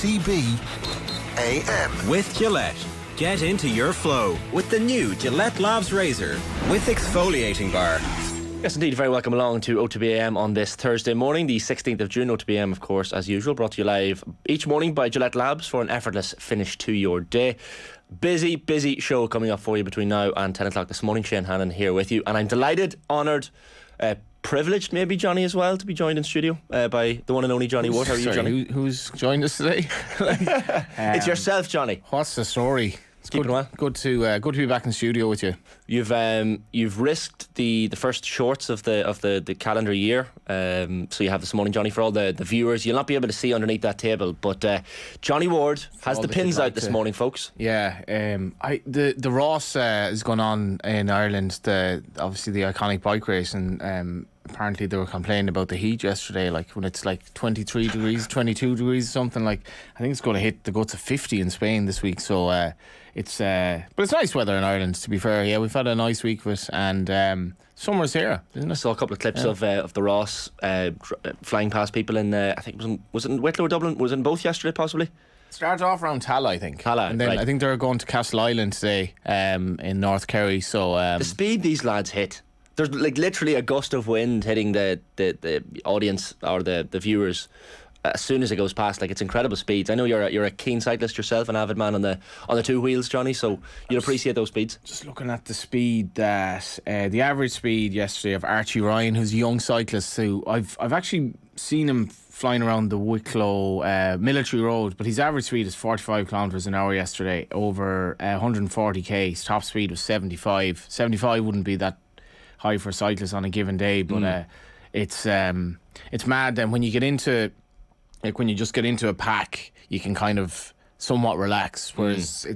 OTB AM. With Gillette. Get into your flow with the new Gillette Labs Razor with exfoliating bar. Yes, indeed. Very welcome along to OTB AM on this Thursday morning, the 16th of June. OTB AM, of course, as usual, brought to you live each morning by Gillette Labs for an effortless finish to your day. Busy show coming up for you between now and 10 o'clock this morning. Shane Hannon here with you, and I'm delighted, honoured, privileged maybe, Johnny, as well, to be joined in studio by the one and only Johnny Ward. How are you, Johnny? Who's joined us today? It's yourself, Johnny. What's the story? It's Keeping well. Good to be back in the studio with you. You've risked the first shorts of the calendar year. So you have this morning, Johnny, for all the viewers. You'll not be able to see underneath that table, but Johnny Ward has the pins out this morning, folks. Yeah, the Ross is going on in Ireland. Obviously the iconic bike race, and apparently they were complaining about the heat yesterday, like when it's like 23 degrees, 22 degrees, something like. I think it's going to hit the guts of 50 in Spain this week. So but it's nice weather in Ireland, to be fair. Yeah, we've had a nice week of it, and summer's here, isn't it? I saw a couple of clips of the Ross flying past people in I think was it in Wicklow or Dublin? Was it in both yesterday, possibly? Started off around Tala, I think. And then right. I think they're going to Castle Island today, in North Kerry. So the speed these lads hit. There's like literally a gust of wind hitting the audience or the viewers as soon as it goes past. Like, it's incredible speeds. I know you're a keen cyclist yourself, an avid man on the two wheels, Johnny. So you'll appreciate those speeds. Just looking at the speed that the average speed yesterday of Archie Ryan, who's a young cyclist, who I've actually seen him flying around the Wicklow Military Road, but his average speed is 45 kilometres an hour yesterday over 140k. His top speed was 75. 75 wouldn't be that high for cyclists on a given day, but it's mad. And when you get into, like, when you just get into a pack, you can kind of somewhat relax, whereas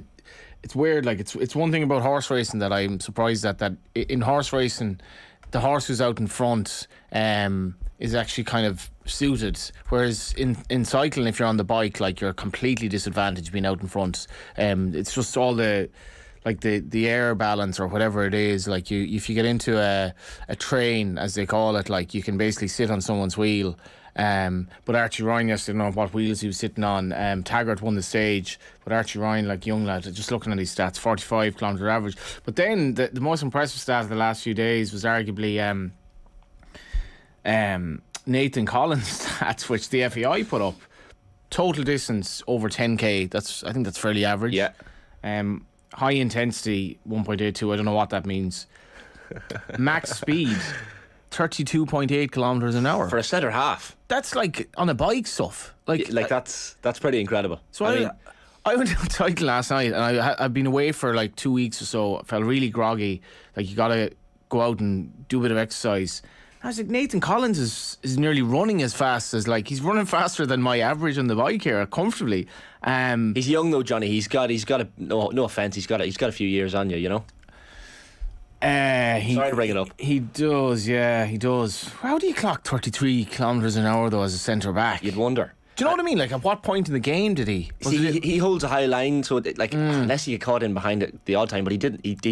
it's weird. Like, it's one thing about horse racing that I'm surprised that in horse racing, the horse who's out in front is actually kind of suited, whereas in cycling, if you're on the bike, like, you're completely disadvantaged being out in front. It's just all the air balance or whatever it is. Like, if you get into a train, as they call it, like, you can basically sit on someone's wheel. But Archie Ryan yesterday, I don't know what wheels he was sitting on. Taggart won the stage, but Archie Ryan, like, young lad, just looking at his stats, 45 kilometre average. But then the most impressive stat of the last few days was arguably Nathan Collins' stats, which the FAI put up. Total distance over 10k. I think that's fairly average. Yeah. High intensity 1.82. I don't know what that means. Max speed 32.8 kilometres an hour for a centre half. That's like on a bike stuff. Like that's pretty incredible. So I went to Untitled last night, and I've been away for like 2 weeks or so. I felt really groggy. Like, you gotta go out and do a bit of exercise. I was like, Nathan Collins is nearly running as fast as, like, he's running faster than my average on the bike here, comfortably. He's young though, Johnny. He's got no offence. He's got a few years on you, you know. Sorry to bring it up. He does, yeah, he does. How do you clock 33 kilometres an hour though as a centre back? You'd wonder. Do you know what I mean? Like, at what point in the game did he? He holds a high line, so unless he get caught in behind it the odd time, but he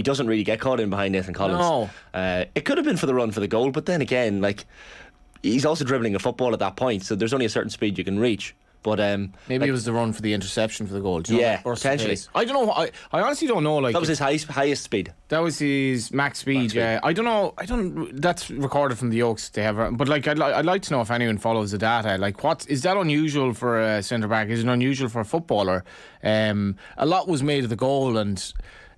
doesn't really get caught in behind Nathan Collins. No. It could have been for the run for the goal, but then again, like, he's also dribbling a football at that point, so there's only a certain speed you can reach. But maybe it was the run for the interception for the goal. Yeah, potentially. I don't know. I honestly don't know. Like, that was his highest speed. That was his max speed. Yeah, I don't know. That's recorded from the Oaks. They have, but like, I'd like to know if anyone follows the data. Like, what is that unusual for a centre back? Is it unusual for a footballer? A lot was made of the goal, and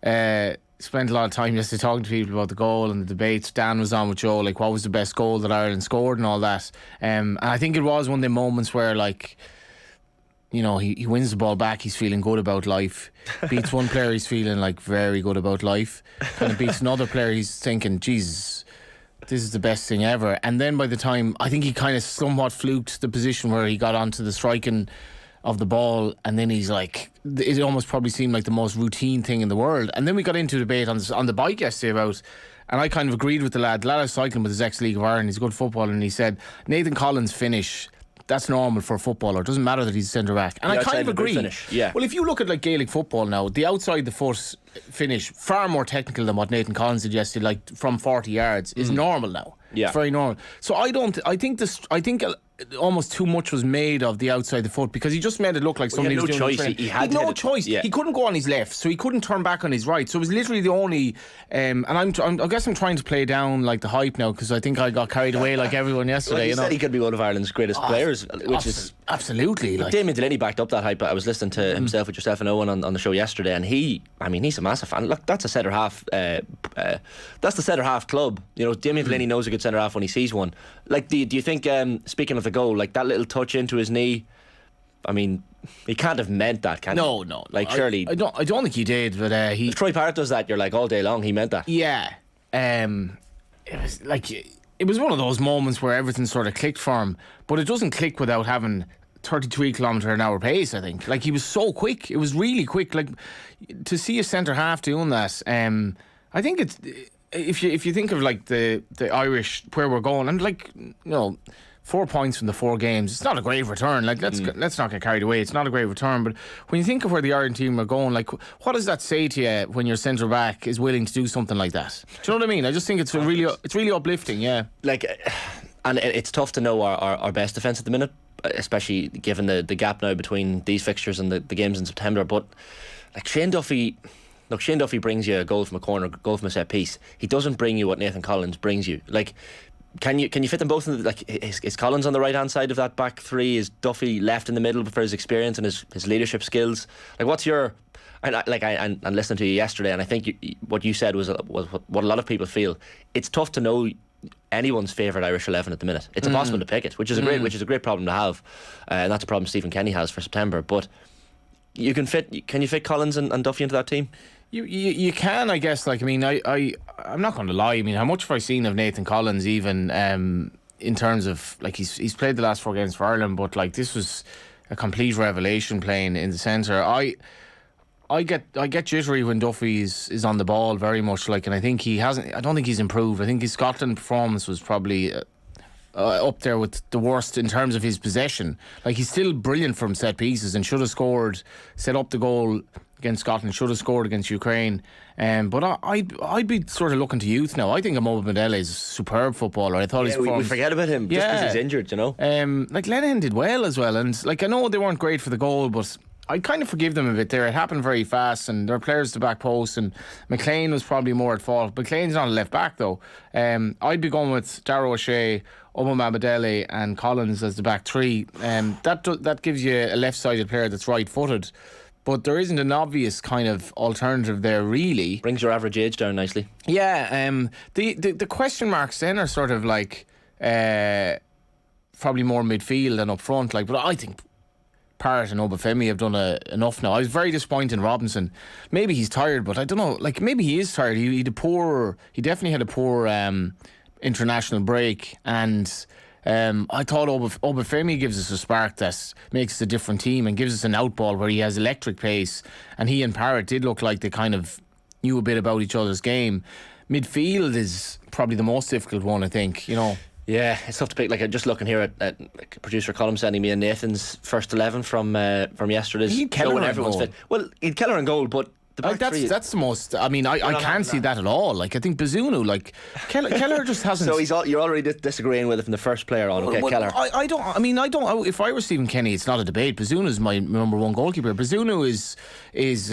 spent a lot of time yesterday talking to people about the goal and the debates. Dan was on with Joe, like, what was the best goal that Ireland scored and all that. And I think it was one of the moments where, like, you know, he wins the ball back, he's feeling good about life. Beats one player, he's feeling like very good about life. Kind of beats another player, he's thinking, Jesus, this is the best thing ever. And then by the time, I think he kind of somewhat fluked the position where he got onto the striking of the ball, and then he's like, it almost probably seemed like the most routine thing in the world. And then we got into a debate on the bike yesterday about, and I kind of agreed with the lad. The lad was cycling with his ex-League of Ireland, he's a good footballer, and he said, Nathan Collins' finish, that's normal for a footballer. It doesn't matter that he's a centre back. And I kind of agree. Yeah. Well, if you look at, like, Gaelic football now, the outside the foot finish, far more technical than what Nathan Collins suggested, like from 40 yards, is normal now. Yeah. It's very normal. So I think almost too much was made of the outside the foot, because he just made it look like somebody he had was no doing choice. the He had no to choice. yeah. He couldn't go on his left, so he couldn't turn back on his right. So it was literally the only. And I guess I'm trying to play down like the hype now, because I think I got carried away like everyone yesterday. Well, he said he could be one of Ireland's greatest players, which is absolutely. Like, Damien Delaney backed up that hype. I was listening to himself with yourself and Owen on the show yesterday, and he's a massive fan. Look, that's a centre half. That's the centre half club. You know, Damien Delaney knows a good centre half when he sees one. Like, do you think? Speaking of the goal, like that little touch into his knee. I mean, he can't have meant that, can he? No. Like, surely. I don't think he did, but he. If Troy Parrott does that, you're like, all day long, he meant that. Yeah. It was like, it was one of those moments where everything sort of clicked for him, but it doesn't click without having 33 kilometre an hour pace, I think. Like, he was so quick. It was really quick. Like, to see a centre half doing that, I think it's, if you think of like the Irish, where we're going, and like, 4 points from the 4 games, it's not a great return. Like, let's not get carried away. It's not a great return, but when you think of where the Ireland team are going, like, what does that say to you when your centre back is willing to do something like that? Do you know what I mean? I just think it's really uplifting. Yeah, like, and it's tough to know our best defence at the minute, especially given the gap now between these fixtures and the games in September. But like, Shane Duffy brings you a goal from a corner, goal from a set piece. He doesn't bring you what Nathan Collins brings you. Like, can you fit them both in like, is Collins on the right hand side of that back three? Is Duffy left in the middle for his experience and his leadership skills? Like, what's your and listening to you yesterday, and I think what you said was what a lot of people feel. It's tough to know anyone's favourite Irish 11 at the minute. It's impossible to pick it, which is a great problem to have, and that's a problem Stephen Kenny has for September. But can you fit Collins and Duffy into that team? You can, I guess. Like, I mean, I'm not going to lie. I mean, how much have I seen of Nathan Collins, even in terms of, like, he's played the last 4 games for Ireland, but like, this was a complete revelation playing in the centre. I get jittery when Duffy is on the ball very much. Like, and I think he hasn't. I don't think he's improved. I think his Scotland performance was probably up there with the worst in terms of his possession. Like, he's still brilliant from set pieces and should have scored, set up the goal against Scotland, should have scored against Ukraine. But I'd be sort of looking to youth now. I think Amoba Mandela is a superb footballer. I thought we forget about him just because he's injured, you know. Like, Lenihan did well as well, and like, I know they weren't great for the goal, but I kind of forgive them a bit there. It happened very fast, and there are players to back post, and McLean was probably more at fault. McLean's not a left back though. I'd be going with Darragh O'Shea, Omar Mabadele and Collins as the back three. That gives you a left-sided player that's right-footed. But there isn't an obvious kind of alternative there, really. Brings your average age down nicely. Yeah, the question marks then are sort of like probably more midfield than up front. Like, but I think Parrott and Obafemi have done enough now. I was very disappointed in Robinson. Maybe he's tired, but I don't know. Like, maybe he is tired. He definitely had a poor international break, and I thought Obafemi gives us a spark that makes us a different team and gives us an outball where he has electric pace, and he and Parrott did look like they kind of knew a bit about each other's game. Midfield is probably the most difficult one, I think, you know. Yeah, it's tough to pick. Like, just looking here at producer Colm sending me a Nathan's first 11 from yesterday's. He had Keller in goal. Fit. Well, he had Keller in goal, but the back three, that's the most. I mean, I can't see that at all. Like, I think Bazunu, like Keller just hasn't. So you're already disagreeing with it from the first player on. Okay, Keller. I don't. If I were Stephen Kenny, it's not a debate. Bazunu's my number one goalkeeper. Bazunu is.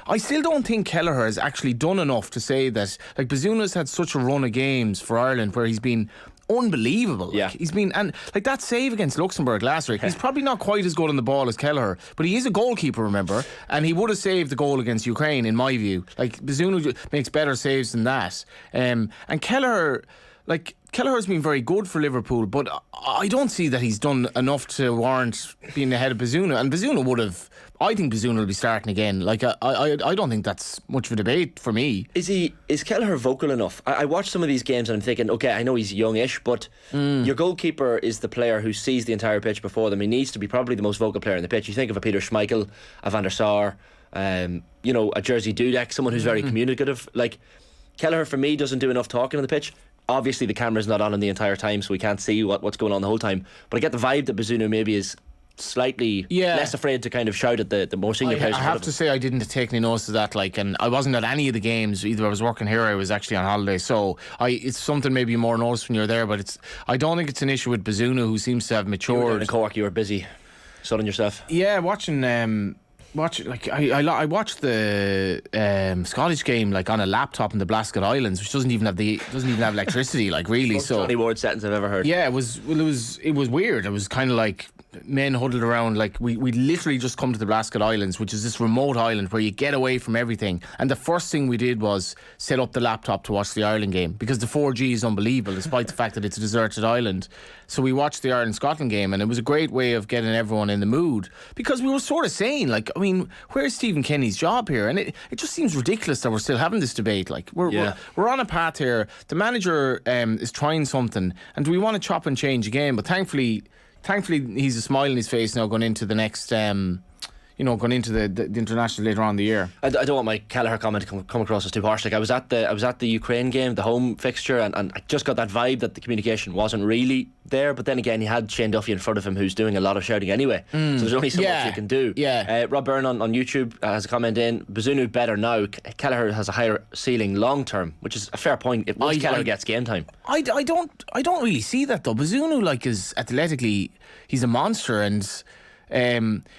I still don't think Kelleher has actually done enough to say that. Like, Bazunu's had such a run of games for Ireland where he's been unbelievable. Like, yeah, he's been, and like that save against Luxembourg last week, he's probably not quite as good on the ball as Kelleher, but he is a goalkeeper, remember, and he would have saved the goal against Ukraine in my view. Like, Bazunu makes better saves than that, and Kelleher, like, Kelleher's been very good for Liverpool, but I don't see that he's done enough to warrant being ahead of Bazunu. And Bazunu would have. I think Bazunu will be starting again. Like, I don't think that's much of a debate for me. Is Kelleher vocal enough? I watched some of these games and I'm thinking, okay, I know he's youngish, but your goalkeeper is the player who sees the entire pitch before them. He needs to be probably the most vocal player in the pitch. You think of a Peter Schmeichel, a Van der Sar, a Jersey Dudek, someone who's very communicative. Like, Kelleher for me doesn't do enough talking on the pitch. Obviously the camera's not on him the entire time, so we can't see what's going on the whole time, but I get the vibe that Bazunu maybe is slightly Yeah. less afraid to kind of shout at the more senior players. I have to say I didn't take any notice of that, like, and I wasn't at any of the games either. I was working here, I was actually on holiday, so it's something maybe more noticed when you're there, but I don't think it's an issue with Bazunu, who seems to have matured. In Cork, you were busy sunning yourself. Yeah, watching like I watched the Scottish game like on a laptop in the Blasket Islands, which doesn't even have electricity, like, really. So Johnny Ward settings I've ever heard. yeah, it was weird. It was kind of like men huddled around, like we literally just come to the Blasket Islands, which is this remote island where you get away from everything, and the first thing we did was set up the laptop to watch the Ireland game, because the 4G is unbelievable despite the fact that it's a deserted island. So we watched the Ireland-Scotland game, and it was a great way of getting everyone in the mood, because we were sort of saying, like, I mean, where's Stephen Kenny's job here? And it just seems ridiculous that we're still having this debate. Like, we're on a path here. The manager is trying something, and we want to chop and change again, but thankfully he's a smile on his face now going into the next going into the international later on in the year. I don't want my Kelleher comment to come across as too harsh. Like, I was at the Ukraine game, the home fixture, and I just got that vibe that the communication wasn't really there. But then again, he had Shane Duffy in front of him, who's doing a lot of shouting anyway. So there's only so much you can do. Yeah. Rob Byrne on YouTube has a comment in: Bazunu better now. Kelleher has a higher ceiling long term, which is a fair point. If once Kelleher gets game time, I don't really see that though. Bazunu, like, is athletically, he's a monster, and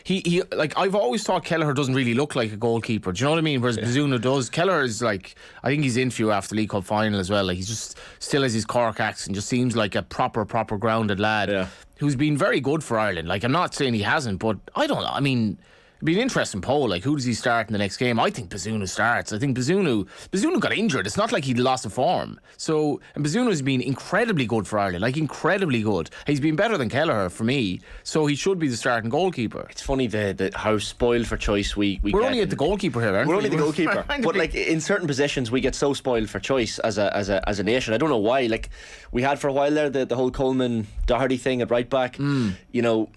he like, I've always thought Kelleher doesn't really look like a goalkeeper. Do you know what I mean? Whereas Bazunu does. Kelleher is like, I think he's in for you after the League Cup final as well. Like, he's just still has his Cork accent, just seems like a proper grounded lad who's been very good for Ireland. Like, I'm not saying he hasn't, but I don't know. I mean, it'd be an interesting poll. Like, who does he start in the next game? I think Bazunu starts. I think Bazunu got injured. It's not like he lost a form. So, and Bazunu's been incredibly good for Ireland. Like, incredibly good. He's been better than Kelleher for me. So he should be the starting goalkeeper. it's funny how spoiled for choice we We're get. only at the goalkeeper here, aren't we? We're only the goalkeeper, but like, in certain positions we get so spoiled for choice as a nation. I don't know why. Like, we had for a while there the whole Coleman Doherty thing at right back. You know,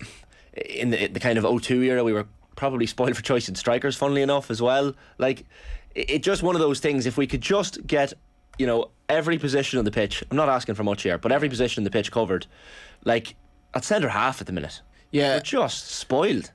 in the kind of 02 era, we were probably spoiled for choice in strikers, funnily enough, as well. Like, it's just one of those things. If we could just get, every position on the pitch, I'm not asking for much here, but every position on the pitch covered, like at centre half at the minute, we're just spoiled.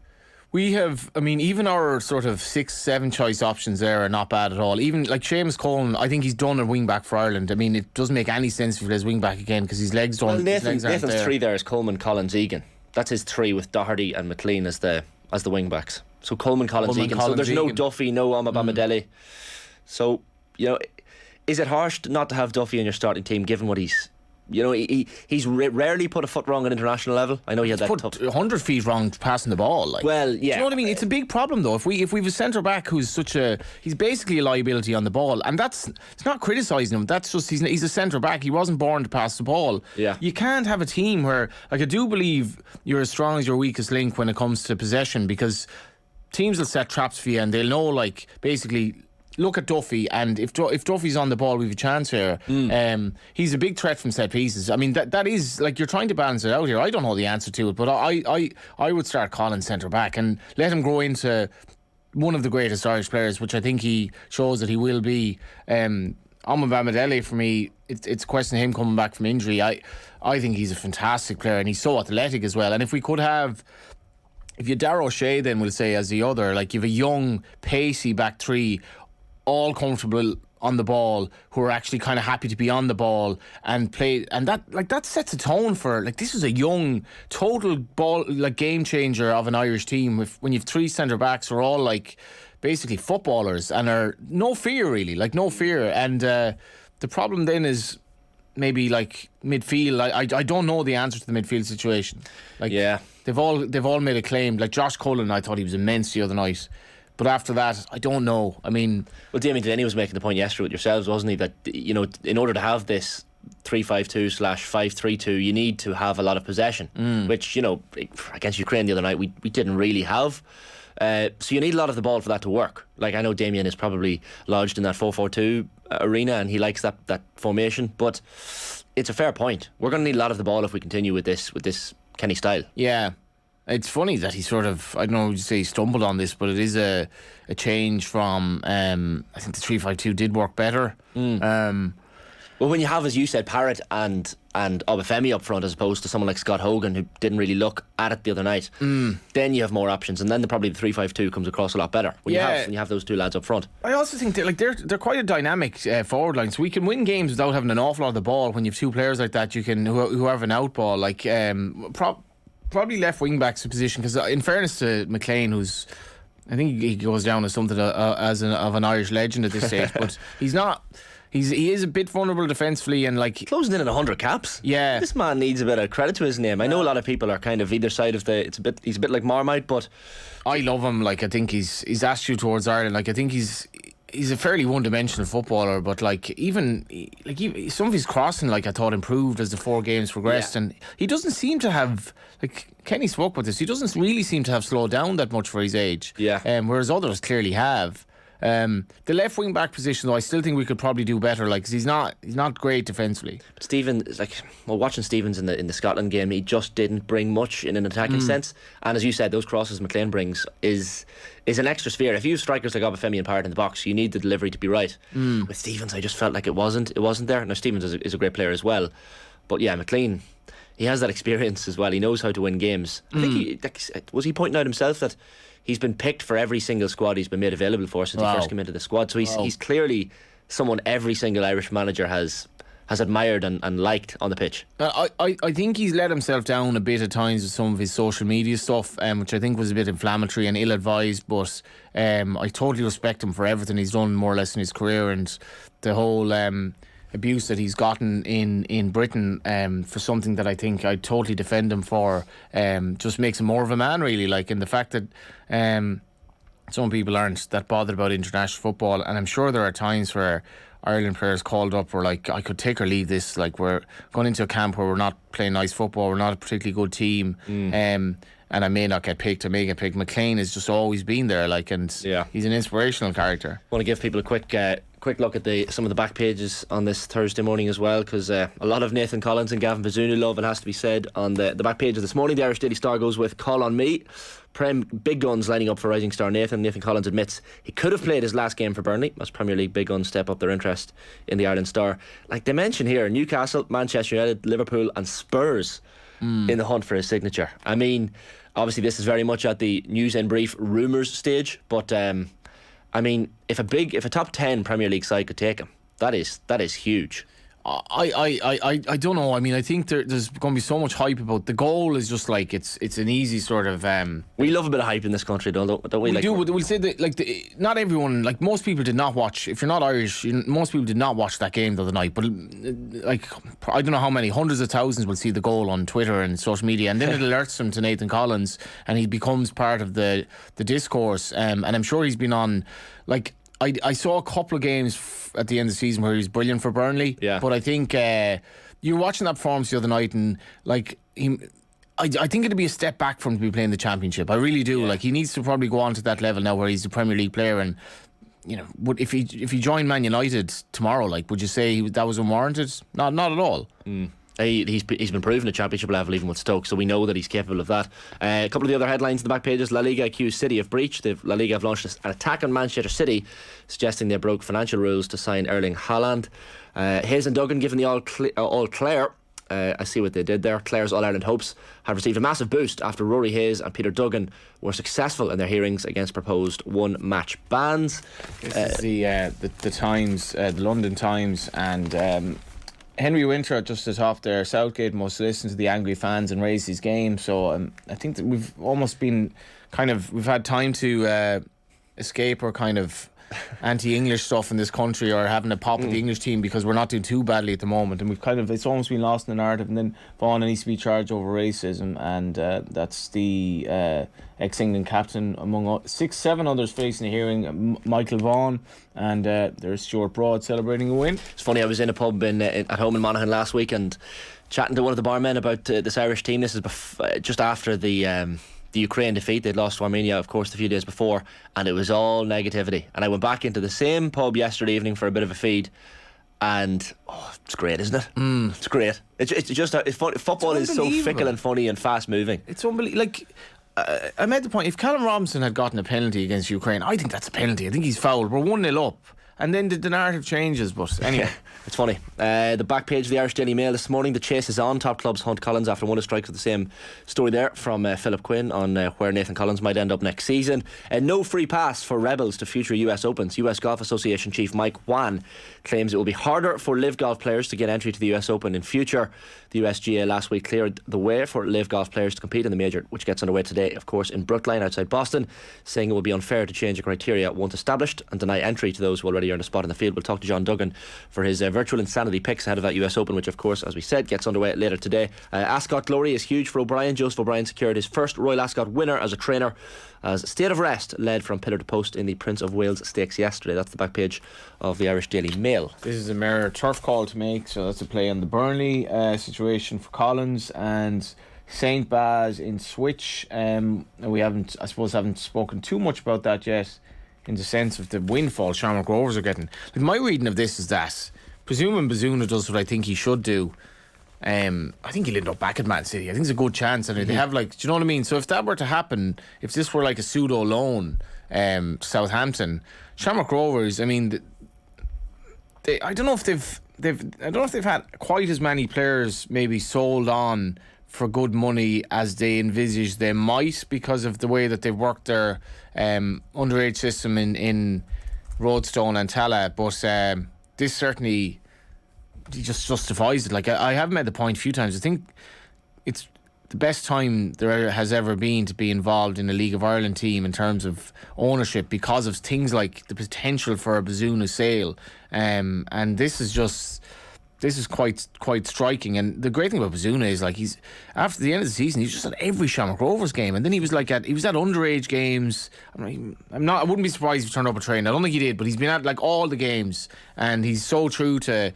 We have, I mean, even our sort of 6-7 choice options there are not bad at all. Even like Seamus Coleman, I think he's done a wing back for Ireland. I mean, it doesn't make any sense if he plays wing back again, because his legs don't. Well, Nathan's there. three there is Coleman, Collins, Egan. That's his three, with Doherty and McLean as the wing backs. So Coleman, Collins, Egan. So there's no Duffy, no Omabamidele. So, is it harsh not to have Duffy in your starting team, given what he's he's rarely put a foot wrong at international level? I know he had that put 100 feet wrong passing the ball. Like. Well, yeah. Do you know what I mean? It's a big problem though. If we've a centre back who's he's basically a liability on the ball, and it's not criticising him. That's just he's a centre back. He wasn't born to pass the ball. Yeah. You can't have a team where, like, I do believe you're as strong as your weakest link when it comes to possession, because teams will set traps for you, and they'll know, like, basically, look at Duffy, and if Duffy's on the ball, we've a chance here. He's a big threat from set pieces. I mean, that is, like, you're trying to balance it out here. I don't know the answer to it, but I would start Collins centre back and let him grow into one of the greatest Irish players, which I think he shows that he will be. Omabamidele, for me, it's a question of him coming back from injury. I think he's a fantastic player, and he's so athletic as well. And if we could have, if you Darragh O'Shea, then we'll say, as the other, like, you have a young, pacey back three, all comfortable on the ball, who are actually kind of happy to be on the ball and play, and that sets a tone for, like, this is a young, total ball, like, game changer of an Irish team. When you've three centre backs who are all, like, basically footballers and are no fear, really, like, no fear. And the problem then is maybe, like, midfield. I don't know the answer to the midfield situation. Like, yeah, they've all made a claim. Like Josh Cullen, I thought he was immense the other night. But after that, I don't know. I mean, well, Damien Delaney was making the point yesterday with yourselves, wasn't he? That, in order to have this 3-5-2/5-3-2, you need to have a lot of possession, which, against Ukraine the other night, we didn't really have. So you need a lot of the ball for that to work. Like, I know Damien is probably lodged in that 4-4-2 arena, and he likes that formation, but it's a fair point. We're going to need a lot of the ball if we continue with this Kenny style. Yeah. It's funny that he sort of, I don't know, you say he stumbled on this, but it is a change from, I think the 3-5-2 did work better. Well, when you have, as you said, Parrott and Obafemi up front, as opposed to someone like Scott Hogan, who didn't really look at it the other night, then you have more options, and then probably the 3-5-2 comes across a lot better when you have those two lads up front. I also think they're quite a dynamic forward line, so we can win games without having an awful lot of the ball. When you have two players like that, you can who have an out ball, like probably left wing back's position, because in fairness to McLean, who's, I think he goes down as something of an Irish legend at this stage, but he's not. He is a bit vulnerable defensively, and like closing in at 100 caps. Yeah, this man needs a bit of credit to his name. I know a lot of people are kind of either side of the. He's a bit like Marmite, but I love him. Like, I think his attitude towards Ireland. Like, I think he's a fairly one-dimensional footballer, but even some of his crossing, like, I thought improved as the 4 games progressed, and he doesn't seem to have, like Kenny spoke about this, he doesn't really seem to have slowed down that much for his age. Whereas others clearly have. The left wing back position, though, I still think we could probably do better. Like, 'cause he's not great defensively. But Stephen, watching Stevens in the Scotland game, he just didn't bring much in an attacking sense. And as you said, those crosses McLean brings is an extra sphere. If you have strikers like Obafemi and Parrott in the box, you need the delivery to be right. With Stevens, I just felt like it wasn't there. Now Stevens is a great player as well, but yeah, McLean, he has that experience as well. He knows how to win games. I think was he pointing out himself that he's been picked for every single squad he's been made available for since he first came into the squad. So he's clearly someone every single Irish manager has admired and liked on the pitch. I think he's let himself down a bit at times with some of his social media stuff, which I think was a bit inflammatory and ill-advised, but I totally respect him for everything he's done more or less in his career, and the whole abuse that he's gotten in Britain for something that I think I totally defend him for, just makes him more of a man, really. Like, and the fact that some people aren't that bothered about international football, and I'm sure there are times where Ireland players called up were like, I could take or leave this, like, we're going into a camp where we're not playing nice football, we're not a particularly good team, and I may not get picked, I may get picked. McLean has just always been there, like, and he's an inspirational character. I want to give people a quick look at some of the back pages on this Thursday morning as well, because a lot of Nathan Collins and Gavin Bazunu love, it has to be said, on the back page of this morning. The Irish Daily Star goes with "Call on me." Prem big guns lining up for rising star Nathan. Nathan Collins admits he could have played his last game for Burnley as Premier League big guns step up their interest in the Ireland Star. Like they mention here, Newcastle, Manchester United, Liverpool and Spurs in the hunt for his signature. I mean, obviously this is very much at the news and brief rumours stage, but I mean, if a top 10 Premier League side could take him, that is huge. I don't know. I mean, I think there's going to be so much hype about the goal. Is just like it's an easy sort of. We love a bit of hype in this country, don't we? We do. We'll say that not everyone, like most people, did not watch. If you're not Irish, most people did not watch that game the other night. But like, I don't know how many hundreds of thousands will see the goal on Twitter and social media, and then it alerts them to Nathan Collins, and he becomes part of the discourse. And I'm sure he's been on, like. I saw a couple of games at the end of the season where he was brilliant for Burnley. Yeah. But I think you were watching that performance the other night, and like I think it'd be a step back for him to be playing the Championship. I really do. Yeah. Like, he needs to probably go on to that level now where he's a Premier League player. And you know, if he joined Man United tomorrow, like, would you say that was unwarranted? Not at all. He's been proven at Championship level even with Stoke, so we know that he's capable of that. A couple of the other headlines in the back pages: La Liga accused City of breach. La Liga have launched an attack on Manchester City, suggesting they broke financial rules to sign Erling Haaland. Hayes and Duggan given the all Clare. I see what they did there. Clare's All-Ireland hopes have received a massive boost after Rory Hayes and Peter Duggan were successful in their hearings against proposed one-match bans. This is the Times, the London Times, and Henry Winter at just the top there. Southgate must listen to the angry fans and raise his game. So I think that we've almost been we've had time to escape our kind of anti-English stuff in this country, or having a pop at the English team, because we're not doing too badly at the moment, and it's almost been lost in the narrative. And then Vaughan needs to be charged over racism, and that's the ex-England captain among 6-7 others facing a hearing, Michael Vaughan, and there's Stuart Broad celebrating a win. It's funny, I was in a pub at home in Monaghan last week and chatting to one of the barmen about this Irish team. This is just after the Ukraine defeat. They'd lost to Armenia, of course, a few days before, and it was all negativity. And I went back into the same pub yesterday evening for a bit of a feed, and it's great, isn't it? It's great. It's just football is so fickle and funny and fast moving. It's unbelievable. Like, I made the point, if Callum Robinson had gotten a penalty against Ukraine, I think that's a penalty. I think he's fouled. We're 1-0 up, and then the narrative changes. But anyway. It's funny. The back page of the Irish Daily Mail this morning, the chase is on. Top clubs hunt Collins after one of strikes with the same story there from Philip Quinn on where Nathan Collins might end up next season. No free pass for Rebels to future US Opens. US Golf Association Chief Mike Wan claims it will be harder for LIV Golf players to get entry to the US Open in future. The USGA last week cleared the way for LIV Golf players to compete in the major, which gets underway today, of course, in Brookline outside Boston, saying it will be unfair to change the criteria once established and deny entry to those who already earned a spot in the field. We'll talk to John Duggan for his virtual insanity picks ahead of that US Open, which of course, as we said, gets underway later today. Ascot glory is huge for O'Brien. Joseph O'Brien secured his first Royal Ascot winner as a trainer, as State of Rest led from pillar to post in the Prince of Wales Stakes yesterday. That's the back page of the Irish Daily Mail. This is a mere turf call to make, so that's a play on the Burnley situation for Collins and St. Baz in Switch. We haven't spoken too much about that yet, in the sense of the windfall Shamrock Rovers are getting. Like, my reading of this is that, presuming Bazuna does what I think he should do, I think he'll end up back at Man City. I think there's a good chance, and they have, like, do you know what I mean? So if that were to happen, if this were like a pseudo loan, Southampton, Shamrock Rovers, I mean, I don't know if they've had quite as many players maybe sold on for good money as they envisaged they might, because of the way that they've worked their underage system in Roadstone and Tala. But this certainly just justifies it. Like, I have made the point a few times. I think it's the best time there has ever been to be involved in a League of Ireland team in terms of ownership, because of things like the potential for a Bazuna sale, and this is quite striking. And the great thing about Bazuna is, like, he's, after the end of the season, he's just at every Shamrock Rovers game, and then he was at underage games. I wouldn't be surprised if he turned up a train. I don't think he did, but he's been at like all the games, and he's so true to.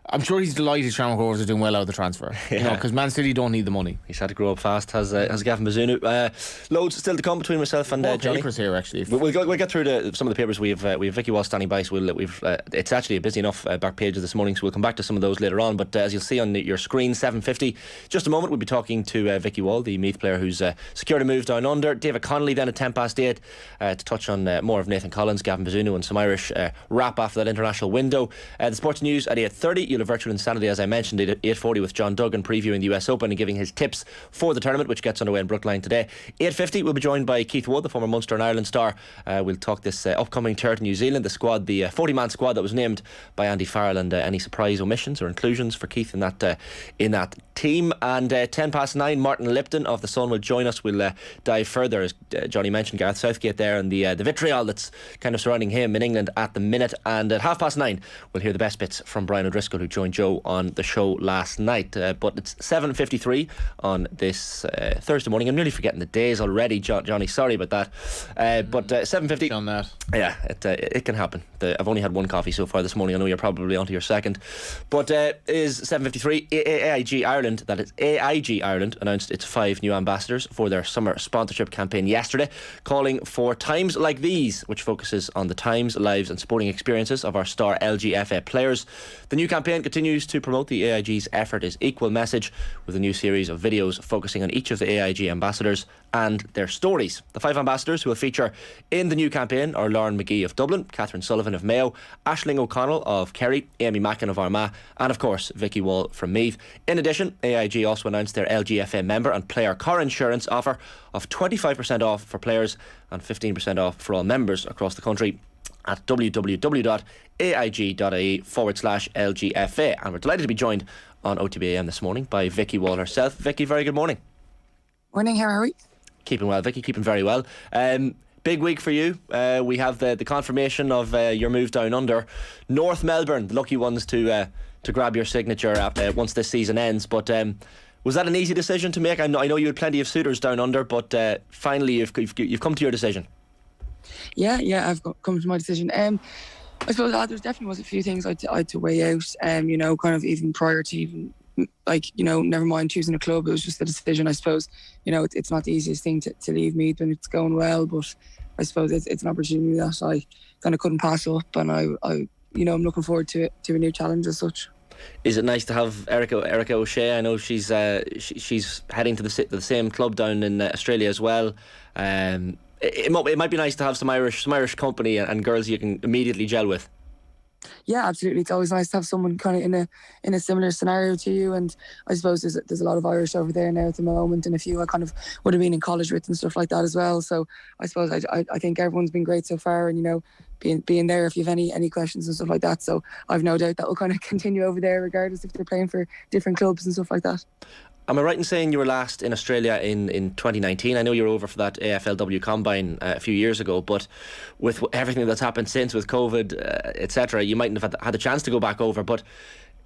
I'm sure he's delighted Shamrock Rovers are doing well out of the transfer. Yeah. Because Man City don't need the money. He's had to grow up fast, has Gavin Bazunu. Loads still to come between myself and Johnny. Papers here, actually. We'll get through some of the papers. We have Vikki Wall standing by, so it's actually a busy enough back page this morning, so we'll come back to some of those later on. But as you'll see on your screen, 7:50, just a moment, we'll be talking to Vikki Wall, the Meath player who's secured a move down under. David Connolly then at 8:10 to touch on more of Nathan Collins, Gavin Bazunu, and some Irish wrap after that international window. The sports news at 8:30. You'll have virtual insanity, as I mentioned, at 8:40 with John Duggan previewing the US Open and giving his tips for the tournament, which gets underway in Brookline today. 8:50 we'll be joined by Keith Wood, the former Munster and Ireland star. We'll talk this upcoming tour to New Zealand, the squad, the 40-man squad that was named by Andy Farrell, and any surprise omissions or inclusions for Keith in that team. And 9:10 Martin Lipton of the Sun will join us. We'll dive further, as Johnny mentioned, Gareth Southgate there, and the vitriol that's kind of surrounding him in England at the minute. And at 9:30 we'll hear the best bits from Brian O'Driscoll, who joined Joe on the show last night. But it's 7:53 on this Thursday morning. I'm nearly forgetting the days already, Johnny, sorry about that. But 7:50 on that. Yeah, it can happen. I've only had one coffee so far this morning. I know you're probably onto your second. But is 7:53. AIG Ireland, that is AIG Ireland, announced its 5 new ambassadors for their summer sponsorship campaign yesterday, calling for times like these, which focuses on the times, lives and sporting experiences of our star LGFA players. The new campaign continues to promote the AIG's Effort is Equal message, with a new series of videos focusing on each of the AIG ambassadors and their stories. The 5 ambassadors who will feature in the new campaign are Lauren McGee of Dublin, Catherine Sullivan of Mayo, Aisling O'Connell of Kerry, Amy Mackin of Armagh, and of course Vikki Wall from Meath. In addition, AIG also announced their LGFA member and player car insurance offer of 25% off for players and 15% off for all members across the country at www.aig.ie/LGFA. And we're delighted to be joined on OTB AM this morning by Vikki Wall herself. Vikki, very good morning. Morning, how are we? Keeping well, Vikki, keeping very well. Big week for you. We have the confirmation of your move down under. North Melbourne, the lucky ones to grab your signature once this season ends. But was that an easy decision to make? I know you had plenty of suitors down under, but finally you've come to your decision. Yeah, I've come to my decision. I suppose there definitely was a few things I had to weigh out. Kind of even prior to even never mind choosing a club. It was just a decision. I suppose it's not the easiest thing to leave Meath when it's going well, but I suppose it's an opportunity that I kind of couldn't pass up, and I'm looking forward to a new challenge as such. Is it nice to have Erica O'Shea? I know she's heading to the same club down in Australia as well. It might be nice to have some Irish company and girls you can immediately gel with. Yeah, absolutely. It's always nice to have someone kind of in a similar scenario to you. And I suppose there's a lot of Irish over there now at the moment, and a few I kind of would have been in college with and stuff like that as well. So I suppose I think everyone's been great so far, and being there if you have any questions and stuff like that. So I've no doubt that will kind of continue over there, regardless if they're playing for different clubs and stuff like that. Am I right in saying you were last in Australia in 2019? I know you were over for that AFLW combine a few years ago, but with everything that's happened since, with COVID, etc., you mightn't have had the chance to go back over. But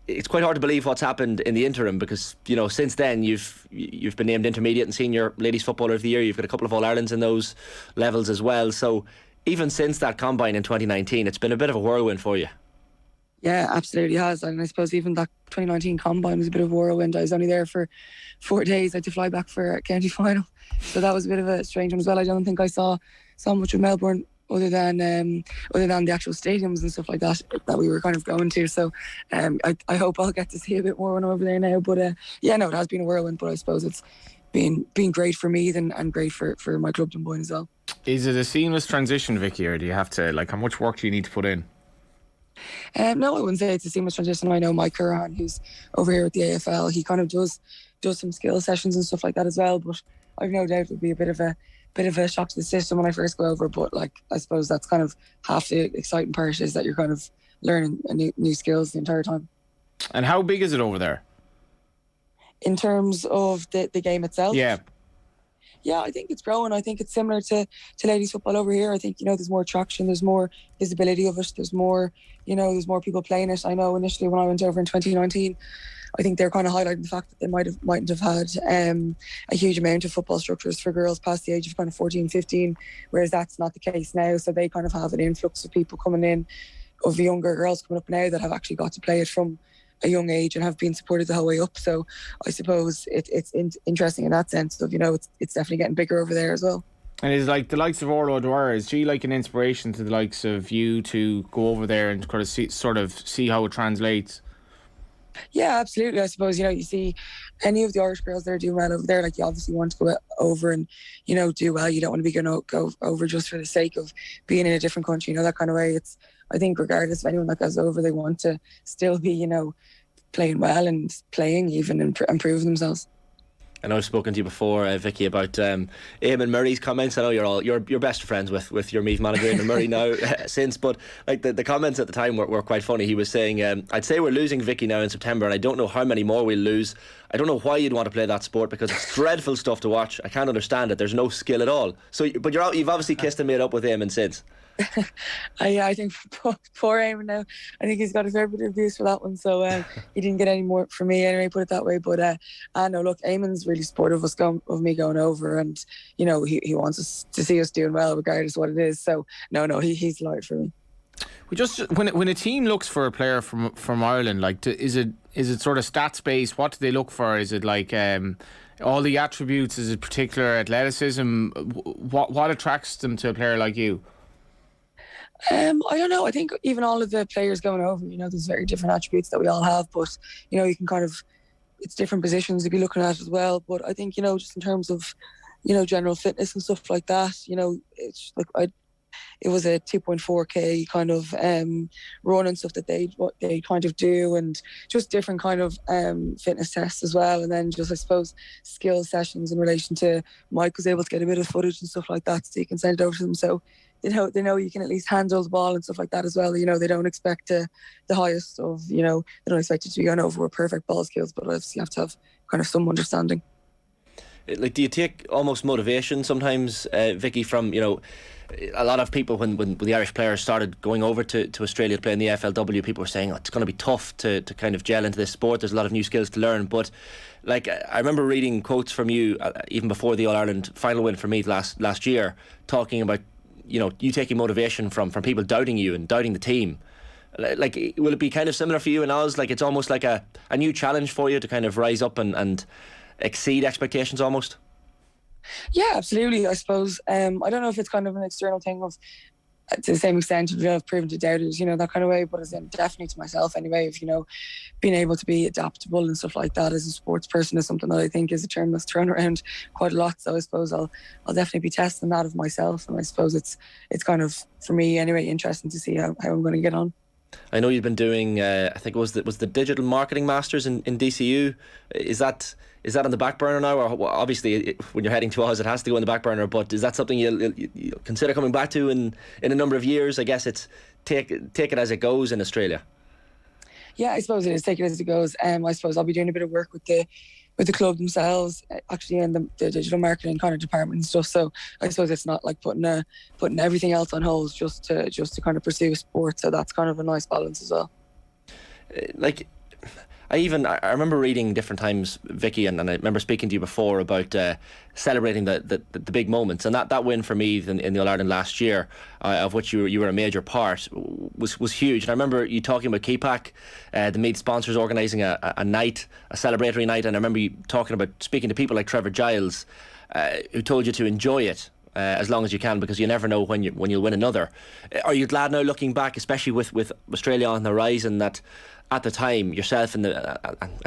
it's quite hard to believe what's happened in the interim, because since then you've been named intermediate and senior ladies footballer of the year. You've got a couple of All-Irelands in those levels as well. So even since that combine in 2019, it's been a bit of a whirlwind for you. Yeah, absolutely has. And I suppose even that 2019 combine was a bit of a whirlwind. I was only there for 4 days. I had to fly back for a county final, so that was a bit of a strange one as well. I don't think I saw much of Melbourne other than the actual stadiums and stuff like that we were kind of going to. So I hope I'll get to see a bit more when I'm over there now. But it has been a whirlwind. But I suppose it's been great for me and great for my club and boy as well. Is it a seamless transition, Vikki, or do you have to, how much work do you need to put in? No, I wouldn't say it's a seamless transition. I know Mike Curran, who's over here at the AFL, he kind of does some skill sessions and stuff like that as well. But I've no doubt it would be a bit of a shock to the system when I first go over. But I suppose that's kind of half the exciting part, is that you're kind of learning new skills the entire time. And how big is it over there? In terms of the game itself? Yeah, I think it's growing. I think it's similar to ladies football over here. I think, there's more traction, there's more visibility of it, there's more people playing it. I know initially when I went over in 2019, I think they're kind of highlighting the fact that they mightn't have had a huge amount of football structures for girls past the age of kind of 14, 15, whereas that's not the case now. So they kind of have an influx of people coming in, of younger girls coming up now that have actually got to play it from a young age and have been supported the whole way up. So I suppose it's interesting in that sense of, it's definitely getting bigger over there as well. And is the likes of Orla O'Dwyer, is she an inspiration to the likes of you to go over there and kind of see how it translates? Yeah, absolutely. I suppose, you see any of the Irish girls that are doing well over there, you obviously want to go over and, do well. You don't want to be going to go over just for the sake of being in a different country, that kind of way. I think regardless of anyone that goes over, they want to still be, playing well and playing even and improving themselves. I know I've spoken to you before, Vikki, about Eamon Murray's comments. I know you're best friends with your Meath manager Eamon Murray now since, but the comments at the time were quite funny. He was saying, I'd say we're losing Vikki now in September, and I don't know how many more we'll lose. I don't know why you'd want to play that sport, because it's dreadful stuff to watch. I can't understand it. There's no skill at all. So, but you've obviously kissed and made up with Eamon since. I think poor Eamon now, I think he's got a fair bit of abuse for that one, so he didn't get any more from me anyway, put it that way. But no, look, Eamon's really supportive of me going over, and he wants us to see us doing well regardless of what it is. So no, he's delighted for me. We just when a team looks for a player from Ireland, is it sort of stats based? What do they look for? Is it all the attributes? Is it particular athleticism? What attracts them to a player like you? I don't know. I think even all of the players going over, there's very different attributes that we all have, but you can kind of, it's different positions to be looking at as well. But I think just in terms of general fitness and stuff like that, it's it was a 2.4k kind of run and stuff that they kind of do, and just different kind of fitness tests as well. And then just, I suppose, skill sessions in relation to Mike was able to get a bit of footage and stuff like that, so you can send it over to them. So they know you can at least handle the ball and stuff like that as well. They don't expect the highest of, they don't expect you to be going over with perfect ball skills, but obviously you have to have kind of some understanding. Do you take almost motivation sometimes, Vikki, from, a lot of people when the Irish players started going over to Australia to play in the AFLW, people were saying, it's going to be tough to kind of gel into this sport. There's a lot of new skills to learn. But I remember reading quotes from you even before the All-Ireland final win for me last year, talking about you taking motivation from people doubting you and doubting the team. Will it be kind of similar for you and Oz? It's almost like a new challenge for you to kind of rise up and exceed expectations almost? Yeah, absolutely. I suppose I don't know if it's kind of an external thing of, to the same extent, of proving to doubters, that kind of way, but as in definitely to myself anyway, of being able to be adaptable and stuff like that as a sports person is something that I think is a term that's thrown around quite a lot. So I suppose I'll definitely be testing that of myself, and I suppose it's kind of, for me anyway, interesting to see how I'm going to get on. I know you've been doing, I think it was the digital marketing masters in DCU. Is that on the back burner now? Or obviously, when you're heading to Oz, it has to go on the back burner. But is that something you'll consider coming back to in a number of years? I guess it's take it as it goes in Australia. Yeah, I suppose it is. Take it as it goes. I suppose I'll be doing a bit of work with the club themselves, actually in the digital marketing kind of department and stuff. So I suppose it's not like putting everything else on hold just to kind of pursue sport. So that's kind of a nice balance as well. Like, I remember reading different times, Vikki, and I remember speaking to you before about celebrating the big moments, and that win for me in the All-Ireland last year, of which you were a major part, was huge. And I remember you talking about KPAC, the Meath sponsors organising a celebratory night, and I remember you speaking to people like Trevor Giles, who told you to enjoy it as long as you can, because you never know when you'll win another. Are you glad now, looking back, especially with Australia on the horizon, that at the time yourself and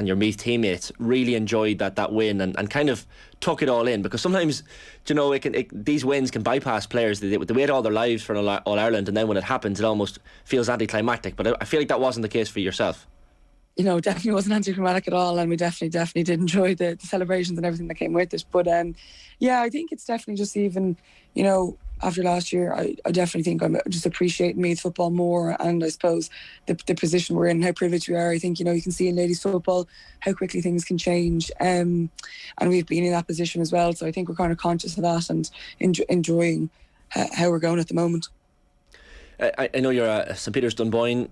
your Meath teammates really enjoyed that win and kind of took it all in? Because sometimes, these wins can bypass players. They wait all their lives for an All-Ireland, and then when it happens, it almost feels anticlimactic. But I feel like that wasn't the case for yourself. Definitely wasn't anticlimactic at all, and we definitely did enjoy the celebrations and everything that came with it. But I think it's definitely just even, after last year, I definitely think I'm just appreciating Meath football more, and I suppose the position we're in, how privileged we are. I think, you can see in ladies football how quickly things can change, and we've been in that position as well. So I think we're kind of conscious of that and enjoying how we're going at the moment. I know you're a St Peter's Dunboyne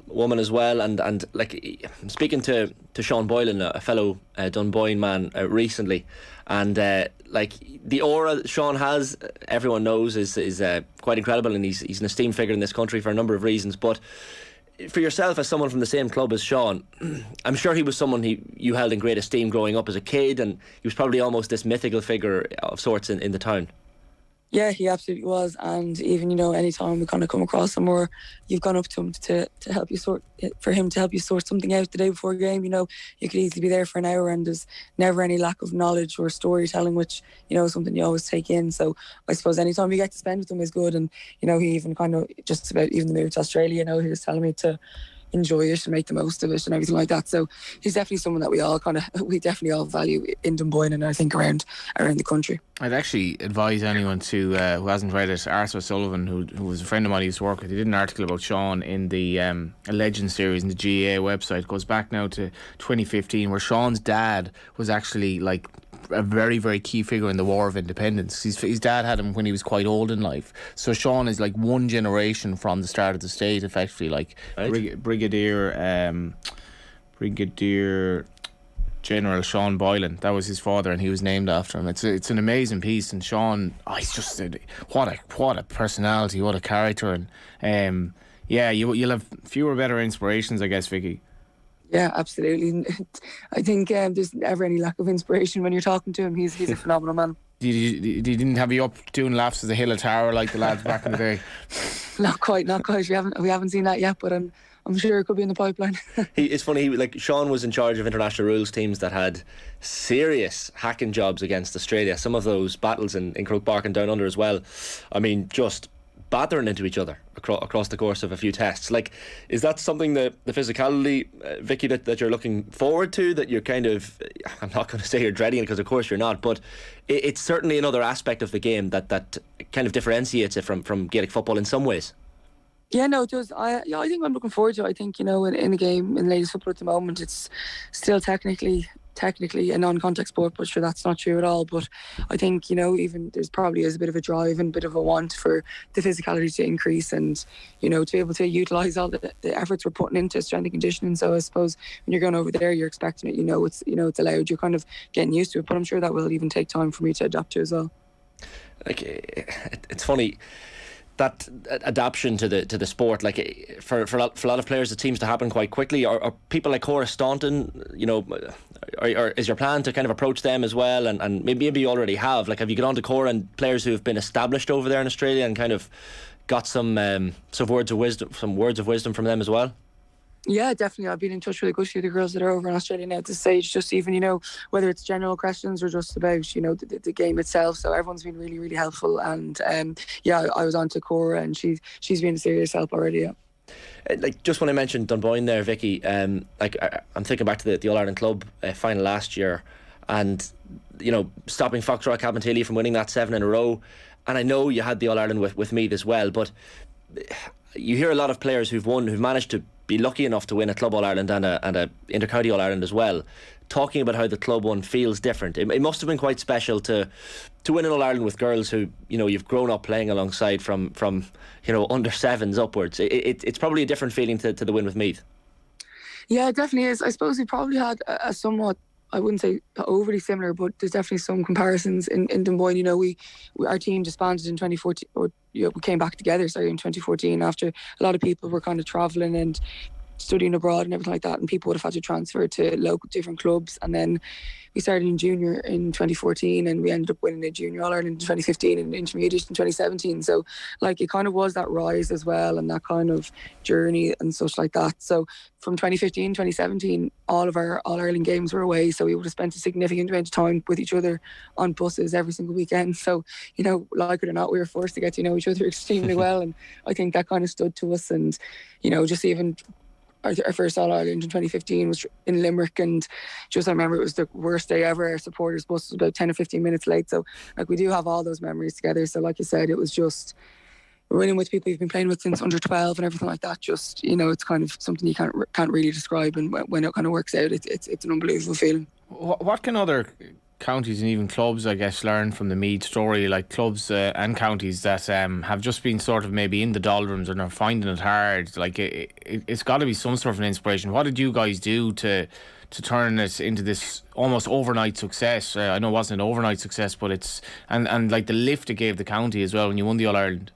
woman as well, and like, speaking to Sean Boylan, a fellow Dunboyne man, recently, and like, the aura Sean has, everyone knows is quite incredible, and he's an esteemed figure in this country for a number of reasons. But for yourself, as someone from the same club as Sean, I'm sure he was someone you held in great esteem growing up as a kid, and he was probably almost this mythical figure of sorts in the town. Yeah, he absolutely was. And even, any time we kind of come across him, or you've gone up to him to help you sort something out the day before a game, you could easily be there for an hour, and there's never any lack of knowledge or storytelling, which, is something you always take in. So I suppose any time you get to spend with him is good. And, he even kind of, just about even the move to Australia, he was telling me to enjoy it and make the most of it and everything like that. So he's definitely someone that we definitely all value in Dunboyne, and I think around the country. I'd actually advise anyone who hasn't read it. Arthur Sullivan, who was a friend of mine I used to work with, he did an article about Sean in the A Legend series in the GAA website. It goes back now to 2015, where Sean's dad was actually like a very, very key figure in the War of Independence. His dad had him when he was quite old in life. So Sean is like one generation from the start of the state, effectively, like Brigadier General Sean Boylan. That was his father, and he was named after him. It's an amazing piece, and Sean, he's just what a personality, what a character, and you'll have fewer better inspirations, I guess, Vikki. Yeah, absolutely. I think there's never any lack of inspiration when you're talking to him. He's a phenomenal man. He didn't have you up doing laps of the Hill of Tower like the lads back in the day? Not quite. We haven't seen that yet, but I'm sure it could be in the pipeline. It's funny, like, Sean was in charge of international rules teams that had serious hacking jobs against Australia. Some of those battles in Croke Park and Down Under as well. I mean, just battering into each other across the course of a few tests. Like, is that something that the physicality, Vikki, that you're looking forward to, that you're kind of, I'm not going to say you're dreading it, because of course you're not, but it's certainly another aspect of the game that kind of differentiates it from Gaelic football in some ways? Yeah, no, it does. I think I'm looking forward to it. I think, in the game in ladies football at the moment, it's still technically a non-contact sport, but sure, that's not true at all. But I think, even there's probably is a bit of a drive and a bit of a want for the physicality to increase, and, to be able to utilise all the efforts we're putting into strength and conditioning. So I suppose when you're going over there, you're expecting it, it's allowed, you're kind of getting used to it, but I'm sure that will even take time for me to adapt to as well. Like, it's funny, that adaptation to the sport, like, for a lot of players, it seems to happen quite quickly. Are people like Cora Staunton, or is your plan to kind of approach them as well? And maybe you already have. Like, have you got on to Cora and players who have been established over there in Australia and kind of got some words of wisdom from them as well? Yeah, definitely. I've been in touch with a good few of the girls that are over in Australia now at this stage, just even, whether it's general questions or just about, the game itself. So everyone's been really, really helpful. And I was on to Cora, and she's been a serious help already, yeah. like just when I mentioned Dunboyne there, Vikki, I'm thinking back to the All Ireland club final last year, and stopping Foxroy Cabinteely from winning that 7 in a row. And I know you had the All Ireland with Meath as well, but you hear a lot of players who've managed to be lucky enough to win a club All Ireland and a inter-county All Ireland as well, talking about how the club one feels different. It must have been quite special to win an All Ireland with girls who you've grown up playing alongside from under sevens upwards. It's probably a different feeling to the win with Meath. Yeah, it definitely is. I suppose we probably had a somewhat, I wouldn't say overly similar, but there's definitely some comparisons in Dunboyne. Our team disbanded in 2014, or we came back together, in 2014 after a lot of people were kind of travelling and studying abroad and everything like that, and people would have had to transfer to local different clubs. And then we started in junior in 2014, and we ended up winning a junior All Ireland in 2015 and intermediate in 2017. So it kind of was that rise as well, and that kind of journey and such like that. So from 2015, 2017, all of our All Ireland games were away, so we would have spent a significant amount of time with each other on buses every single weekend. So like it or not, we were forced to get to know each other extremely well, and I think that kind of stood to us. And just even our first All Ireland in 2015 was in Limerick, and I remember it was the worst day ever. Our supporters bus was about 10 or 15 minutes late, so we do have all those memories together. So like you said, it was just winning with people you've been playing with since under 12 and everything like that. It's kind of something you can't really describe, and when it kind of works out, it's an unbelievable feeling. What can other counties and even clubs, I guess, learn from the Meath story, like clubs and counties that have just been sort of maybe in the doldrums and are finding it hard? It's got to be some sort of an inspiration. What did you guys do to turn it into this almost overnight success? I know it wasn't an overnight success, but it's and the lift it gave the county as well when you won the All Ireland.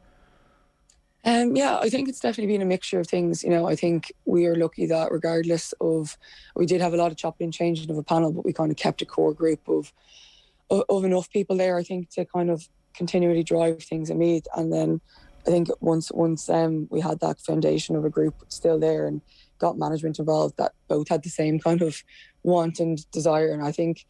I think it's definitely been a mixture of things. I think we are lucky that regardless of, we did have a lot of chopping and changing of a panel, but we kind of kept a core group of enough people there, I think, to kind of continually drive things in Meath. And then I think once we had that foundation of a group still there and got management involved that both had the same kind of want and desire. And I think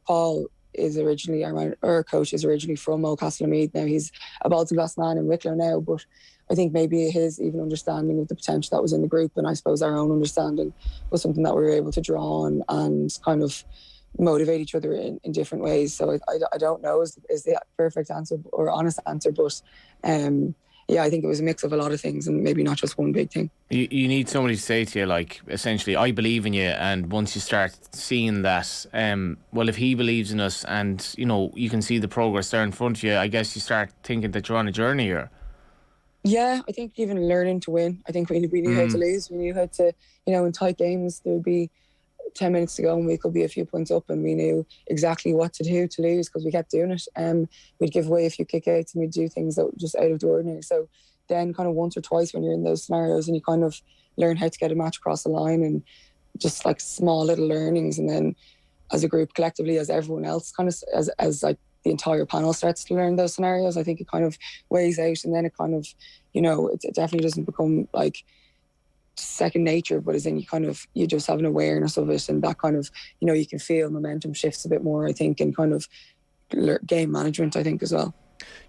Paul is originally, our coach is originally from Oldcastle and Meath. Now he's a Baltinglass man in Wicklow now, but I think maybe his even understanding of the potential that was in the group, and I suppose our own understanding, was something that we were able to draw on and kind of motivate each other in different ways. So I don't know is the perfect answer or honest answer, but I think it was a mix of a lot of things and maybe not just one big thing. You need somebody to say to you, essentially, I believe in you, and once you start seeing that, well, if he believes in us and, you can see the progress there in front of you, I guess you start thinking that you're on a journey here. Yeah, I think even learning to win. I think we knew how to lose. We knew how to, in tight games, there would be 10 minutes to go and we could be a few points up, and we knew exactly what to do to lose because we kept doing it. We'd give away a few kickouts and we'd do things that were just out of the ordinary. So then kind of once or twice when you're in those scenarios and you kind of learn how to get a match across the line, and just small little learnings, and then as a group collectively, as everyone else kind of as the entire panel starts to learn those scenarios, I think it kind of weighs out, and then it kind of, it definitely doesn't become second nature, but as in you just have an awareness of it, and that kind of, you can feel momentum shifts a bit more, I think, and kind of game management, I think, as well.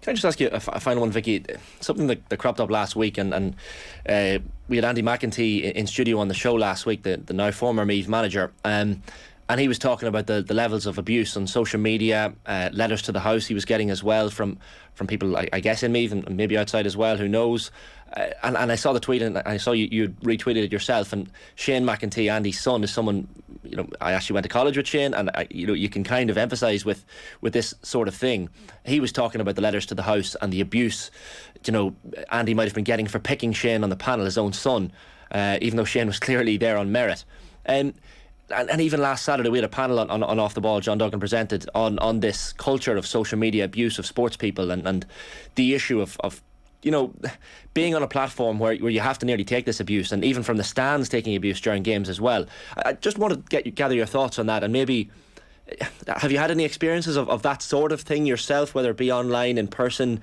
Can I just ask you a final one, Vikki? Something that cropped up last week, and we had Andy McEntee in studio on the show last week, the now former Meath manager, and he was talking about the levels of abuse on social media, letters to the house he was getting as well from people, I guess, in Meath and maybe outside as well, who knows. And I saw the tweet, and I saw you retweeted it yourself. And Shane McEntee, Andy's son, is someone, I actually went to college with Shane, and you can kind of empathise with this sort of thing. He was talking about the letters to the house and the abuse, Andy might have been getting for picking Shane on the panel, his own son, even though Shane was clearly there on merit. And even last Saturday we had a panel on Off the Ball. John Duggan presented on this culture of social media abuse of sports people, and the issue of being on a platform where you have to nearly take this abuse, and even from the stands taking abuse during games as well. I just want to gather your thoughts on that, and maybe have you had any experiences of that sort of thing yourself, whether it be online, in person?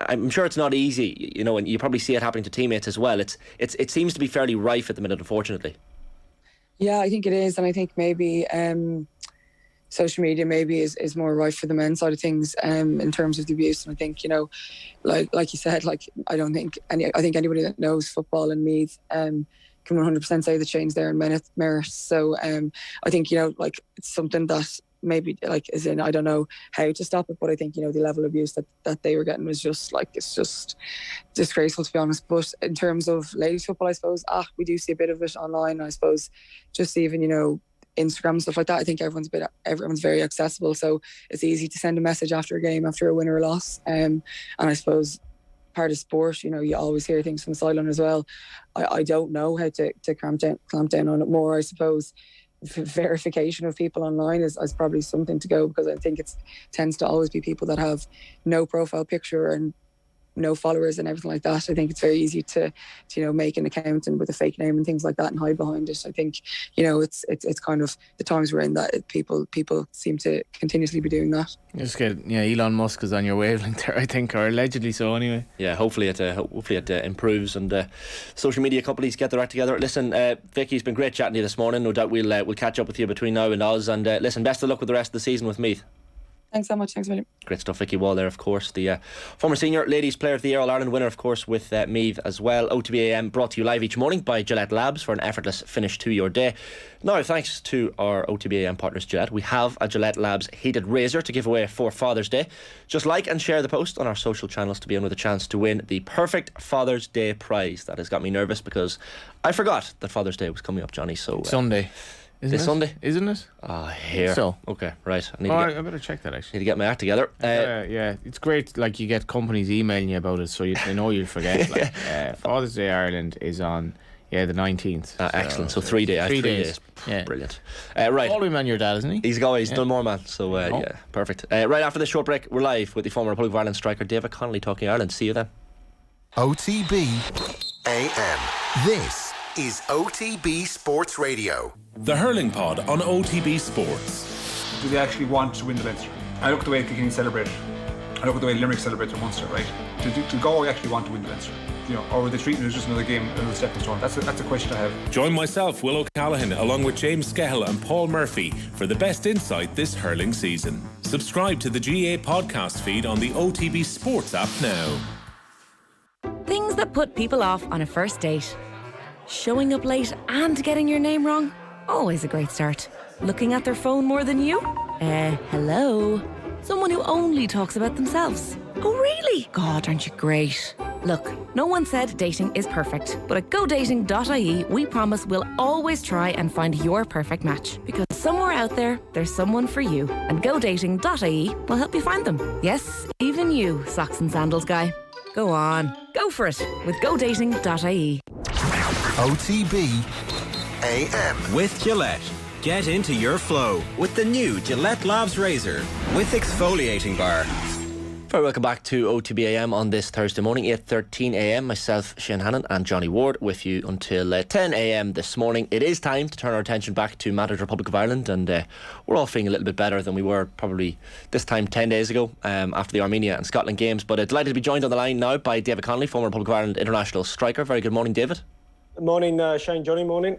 I'm sure it's not easy, and you probably see it happening to teammates as well. It seems to be fairly rife at the minute, unfortunately. Yeah, I think it is, and I think maybe social media maybe is more right for the men's side of things in terms of the abuse. And I think, you know, like you said, like I think anybody that knows football and Meath can 100% say the change there in merit. So I think, you know, like it's something that maybe like as in I don't know how to stop it, but I think, you know, the level of abuse that they were getting was just like, it's just disgraceful, to be honest. But in terms of ladies football, I suppose we do see a bit of it online. I suppose just even, you know, Instagram and stuff like that. I think everyone's very accessible, so it's easy to send a message after a game, after a win or a loss. And I suppose part of sport, you know, you always hear things from the sideline as well. I don't know how to clamp down on it more. I suppose verification of people online is probably something to go, because I think it tends to always be people that have no profile picture and no followers and everything like that. I think it's very easy to you know, make an account and with a fake name and things like that and hide behind it. I think, you know, it's kind of the times we're in that people seem to continuously be doing that. Just get, yeah, Elon Musk is on your wavelength there, I think, or allegedly so anyway. Yeah, hopefully it improves and social media companies get their act together. Listen, Vikki, it's been great chatting to you this morning. No doubt we'll catch up with you between now and Oz. And listen, best of luck with the rest of the season with Meath. Thanks so much. Thanks, William. Great stuff. Vikki Wall there, of course, the former senior ladies player of the year, All-Ireland winner, of course, with Meath as well. OTB AM brought to you live each morning by Gillette Labs for an effortless finish to your day. Now, thanks to our OTB AM partners Gillette, we have a Gillette Labs heated razor to give away for Father's Day. Just like and share the post on our social channels to be in with a chance to win the perfect Father's Day prize. That has got me nervous because I forgot that Father's Day was coming up, Johnny. So Sunday. This Sunday? Isn't it? Here. So. Okay, right. I better check that actually. Need to get my act together. Yeah, it's great. Like, you get companies emailing you about it, so they know you'll forget. Like, Father's Day Ireland is on the 19th. Excellent. So 3 days. 3 days. Yeah. Brilliant. Right. All man, your dad, isn't he? He's done more, man. So yeah, perfect. Right after this short break, we're live with the former Republic of Ireland striker David Connolly talking Ireland. See you then. OTB AM. This is OTB Sports Radio. The Hurling Pod on OTB Sports. Do they actually want to win the Leinster? I look at the way Kilkenny celebrate. I look at the way Limerick celebrates their Munster, right? To Galway actually want to win the Leinster, you know, or are they treating it as just another game, another stepping stone? That's a question I have. Join myself, Will O'Callaghan, along with James Skehill and Paul Murphy for the best insight this hurling season. Subscribe to the GA podcast feed on the OTB Sports app now. Things that put people off on a first date. Showing up late and getting your name wrong. Always a great start. Looking at their phone more than you? Hello? Someone who only talks about themselves. Oh, really? God, aren't you great? Look, no one said dating is perfect, but at GoDating.ie, we promise we'll always try and find your perfect match. Because somewhere out there, there's someone for you. And GoDating.ie will help you find them. Yes, even you, socks and sandals guy. Go on, go for it with GoDating.ie. OTB AM. With Gillette. Get into your flow with the new Gillette Labs Razor with exfoliating bar. Very welcome back to OTB AM on this Thursday morning, 8:13 AM. Myself, Shane Hannon and Johnny Ward with you until 10 AM this morning. It is time to turn our attention back to Matters Republic of Ireland, and we're all feeling a little bit better than we were probably this time 10 days ago after the Armenia and Scotland games. But delighted to be joined on the line now by David Connolly, former Republic of Ireland international striker. Very good morning, David. Morning, Shane, Johnny, morning.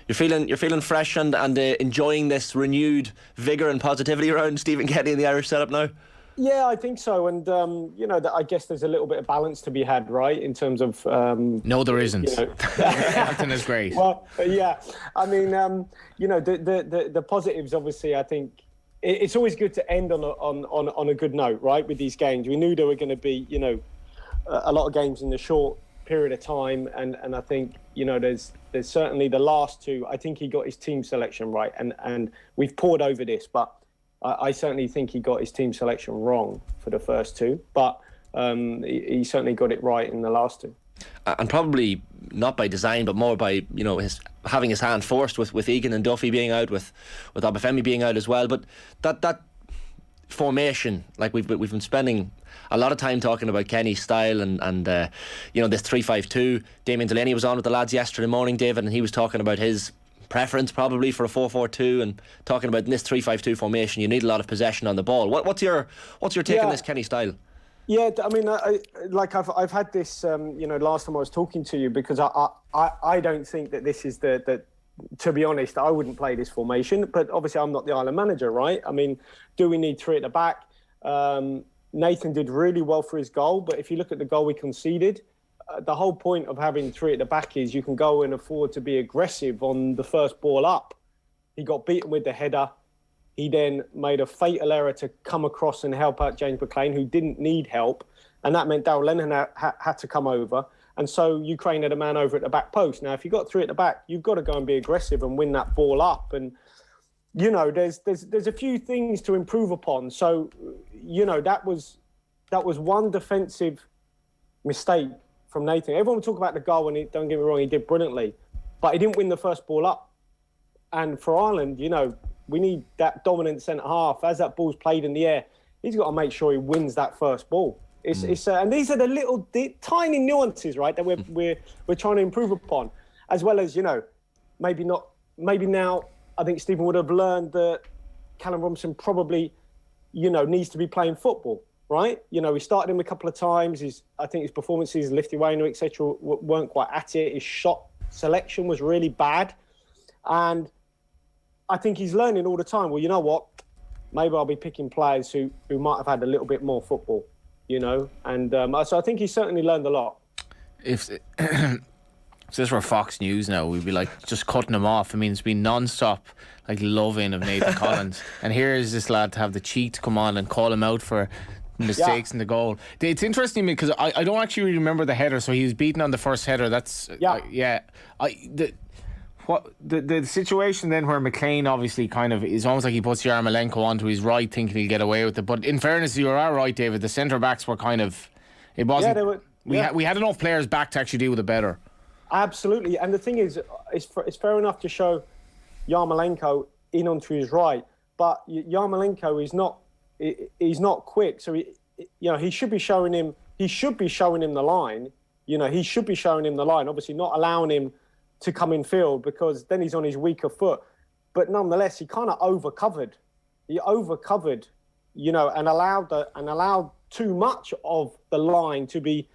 You're feeling fresh and enjoying this renewed vigour and positivity around Stephen Kenny and the Irish setup now? Yeah, I think so. And, I guess there's a little bit of balance to be had, right, in terms of... no, there isn't. Everything is great. Well, yeah. I mean, the positives, obviously, I think... It's always good to end on a good note, right, with these games. We knew there were going to be, a lot of games in the short period of time. And I think, there's certainly the last two. I think he got his team selection right. And we've poured over this, but... I certainly think he got his team selection wrong for the first two, but he certainly got it right in the last two. And probably not by design, but more by his having his hand forced with Egan and Duffy being out, with Obafemi being out as well. But that formation, like we've been spending a lot of time talking about Kenny's style and this 3-5-2. Damien Delaney was on with the lads yesterday morning, David, and he was talking about his preference probably for a 4-4-2 and talking about in this 3-5-2 formation you need a lot of possession on the ball. What's your take on this Kenny style? Yeah, I mean, I've had this last time I was talking to you, because I don't think that this is the to be honest, I wouldn't play this formation. But obviously, I'm not the Ireland manager, right? I mean, do we need 3 at the back? Nathan did really well for his goal, but if you look at the goal we conceded, the whole point of having 3 at the back is you can go and afford to be aggressive on the first ball up. He got beaten with the header. He then made a fatal error to come across and help out James McLean, who didn't need help. And that meant Darrell Lennon had to come over. And so Ukraine had a man over at the back post. Now, if you've got 3 at the back, you've got to go and be aggressive and win that ball up. And, you know, there's a few things to improve upon. So, you know, that was one defensive mistake from Nathan. Everyone will talk about the goal, and don't get me wrong, he did brilliantly. But he didn't win the first ball up. And for Ireland, you know, we need that dominant centre-half. As that ball's played in the air, he's got to make sure he wins that first ball. And these are the little tiny nuances, right, that we're trying to improve upon, as well as, you know, maybe now I think Stephen would have learned that Callum Robinson probably, you know, needs to be playing football, right? You know, we started him a couple of times. I think his performances, Lithuania, etc., weren't quite at it. His shot selection was really bad, and I think he's learning all the time. Well, you know what? Maybe I'll be picking players who might have had a little bit more football. You know, and so I think he's certainly learned a lot. If this were Fox News now, we'd be like just cutting him off. I mean, it's been non-stop like loving of Nathan Collins, and here is this lad to have the cheek to come on and call him out for mistakes in the goal. It's interesting because I don't actually really remember the header. So he was beaten on the first header. That's the situation then where McLean obviously kind of is almost like he puts Yarmolenko onto his right thinking he'll get away with it, but in fairness, you are right, David, the centre backs were kind of, it wasn't, we had enough players back to actually deal with it better. Absolutely. And the thing is, it's fair enough to show Yarmolenko in onto his right, but Yarmolenko he's not quick, so he should be showing him the line. You know, he should be showing him the line, obviously not allowing him to come in field, because then he's on his weaker foot. But nonetheless, he kind of overcovered. He overcovered, you know, and allowed too much of the line to be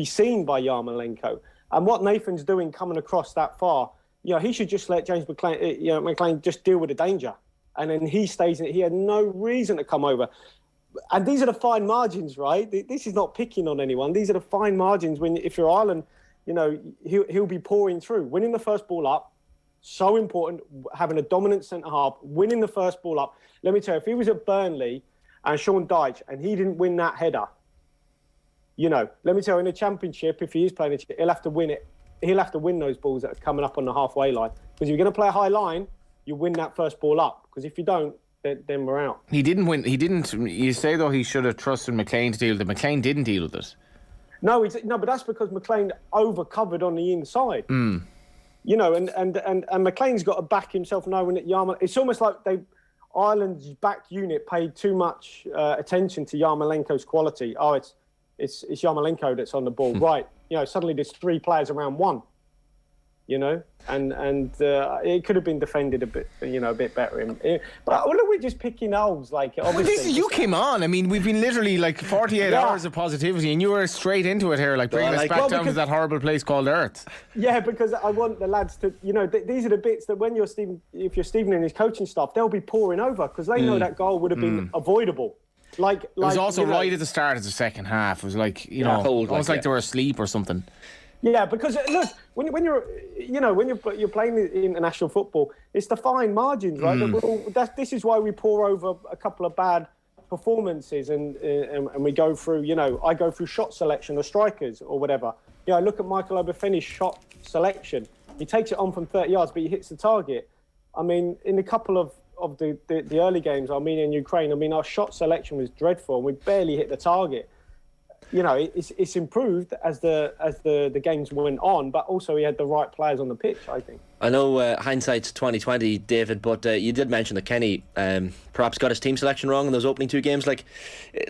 seen by Yarmolenko. And what Nathan's doing coming across that far, you know, he should just let James McLean just deal with the danger, and then he stays in it. He had no reason to come over. And these are the fine margins, right? This is not picking on anyone. These are the fine margins if you're Ireland. You know, he'll be pouring through. Winning the first ball up, so important. Having a dominant centre-half, winning the first ball up. Let me tell you, if he was at Burnley and Sean Dyche and he didn't win that header, you know, let me tell you, in the Championship, if he is playing it, he'll have to win it. He'll have to win those balls that are coming up on the halfway line. Because if you're going to play a high line, you win that first ball up. Because if you don't, then we're out. He didn't win. He didn't. You say, though, he should have trusted McLean to deal with it. McLean didn't deal with it. No, but that's because McLean overcovered on the inside. You know, and McLean's got to back himself knowing that it's almost like Ireland's back unit paid too much attention to Yarmolenko's quality. Oh, it's Yarmolenko that's on the ball, right? You know, suddenly there's 3 players around 1. You know, and it could have been defended a bit better. But look, we're just picking holes. Like, obviously, you came on. I mean, we've been literally like 48 hours of positivity, and you were straight into it here, like bringing us back down to that horrible place called Earth. Yeah, because I want the lads to, you know, these are the bits that when if you're Stephen and his coaching staff, they'll be pouring over because they know that goal would have been avoidable. It was also right at the start of the second half. It was like, you know, almost like they were asleep or something. Yeah, because look, when you're playing international football, it's the fine margins, right? This is why we pour over a couple of bad performances, and we go through. You know, I go through shot selection of strikers or whatever. You know, look at Michael Obafemi's shot selection. He takes it on from 30 yards, but he hits the target. I mean, in a couple of the early games, Armenia and Ukraine, I mean, our shot selection was dreadful, and we barely hit the target. You know, it's improved as the games went on, but also he had the right players on the pitch, I think. I know hindsight's 2020, David, but you did mention that Kenny perhaps got his team selection wrong in those opening 2 games. Like,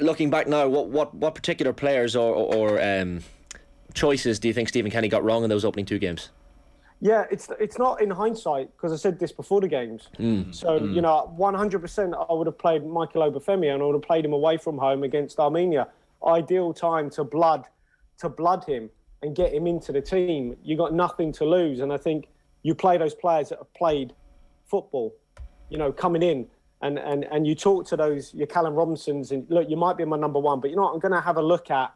looking back now, what particular players or choices do you think Stephen Kenny got wrong in those opening 2 games? Yeah, it's not in hindsight, because I said this before the games. You know, 100% I would have played Michael Obafemi, and I would have played him away from home against Armenia. Ideal time to blood him and get him into the team. You got nothing to lose, and I think you play those players that have played football, coming in, and you talk to those, your Callum Robinsons, and look, you might be my number one, but you know what, I'm going to have a look at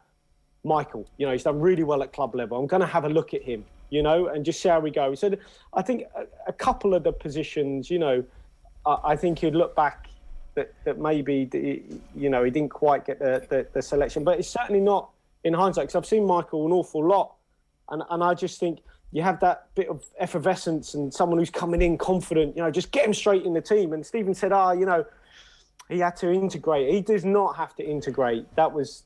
Michael. He's done really well at club level. I'm going to have a look at him, and just see how we go. So I think a couple of the positions, I think you'd look back that maybe, he didn't quite get the selection, but it's certainly not in hindsight, because I've seen Michael an awful lot, and I just think you have that bit of effervescence and someone who's coming in confident, just get him straight in the team. And Stephen said, he had to integrate. He does not have to integrate. That was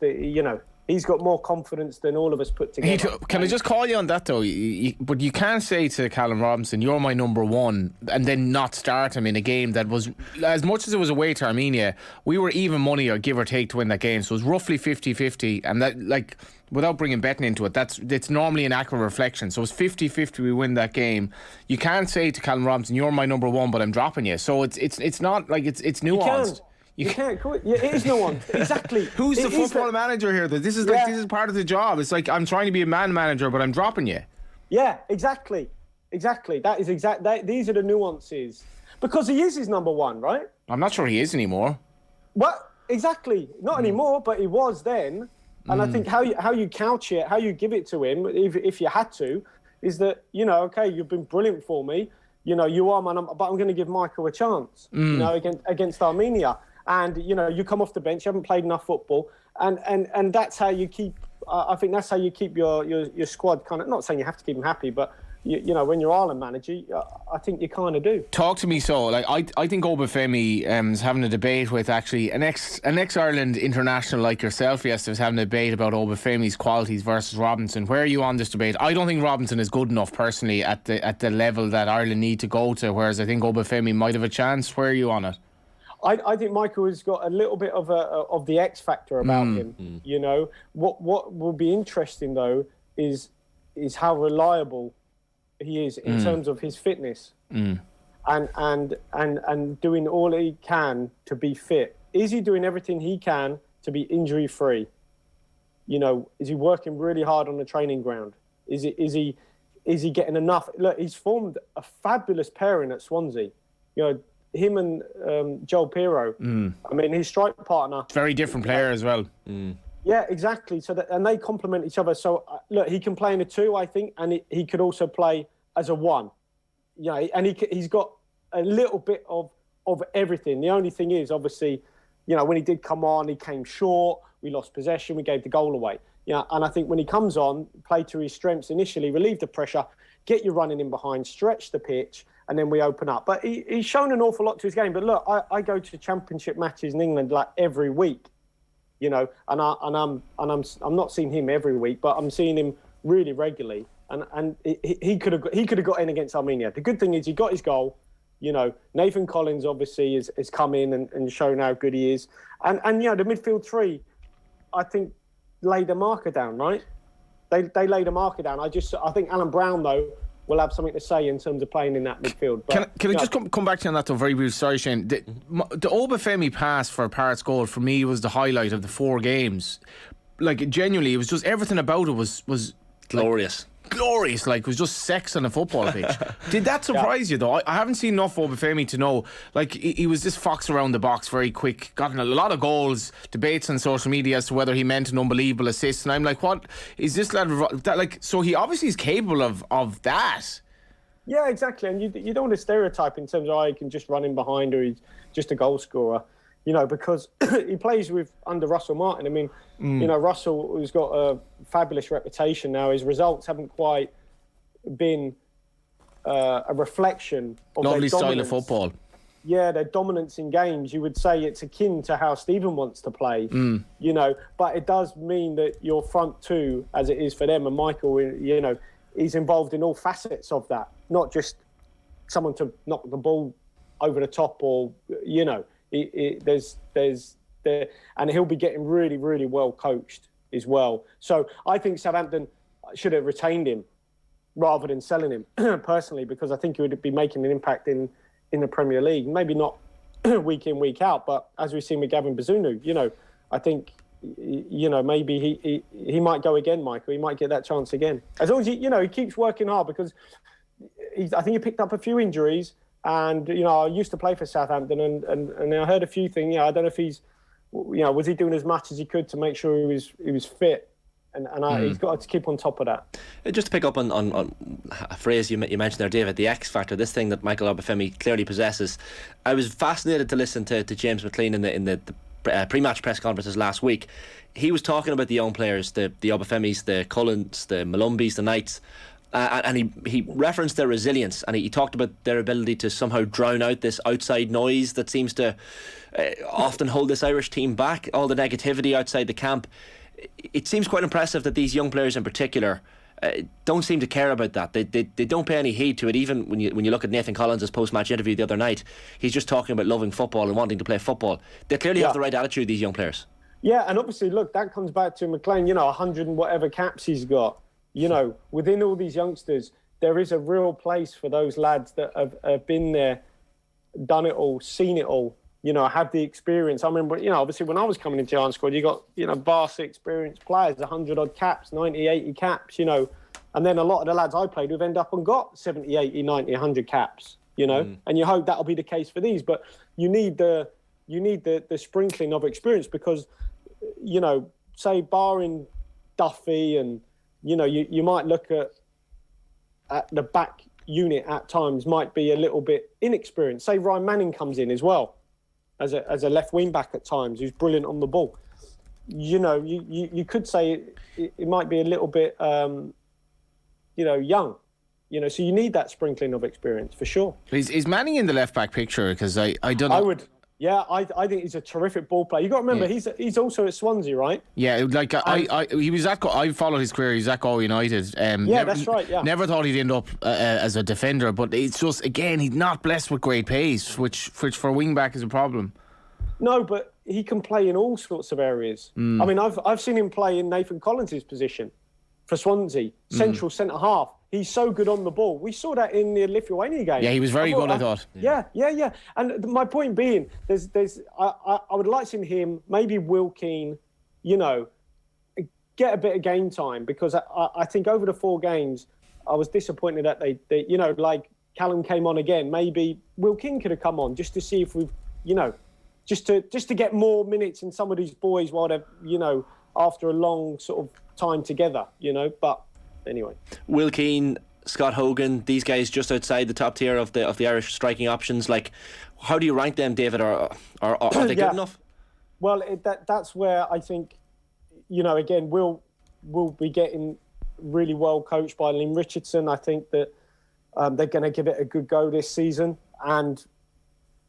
he's got more confidence than all of us put together. Can I just call you on that, though? But you can't say to Callum Robinson, you're my number one, and then not start him in a game that was, as much as it was away to Armenia, we were even money or give or take to win that game. So it was roughly 50-50. And that, without bringing betting into it, it's normally an accurate reflection. So it's 50-50 we win that game. You can't say to Callum Robinson, you're my number one, but I'm dropping you. So it's not like it's nuanced. You can't quit. Yeah, it is no one. Exactly. Who's the football manager here? This is part of the job. It's like, I'm trying to be a man manager, but I'm dropping you. Yeah, exactly. That is exact. These are the nuances. Because he is his number one, right? I'm not sure he is anymore. What? Exactly. Not anymore, but he was then. And I think how you couch it, how you give it to him, if you had to, is that, okay, you've been brilliant for me. You are my number, but I'm going to give Michael a chance, against Armenia. And, you come off the bench, you haven't played enough football. And that's how you keep, I think that's how you keep your squad kind of, not saying you have to keep them happy, but, when you're Ireland manager, I think you kind of do. Talk to me. So, I think Obafemi is having a debate with actually an ex-Ireland international like yourself yesterday, was having a debate about Obafemi's qualities versus Robinson. Where are you on this debate? I don't think Robinson is good enough personally at the level that Ireland need to go to, whereas I think Obafemi might have a chance. Where are you on it? I think Michael has got a little bit of the X factor about him. What will be interesting though is how reliable he is in terms of his fitness, and doing all he can to be fit. Is he doing everything he can to be injury free? Is he working really hard on the training ground? Is he getting enough? Look, he's formed a fabulous pairing at Swansea. Him and Joel Pirro. I mean, his strike partner. Very different player as well. Yeah, exactly. And they complement each other. So look, he can play in a 2, I think, and he could also play as a 1. And he's got a little bit of everything. The only thing is, obviously, when he did come on, he came short. We lost possession. We gave the goal away. And I think when he comes on, play to his strengths initially, relieve the pressure, get you running in behind, stretch the pitch, and then we open up. But he's shown an awful lot to his game. But look, I go to championship matches in England like every week, and I'm not seeing him every week, but I'm seeing him really regularly. And he could have got in against Armenia. The good thing is he got his goal. Nathan Collins obviously has come in and shown how good he is. And the midfield 3, I think, laid a marker down, right? They laid a marker down. I think Alan Brown though will have something to say in terms of playing in that midfield. But, can I just come back to you on that though, very brief? Sorry, Shane. The Obafemi pass for Parrott's goal for me was the highlight of the 4 games. Like, genuinely, it was just everything about it was glorious. Glorious, it was just sex on a football pitch. Did that surprise you though? I haven't seen enough Obafemi to know. he was this fox around the box, very quick, gotten a lot of goals, debates on social media as to whether he meant an unbelievable assist, and I'm like, what is this lad that, so he obviously is capable of that. Yeah, exactly. And you don't want to stereotype in terms of he can just run in behind or he's just a goal scorer. Because he plays under Russell Martin. I mean, Russell has got a fabulous reputation now. His results haven't quite been a reflection of lovely their dominance. Style of football. Yeah, their dominance in games. You would say it's akin to how Stephen wants to play, but it does mean that your front 2, as it is for them, and Michael, he's involved in all facets of that, not just someone to knock the ball over the top or, and he'll be getting really, really well coached as well. So I think Southampton should have retained him rather than selling him, personally, because I think he would be making an impact in the Premier League. Maybe not week in, week out, but as we've seen with Gavin Bazunu, I think, maybe he might go again, Michael. He might get that chance again. As long as he keeps working hard, because I think he picked up a few injuries. And, you know, I used to play for Southampton and I heard a few things. You know, I don't know if he's, you know, was he doing as much as he could to make sure he was fit? And he's got to keep on top of that. Just to pick up on a phrase you mentioned there, David, the X factor, this thing that Michael Obafemi clearly possesses. I was fascinated to listen to James McLean in the pre-match press conferences last week. He was talking about the young players, the Obafemis, the Cullens, the Malumbis, the Knights, and he referenced their resilience, and he talked about their ability to somehow drown out this outside noise that seems to often hold this Irish team back, all the negativity outside the camp. It seems quite impressive that these young players in particular don't seem to care about that. They don't pay any heed to it. Even when you look at Nathan Collins' post-match interview the other night, he's just talking about loving football and wanting to play football. They clearly have the right attitude, these young players. Yeah, and obviously, look, that comes back to McLean, you know, 100 and whatever caps he's got. You know, within all these youngsters, there is a real place for those lads that have been there, done it all, seen it all. You know, have the experience. I remember, you know, obviously when I was coming into Iron Squad, you got, you know, vastly experienced players, 100 odd caps, 90, 80 caps, you know. And then a lot of the lads I played with end up and got 70, 80, 90, 100 caps, you know. And you hope that'll be the case for these. But you need the sprinkling of experience because, you know, say barring Duffy and, you know, you might look at the back unit at times might be a little bit inexperienced. Say Ryan Manning comes in as well. As a left wing back at times, who's brilliant on the ball. You know, you could say it might be a little bit, you know, young. You know, so you need that sprinkling of experience for sure. Is Manning in the left back picture? Because I don't know. I would. Yeah, I think he's a terrific ball player. You got to remember, he's also at Swansea, right? Yeah, like he was at. I followed his career. He's at Galway United. That's right. Yeah, never thought he'd end up as a defender, but it's just again he's not blessed with great pace, which for wing back is a problem. No, but he can play in all sorts of areas. I mean, I've seen him play in Nathan Collins' position for Swansea, central centre half. He's so good on the ball. We saw that in the Lithuania game. Yeah, he was very good, I thought. Yeah. And my point being, I would like to see him, maybe Will Keane, you know, get a bit of game time because I think over the 4 games, I was disappointed that they you know, like Callum came on again. Maybe Will Keane could have come on just to see if we've, you know, just to get more minutes in some of these boys while they're, you know, after a long sort of time together, you know, but anyway. Will Keane, Scott Hogan, these guys just outside the top tier of the Irish striking options. Like, how do you rank them, David? Are they good enough? Well, that's where I think, you know, again, we'll be getting really well coached by Liam Richardson. I think that they're going to give it a good go this season, and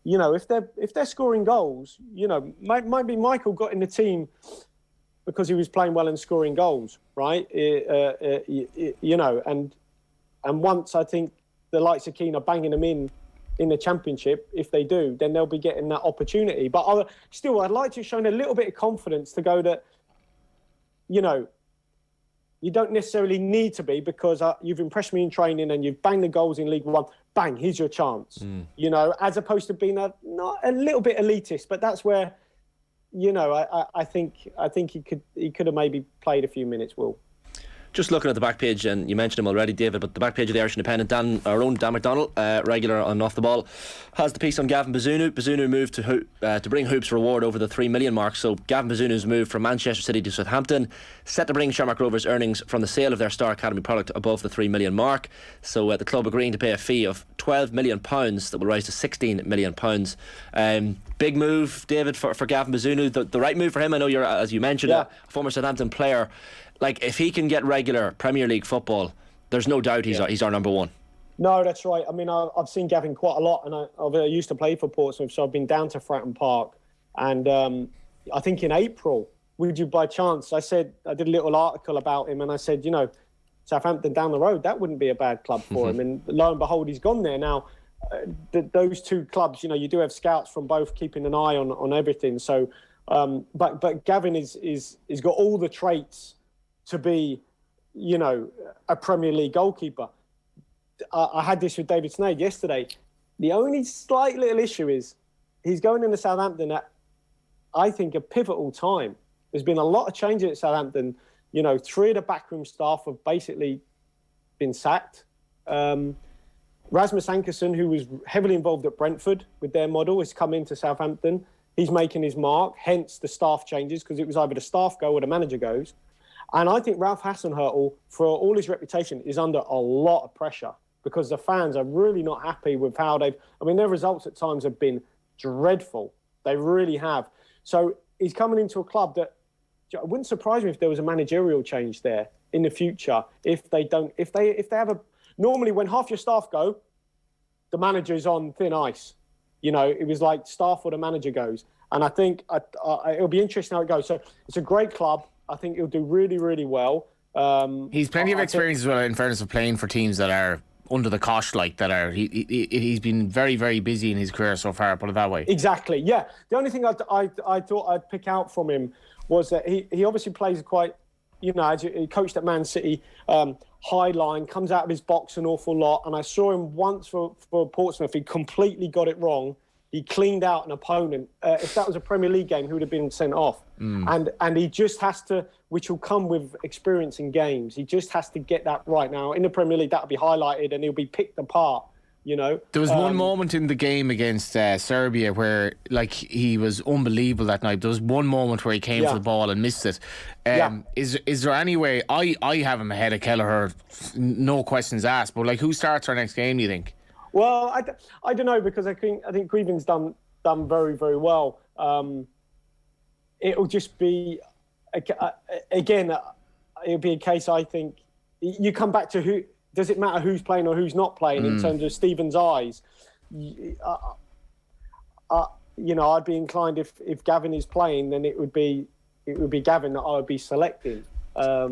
you know, if they're scoring goals, you know, might be Michael got in the team because he was playing well and scoring goals, right? You know, and once I think the likes of Keane are banging them in the Championship, if they do, then they'll be getting that opportunity. But I'd like to show a little bit of confidence to go that, you know, you don't necessarily need to be because you've impressed me in training and you've banged the goals in League One. Bang, here's your chance. You know, as opposed to being not a little bit elitist, but that's where, you know, I think he could have maybe played a few minutes, Will. Just looking at the back page, and you mentioned him already, David, but the back page of the Irish Independent, our own Dan McDonnell, regular on Off the Ball, has the piece on Gavin Bazunu. Bazunu moved to bring Hoops reward over the 3 million mark. So Gavin Bazunu's moved from Manchester City to Southampton, set to bring Shamrock Rovers earnings from the sale of their Star Academy product above the 3 million mark. So the club agreeing to pay a fee of £12 million that will rise to £16 million. Big move, David, for Gavin Bazunu. The right move for him. I know you're, as you mentioned, a former Southampton player. Like, if he can get regular Premier League football, there's no doubt he's our number one. No, that's right. I mean, I've seen Gavin quite a lot, and I used to play for Portsmouth, so I've been down to Fratton Park. And I think in April, would you by chance, I did a little article about him, and I said, you know, Southampton down the road, that wouldn't be a bad club for him. And lo and behold, he's gone there. Now, those two clubs, you know, you do have scouts from both keeping an eye on everything. So, but Gavin is got all the traits to be, you know, a Premier League goalkeeper. I had this with David Snade yesterday. The only slight little issue is he's going into Southampton at, I think, a pivotal time. There's been a lot of changes at Southampton. You know, 3 of the backroom staff have basically been sacked. Rasmus Ankerson, who was heavily involved at Brentford with their model, has come into Southampton. He's making his mark, hence the staff changes, because it was either the staff go or the manager goes. And I think Ralph Hasenhüttl, for all his reputation, is under a lot of pressure because the fans are really not happy with how their results at times have been dreadful. They really have. So he's coming into a club that, it wouldn't surprise me if there was a managerial change there in the future. Normally when half your staff go, the manager's on thin ice. It was like staff or the manager goes. And I think it'll be interesting how it goes. So it's a great club. I think he'll do really, really well. He's plenty of experience as well, in fairness, of playing for teams that are under the cosh, he's been very, very busy in his career so far, put it that way. Exactly, yeah. The only thing I thought I'd pick out from him was that he obviously plays quite, as he coached at Man City, high line, comes out of his box an awful lot. And I saw him once for Portsmouth. He completely got it wrong. He cleaned out an opponent. If that was a Premier League game, he would have been sent off. And he just has to, which will come with experience in games, he just has to get that right. Now, in the Premier League, that'll be highlighted and he'll be picked apart, There was one moment in the game against Serbia where, he was unbelievable that night. There was one moment where he came for the ball and missed it. Is there any way... I have him ahead of Kelleher, no questions asked, but, who starts our next game, do you think? Well, I don't know, because I think Grieven's done very, very well. It'll just be, again, it'll be a case, I think, you come back to who, does it matter who's playing or who's not playing in terms of Stephen's eyes? I'd be inclined if Gavin is playing, then it would be Gavin that I would be selecting. I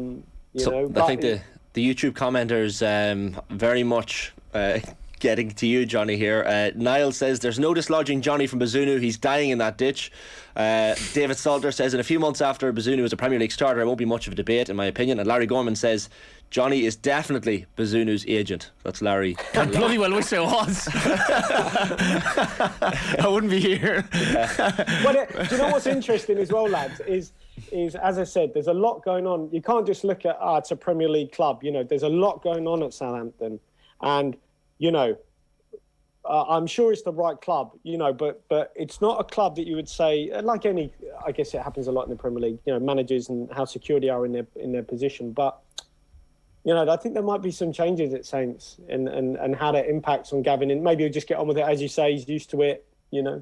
think the YouTube commenters very much... getting to you, Johnny, here. Niall says there's no dislodging Johnny from Bazunu. He's dying in that ditch. David Salter says in a few months after Bazunu is a Premier League starter, it won't be much of a debate, in my opinion. And Larry Gorman says Johnny is definitely Bazunu's agent. That's Larry. I bloody well wish I was. I wouldn't be here. Do you know what's interesting as well, lads, is as I said, there's a lot going on. You can't just look at, it's a Premier League club. There's a lot going on at Southampton. And I'm sure it's the right club, but it's not a club that you would say, like any, I guess it happens a lot in the Premier League, managers and how secure they are in their position. But, I think there might be some changes at Saints and how that impacts on Gavin. And maybe he'll just get on with it. As you say, he's used to it,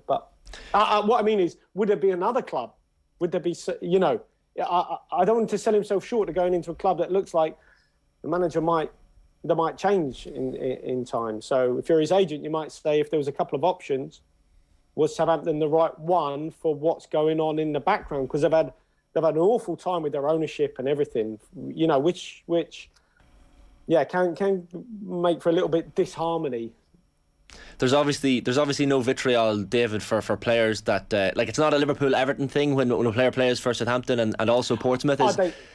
But what I mean is, would there be another club? Would there be, I don't want to sell himself short to going into a club that looks like the manager might change in time. So if you're his agent, you might say, if there was a couple of options, was Southampton the right one for what's going on in the background? Because they've had an awful time with their ownership and everything, which can make for a little bit disharmony. There's obviously no vitriol, David, for players that it's not a Liverpool-Everton thing when a player plays for Southampton and also Portsmouth.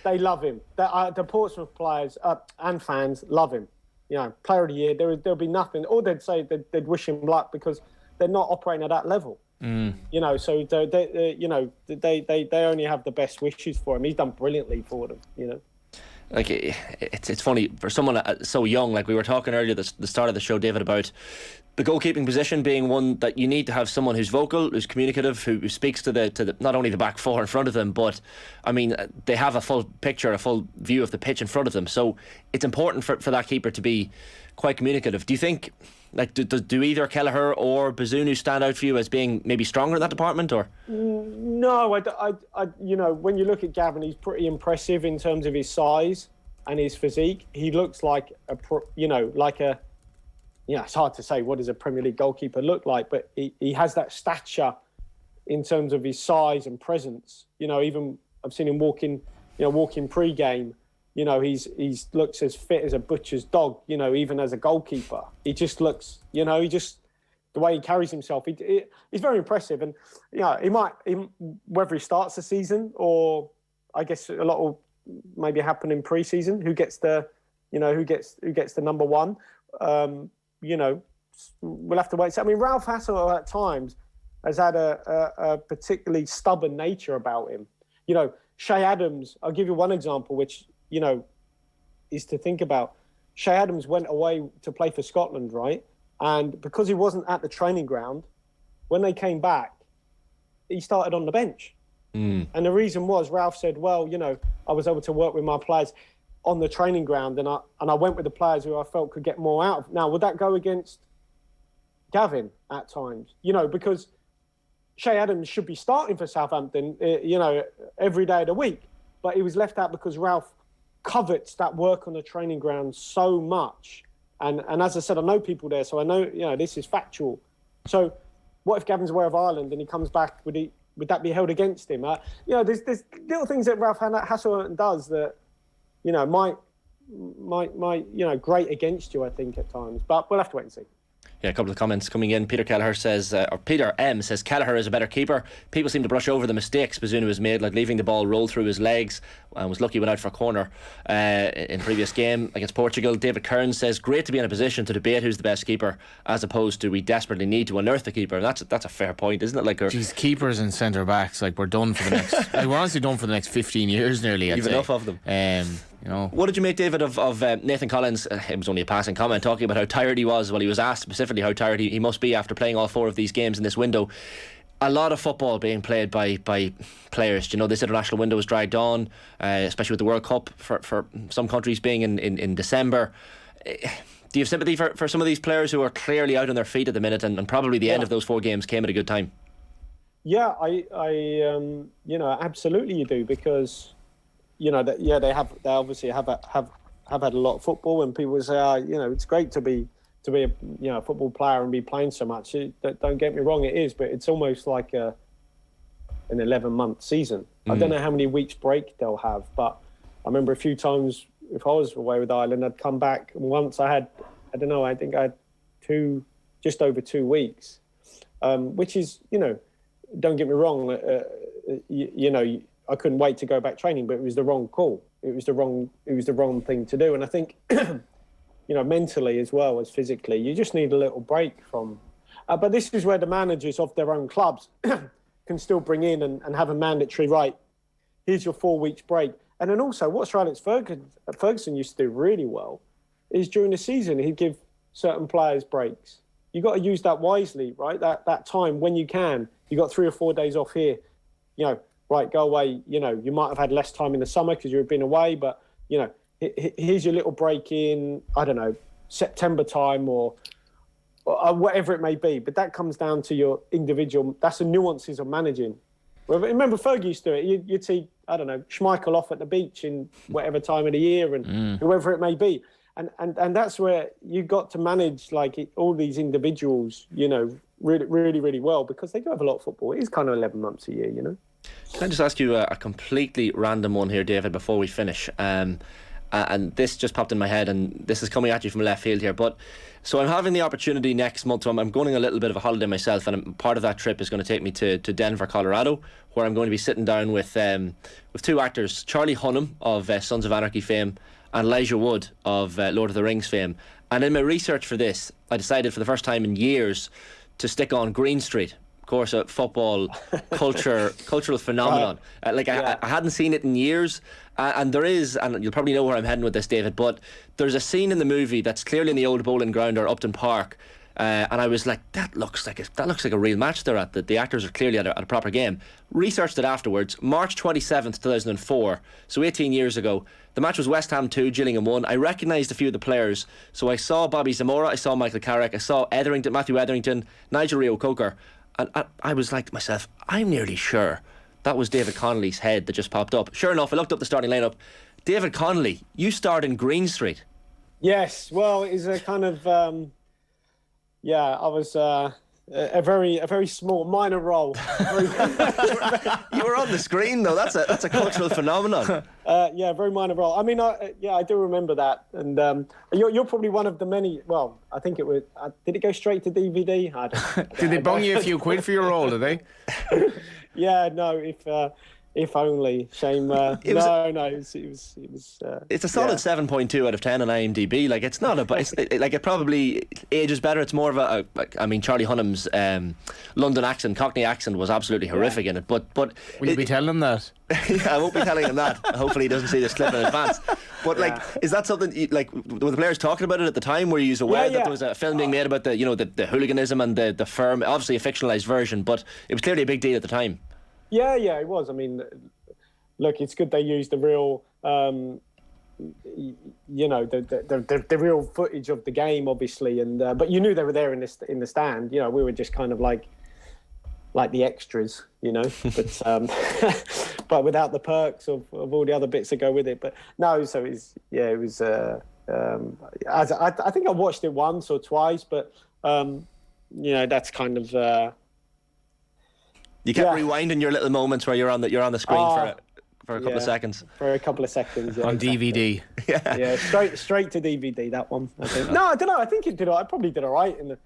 They love him. The Portsmouth players and fans love him. Player of the year. There'll be nothing. Or they'd say they'd wish him luck because they're not operating at that level. So they only have the best wishes for him. He's done brilliantly for them. It's funny for someone so young. We were talking earlier at the start of the show, David, about the goalkeeping position being one that you need to have someone who's vocal, who's communicative, who speaks to the not only the back four in front of them, but they have a full picture, a full view of the pitch in front of them. So it's important for that keeper to be quite communicative. Do you think do either Kelleher or Bazunu stand out for you as being maybe stronger in that department, or? No, I when you look at Gavin, he's pretty impressive in terms of his size and his physique. He looks like it's hard to say what does a Premier League goalkeeper look like, but he has that stature in terms of his size and presence. Even I've seen him walking pre-game. He's looks as fit as a butcher's dog. Even as a goalkeeper, he just looks. The way he carries himself, he's very impressive. And he might, whether he starts the season or I guess a lot will maybe happen in pre-season. Who gets the number one? We'll have to wait. So, Ralph Hasenhüttl at times has had a particularly stubborn nature about him. Shay Adams, I'll give you one example, which, is to think about. Shay Adams went away to play for Scotland, right? And because he wasn't at the training ground, when they came back, he started on the bench. And the reason was Ralph said, well, you know, I was able to work with my players on the training ground, and I went with the players who I felt could get more out of. Now, would that go against Gavin at times? You know, because Shay Adams should be starting for Southampton, you know, every day of the week. But he was left out because Ralph covets that work on the training ground so much. And as I said, I know people there, so I know, you know, this is factual. So what if Gavin's aware of Ireland and he comes back, would that be held against him? You know, there's little things that Ralph Hasenhüttl does that, you know, might you know, grate against you, I think, at times. But we'll have to wait and see. Yeah, a couple of comments coming in. Peter Kelleher says, or Peter M says, Kelleher is a better keeper. People seem to brush over the mistakes Bazunu has made, like leaving the ball roll through his legs, and was lucky went out for a corner in previous game against Portugal. David Kearns says, great to be in a position to debate who's the best keeper, as opposed to we desperately need to unearth the keeper. And that's a fair point, isn't it? Like, geez, keepers and centre backs, like, we're done for the next like, we're honestly done for the next 15 years nearly. You've enough of them. You know, what did you make, David, of Nathan Collins? It was only a passing comment, talking about how tired he was. Well, he was asked specifically how tired he must be after playing all 4 of these games in this window. A lot of football being played by players. You know, they said the national window was dragged on, especially with the World Cup for some countries being in December. Do you have sympathy for some of these players who are clearly out on their feet at the minute, and probably the end of those 4 games came at a good time? Yeah, I you know, absolutely you do, because you know that they obviously have had a lot of football, and people say, you know, it's great to be a, you know, a football player and be playing so much. Don't get me wrong, it is, but it's almost like an 11-month season. I don't know how many weeks break they'll have, but I remember a few times if I was away with Ireland, I'd come back, and once I had, I don't know, I think I had just over 2 weeks, which is, you know, don't get me wrong, you know, I couldn't wait to go back training, but it was the wrong call. It was the wrong thing to do. And I think, you know, mentally as well as physically, you just need a little break from. But this is where the managers of their own clubs can still bring in and have a mandatory, right, here's your 4 weeks break. And then also what Sir Alex Ferguson used to do really well is during the season, he'd give certain players breaks. You got to use that wisely, right? That time when you can. You got 3 or 4 days off here, you know, right, go away. You know, you might have had less time in the summer because you've been away, but, you know, here's your little break in, I don't know, September time or whatever it may be. But that comes down to your individual, that's the nuances of managing. Remember Fergie used to do it. You'd see, I don't know, Schmeichel off at the beach in whatever time of the year and whoever it may be. And that's where you got to manage all these individuals, you know, really, really, really well, because they do have a lot of football. It is kind of 11 months a year, you know. Can I just ask you a completely random one here, David, before we finish? And this just popped in my head, and this is coming at you from left field here. But so I'm having the opportunity next month. So I'm going on a little bit of a holiday myself, and part of that trip is going to take me to Denver, Colorado, where I'm going to be sitting down with 2 actors, Charlie Hunnam of Sons of Anarchy fame, and Elijah Wood of Lord of the Rings fame. And in my research for this, I decided for the first time in years to stick on Green Street. Of course, a football cultural phenomenon. I hadn't seen it in years, and there is, and you'll probably know where I'm heading with this, David, but there's a scene in the movie that's clearly in the old bowling ground or Upton Park, and I was like, that looks like a real match they're at. The actors are clearly at a proper game. Researched it afterwards. March 27th 2004, so 18 years ago. The match was West Ham 2, Gillingham 1. I recognised a few of the players, so I saw Bobby Zamora, I saw Michael Carrick, I saw Matthew Etherington, Nigel Rio-Coker, and I was like to myself, I'm nearly sure that was David Connolly's head that just popped up. Sure enough, I looked up the starting lineup. David Connolly, you starred in Green Street. Yes, well, it's a kind of I was a very small minor role. You were on the screen though. That's a cultural phenomenon. Very minor role. I mean, I do remember that, and you're probably one of the many. Well, I think it was. Did it go straight to DVD? Did they bung you a few quid for your role? Did they? Yeah, no. If If only. Shame. It was. It's a solid 7.2 out of 10 on IMDb. Like, it's not it probably ages better. It's more of I mean, Charlie Hunnam's London accent, Cockney accent was absolutely horrific in it. But will you be telling him that? I won't be telling him that. Hopefully he doesn't see this clip in advance. But is that something were the players talking about it at the time? Were you aware that there was a film being made about the hooliganism and the firm, obviously a fictionalised version, but it was clearly a big deal at the time. Yeah, it was. I mean, look, it's good they used the real, the real footage of the game, obviously, and but you knew they were there in the stand. We were just kind of like the extras, but but without the perks of all the other bits that go with it. But no, so it was. I think I watched it once or twice, but that's kind of. You kept rewinding your little moments where you're on the screen for a couple of seconds. For a couple of seconds, on DVD. Yeah, straight to DVD. That one. I think. No, I don't know. I think it did. I probably did all right in the.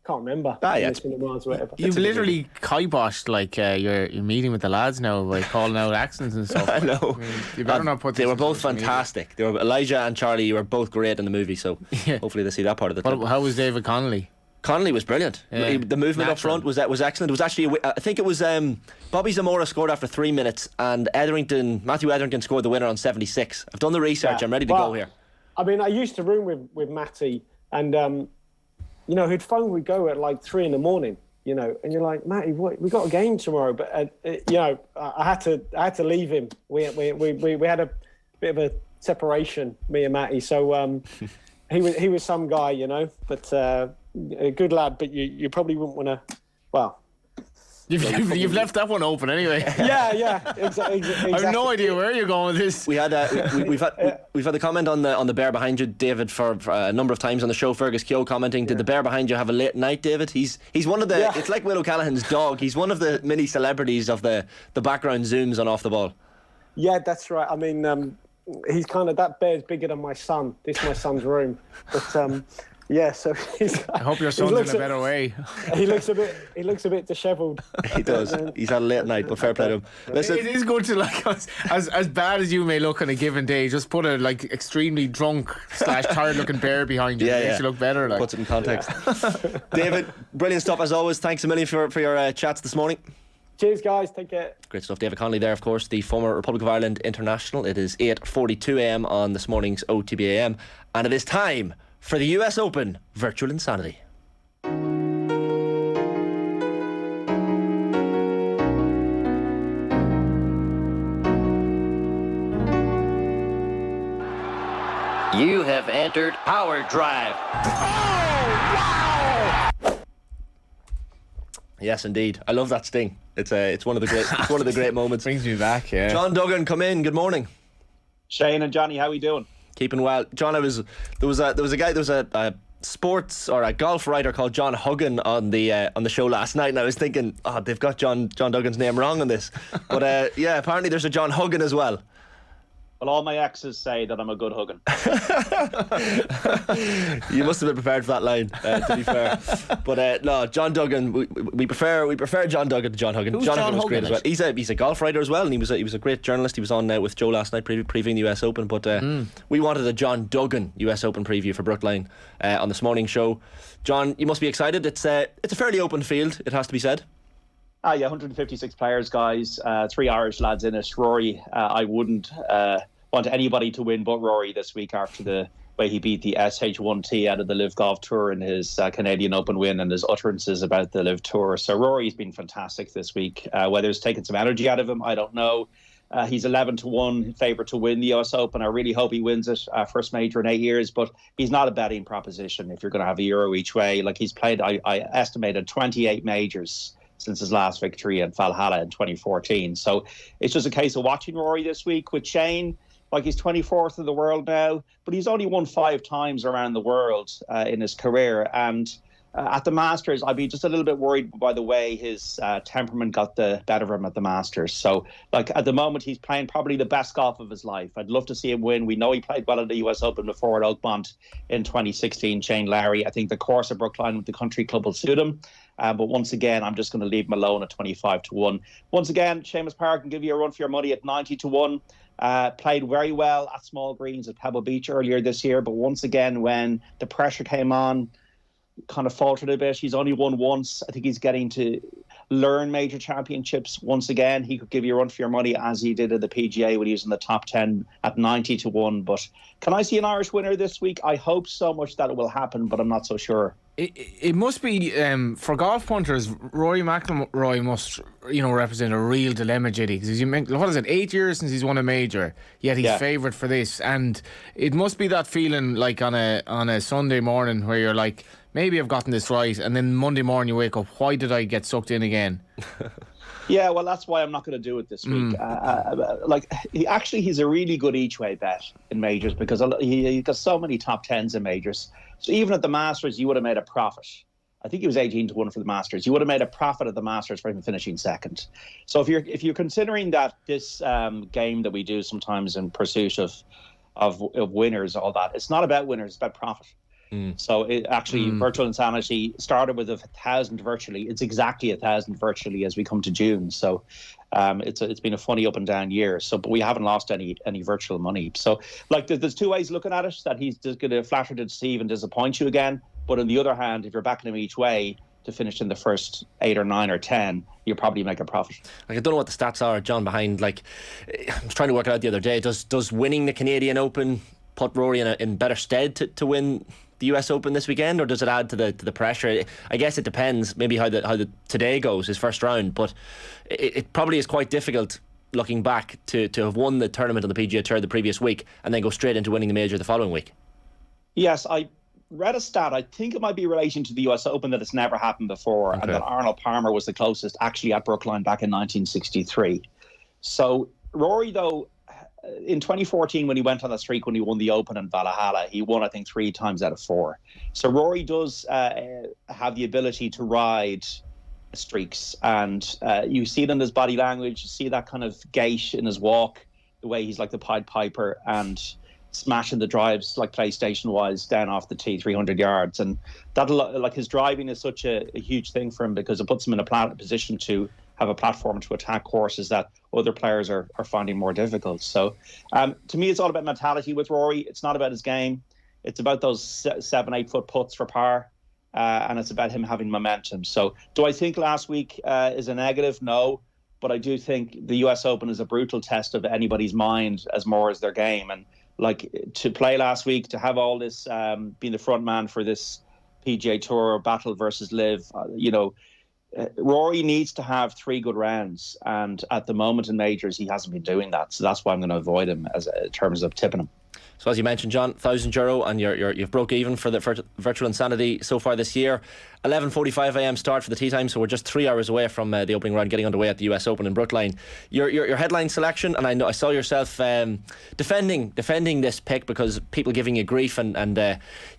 Can't remember. It's been a while, whatever. You've literally kiboshed your meeting with the lads now by calling out accents and stuff. I know. I mean, you better not put. They were both fantastic. They were Elijah and Charlie. You were both great in the movie. So hopefully they see that part of the clip. How was David Connolly? Connolly was brilliant. Yeah. The movement up front was excellent. It was actually, I think it was Bobby Zamora scored after 3 minutes, and Matthew Etherington scored the winner on 76. I've done the research. I'm ready to go here. I mean, I used to room with Matty, and he'd phone. We'd go at like 3 a.m. and you're like, Matty, we got a game tomorrow, but I had to leave him. We had a bit of a separation, me and Matty. So he was some guy, but. A good lad, but you probably wouldn't want to. Well, you've left that one open anyway. Yeah, exactly. I have no idea where you're going with this. We had we've had the comment on the bear behind you, David, for a number of times on the show. Fergus Keogh commenting, did the bear behind you have a late night, David? He's one of the. It's like Will O'Callaghan's dog. He's one of the mini celebrities of the background zooms on Off the Ball. Yeah, that's right. I mean, he's kind of, that bear's bigger than my son. This is my son's room, but. Yeah, so I hope your son's in a better way. He looks a bit dishevelled. He does. He's had a late night, but fair play to him. Listen, it is good to as bad as you may look on a given day, just put a extremely drunk / tired looking bear behind you. It makes you look better. Puts it in context. David, brilliant stuff as always. Thanks a million for your chats this morning. Cheers, guys. Take care. Great stuff. David Connolly there, of course, the former Republic of Ireland international. It is 8:42 a.m. on this morning's OTB AM, and it is time for the US Open Virtual Insanity. You have entered Power Drive. Oh, wow! Yes, indeed. I love that sting. It's one of the great moments. Brings me back. Yeah. John Duggan, come in. Good morning. Shane and Johnny, how are we doing? Keeping well. John, there was a sports or a golf writer called John Duggan on the show last night, and I was thinking, they've got John Duggan's name wrong on this. But apparently there's a John Duggan as well. Well, all my exes say that I'm a good hugging. You must have been prepared for that line, to be fair. But no, John Duggan, we prefer John Duggan to John Duggan. John Duggan was great as well. He's a golf writer as well, and he was a great journalist. He was on with Joe last night previewing the US Open. But we wanted a John Duggan US Open preview for Brookline on this morning show. John, you must be excited. It's a fairly open field, it has to be said. 156 players, guys. 3 Irish lads in it. Rory, I wouldn't want anybody to win but Rory this week after the way he beat the SH1T out of the Live Golf Tour in his Canadian Open win and his utterances about the Live Tour. So Rory's been fantastic this week. Whether it's taken some energy out of him, I don't know. He's 11-1 favourite to win the US Open. I really hope he wins it, first major in 8 years, but he's not a betting proposition if you're going to have a euro each way. Like, he's played, I estimated 28 majors since his last victory at Valhalla in 2014. So it's just a case of watching Rory this week with Shane. Like, he's 24th in the world now, but he's only won 5 times around the world in his career. And at the Masters, I'd be just a little bit worried by the way his temperament got the better of him at the Masters. So, like, at the moment, he's playing probably the best golf of his life. I'd love to see him win. We know he played well at the US Open before at Oakmont in 2016, Shane Lowry. I think the course at Brookline with the country club will suit him. But once again, I'm just going to leave him alone at 25-1. Once again, Seamus Parr can give you a run for your money at 90-1. Played very well at small greens at Pebble Beach earlier this year, but once again, when the pressure came on, kind of faltered a bit. He's only won once. I think he's getting to learn major championships once again. He could give you a run for your money as he did at the PGA when he was in the top 10 at 90-1. But can I see an Irish winner this week? I hope so much that it will happen, but I'm not so sure. It must be for golf punters. Rory McIlroy must, represent a real dilemma, JD. Because what is it? 8 years since he's won a major, yet he's favoured for this, and it must be that feeling like on a Sunday morning where you're like, maybe I've gotten this right, and then Monday morning you wake up, why did I get sucked in again? Yeah, well, that's why I'm not going to do it this week. He's a really good each way bet in majors because he got so many top 10s in majors. So even at the Masters, you would have made a profit. I think he was 18-1 for the Masters. You would have made a profit at the Masters for him finishing second. So if you're considering that this game that we do sometimes in pursuit of winners, all that, it's not about winners, it's about profit. So it actually, Virtual Insanity started with 1,000 virtually. It's exactly 1,000 virtually as we come to June. So it's been a funny up and down year. So, but we haven't lost any virtual money. So, like, there's two ways looking at it: that he's just going to flatter to deceive and disappoint you again. But on the other hand, if you're backing him each way to finish in the first 8 or 9 or 10, you'll probably make a profit. Like, I don't know what the stats are, John, behind. Like, I was trying to work it out the other day. Does winning the Canadian Open put Rory in better stead to win the US Open this weekend, or does it add to the pressure? I guess it depends maybe how the today goes, his first round, but it probably is quite difficult looking back to have won the tournament on the PGA Tour the previous week and then go straight into winning the major the following week. Yes, I read a stat, I think it might be relating to the US Open, that it's never happened before, and that Arnold Palmer was the closest actually at Brookline back in 1963. So Rory, though, in 2014, when he went on the streak, when he won the Open in Valhalla, he won, I think, 3 times out of 4. So Rory does have the ability to ride streaks, and you see it in his body language. You see that kind of gait in his walk, the way he's like the Pied Piper and smashing the drives like PlayStation-wise down off the tee 300 yards. And that, like, his driving is such a huge thing for him because it puts him in a position to have a platform to attack courses that other players are finding more difficult. So to me, it's all about mentality with Rory. It's not about his game. It's about those 7-8 foot putts for par, and it's about him having momentum. So do I think last week is a negative? No, but I do think the US Open is a brutal test of anybody's mind as more as their game. And like, to play last week, to have all this being the front man for this PGA Tour battle versus Liv, Rory needs to have 3 good rounds, and at the moment in majors he hasn't been doing that, so that's why I'm going to avoid him in terms of tipping him. So as you mentioned, John, €1,000, and you've broke even for Virtual Insanity so far this year. 11:45 a.m. start for the tee time, so we're just 3 hours away from the opening round getting underway at the US Open in Brookline. Your headline selection, and I know I saw yourself defending this pick because people giving you grief, and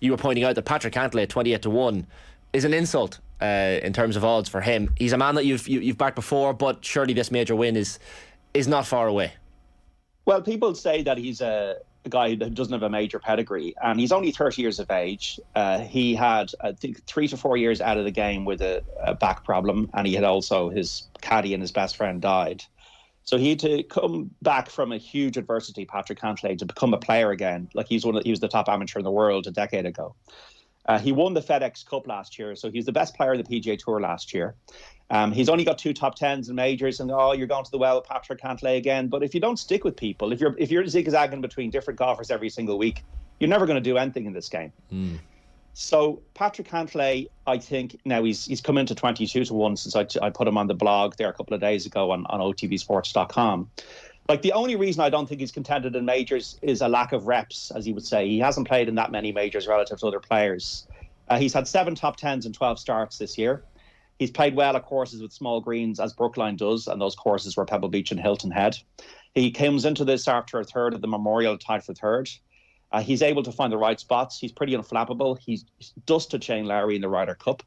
you were pointing out that Patrick Cantlay at 28-1 is an insult in terms of odds for him. He's a man that you've backed before, but surely this major win is not far away. Well, people say that he's a guy that doesn't have a major pedigree, and he's only 30 years of age. He had, I think, 3 to 4 years out of the game with a back problem, and he had also, his caddy and his best friend died. So he had to come back from a huge adversity, Patrick Cantlay, to become a player again. Like, he was the top amateur in the world a decade ago. He won the FedEx Cup last year, so he's the best player of the PGA Tour last year. He's only got 2 top 10s in majors, and you're going to the well, Patrick Cantlay again. But if you don't stick with people, if you're zigzagging between different golfers every single week, you're never going to do anything in this game. So Patrick Cantlay, I think now he's come into 22-1 since I put him on the blog there a couple of days ago on OTBSports.com. Like, the only reason I don't think he's contended in majors is a lack of reps, as he would say. He hasn't played in that many majors relative to other players. He's had 7 top 10s and 12 starts this year. He's played well at courses with small greens, as Brookline does, and those courses were Pebble Beach and Hilton Head. He comes into this after a third of the Memorial, tied for third. He's able to find the right spots. He's pretty unflappable. He's dusted Shane Lowry in the Ryder Cup.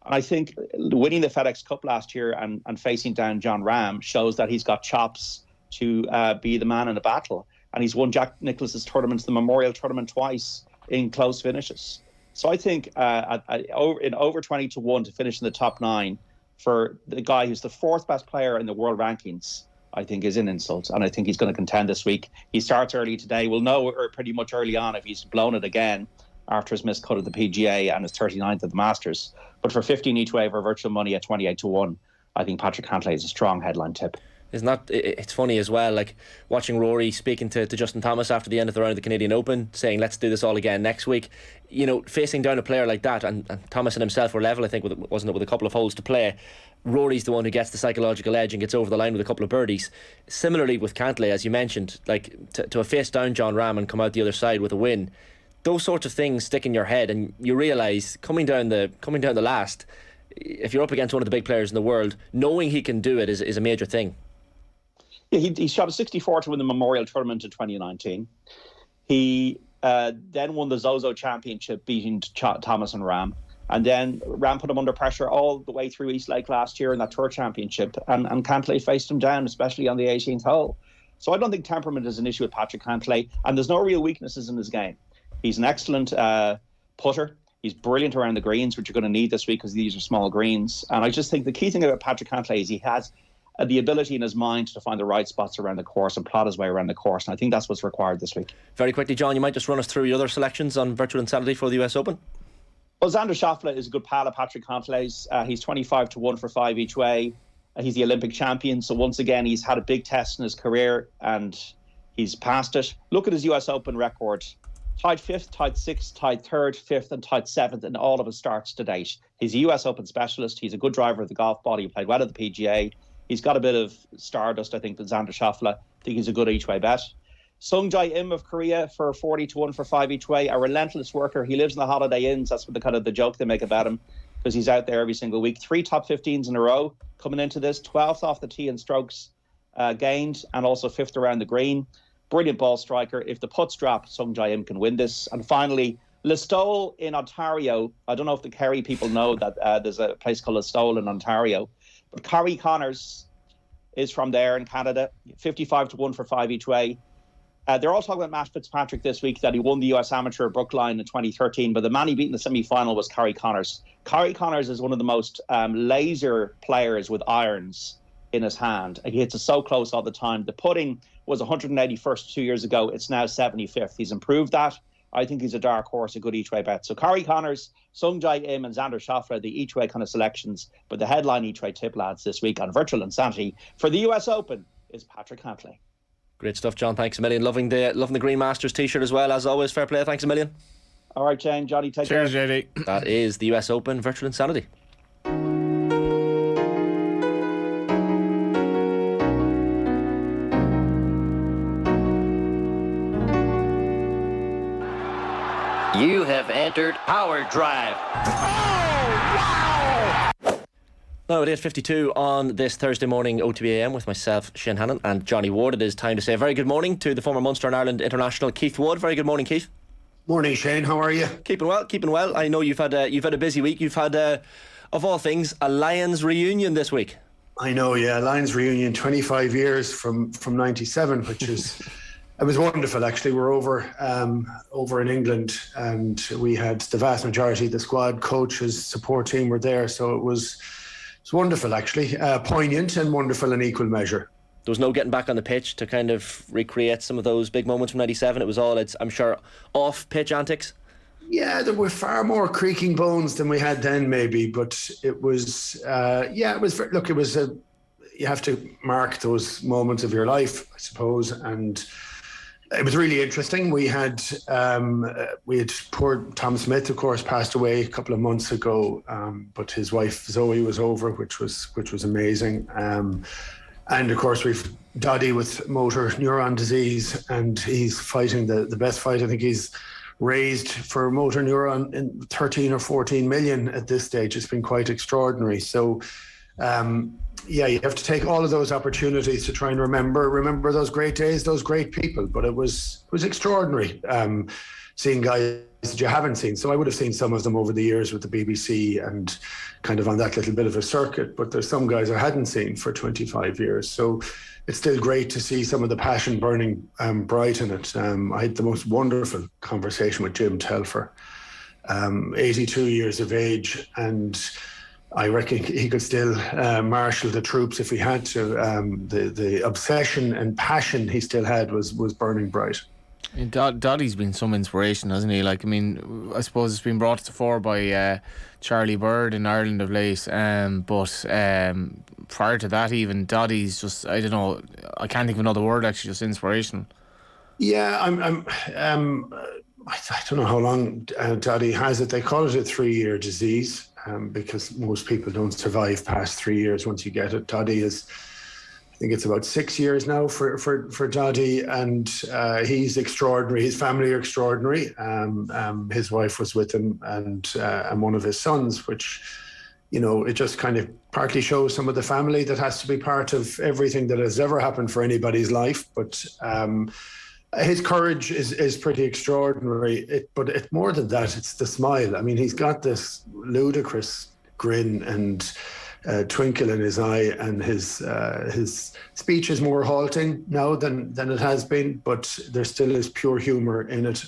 And I think winning the FedEx Cup last year and facing down John Rahm shows that he's got chops to be the man in a battle. And he's won Jack Nicklaus's tournaments, the Memorial Tournament, twice in close finishes. So I think in over 20 to 1 to finish in the top 9 for the guy who's the 4th best player in the world rankings, I think is an insult. And I think he's going to contend this week. He starts early today. We'll know pretty much early on if he's blown it again after his missed cut of the PGA and his 39th at the Masters. But for 15 each way for virtual money at 28 to 1, I think Patrick Cantlay is a strong headline tip. It's funny as well, like watching Rory speaking to Justin Thomas after the end of the round of the Canadian Open, saying let's do this all again next week. You know, facing down a player like that, and Thomas and himself were level, I think, wasn't it, with a couple of holes to play. Rory's the one who gets the psychological edge and gets over the line with a couple of birdies. Similarly with Cantlay, as you mentioned, like to have faced down John Ram and come out the other side with a win, those sorts of things stick in your head, and you realise coming down the last, if you're up against one of the big players in the world, knowing he can do it is a major thing. Yeah, he shot a 64 to win the Memorial Tournament in 2019. He then won the Zozo Championship, beating Thomas and Ram. And then Ram put him under pressure all the way through East Lake last year in that Tour Championship. And Cantlay faced him down, especially on the 18th hole. So I don't think temperament is an issue with Patrick Cantlay. And there's no real weaknesses in his game. He's an excellent putter. He's brilliant around the greens, which you're going to need this week because these are small greens. And I just think the key thing about Patrick Cantlay is he has the ability in his mind to find the right spots around the course and plot his way around the course. And I think that's what's required this week. Very quickly, John, you might just run us through your other selections on Virtual Insanity for the US Open. Well, Xander Schauffele is a good pal of Patrick Cantlay's. He's 25 to 1 for 5 each way. He's the Olympic champion. So once again, he's had a big test in his career and he's passed it. Look at his US Open record. Tied 5th, tied 6th, tied 3rd, 5th and tied 7th in all of his starts to date. He's a US Open specialist. He's a good driver of the golf ball. He played well at the PGA. He's got a bit of stardust, I think, than Xander Schauffele. I think he's a good each way bet. Sung Jae Im of Korea for 40 to 1 for 5 each way. A relentless worker. He lives in the Holiday Inns. That's what the joke they make about him, because he's out there every single week. 3 top 15s in a row coming into this. 12th off the tee in strokes gained, and also 5th around the green. Brilliant ball striker. If the putts drop, Sung Jae Im can win this. And finally, Listowel in Ontario. I don't know if the Kerry people know that there's a place called Listowel in Ontario. But Corey Connors is from there in Canada, 55 to 1 for 5 each way. They're all talking about Matt Fitzpatrick this week, that he won the US Amateur at Brookline in 2013, but the man he beat in the semi-final was Corey Connors. Corey Connors is one of the most laser players with irons in his hand. He hits it so close all the time. The putting was 181st 2 years ago. It's now 75th. He's improved that. I think he's a dark horse, a good each-way bet. So Corey Connors, Sung Jae Im and Xander Schauffele, the each-way kind of selections. But the headline each-way tip, lads, this week on Virtual Insanity for the US Open is Patrick Cantlay. Great stuff, John. Thanks a million. Loving the Green Masters t-shirt as well, as always. Fair play. Thanks a million. All right, Jane, Johnny, take care. Cheers, JD. That is the US Open Virtual Insanity. You have entered Power Drive. Now at 8:52 on this Thursday morning OTB AM with myself, Shane Hannon, and Johnny Ward. It is time to say a very good morning to the former Munster and Ireland international Keith Wood. Very good morning, Keith. Morning, Shane. How are you? Keeping well. I know you've had a busy week. You've had of all things, a Lions reunion this week. I know, yeah, Lions reunion, 25 years from 97, which is it was wonderful. Actually, we're over in England, and we had the vast majority of the squad, coaches, support team were there, so it was wonderful, actually. Poignant and wonderful in equal measure. There was no getting back on the pitch to kind of recreate some of those big moments from 97. It was all, I'm sure, off-pitch antics. Yeah, there were far more creaking bones than we had then, maybe. But it was, it was. Look, it was you have to mark those moments of your life, I suppose, and it was really interesting. We had poor Tom Smith, of course, passed away a couple of months ago, but his wife Zoe was over, which was amazing. And of course we've Doddy with motor neuron disease, and he's fighting the best fight. I think he's raised for motor neuron in 13 or 14 million at this stage. It's been quite extraordinary. So you have to take all of those opportunities to try and remember those great days, those great people. But it was extraordinary seeing guys that you haven't seen. So I would have seen some of them over the years with the BBC and kind of on that little bit of a circuit, but there's some guys I hadn't seen for 25 years. So it's still great to see some of the passion burning bright in it. I had the most wonderful conversation with Jim Telfer 82 years of age, and I reckon he could still marshal the troops if he had to. The obsession and passion he still had was burning bright. Doddy's been some inspiration, hasn't he? Like, I mean, I suppose it's been brought to the fore by Charlie Bird in Ireland of late, but prior to that, even Doddy's just, I don't know, I can't think of another word actually, just inspirational. Yeah, I don't know how long Doddy has it. They call it a 3-year disease because most people don't survive past 3 years once you get it. Doddy is, I think it's about 6 years now for Doddy, and he's extraordinary. His family are extraordinary. His wife was with him, and one of his sons, which, you know, it just kind of partly shows some of the family that has to be part of everything that has ever happened for anybody's life. But his courage is pretty extraordinary. But more than that, it's the smile. I mean, he's got this ludicrous grin and twinkle in his eye, and his speech is more halting now than it has been, but there still is pure humour in it.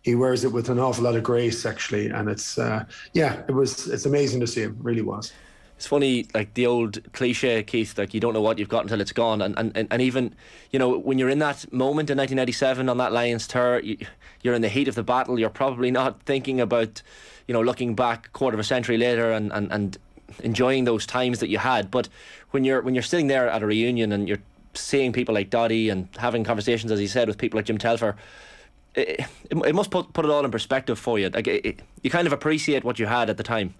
He wears it with an awful lot of grace, actually, and it's amazing to see him. It really was. It's funny, like the old cliche, Keith, like you don't know what you've got until it's gone, and even, you know, when you're in that moment in 1997 on that Lions tour, you're in the heat of the battle. You're probably not thinking about, you know, looking back quarter of a century later and enjoying those times that you had. But when you're sitting there at a reunion and you're seeing people like Doddy and having conversations, as he said, with people like Jim Telfer, it must put it all in perspective for you. Like you kind of appreciate what you had at the time.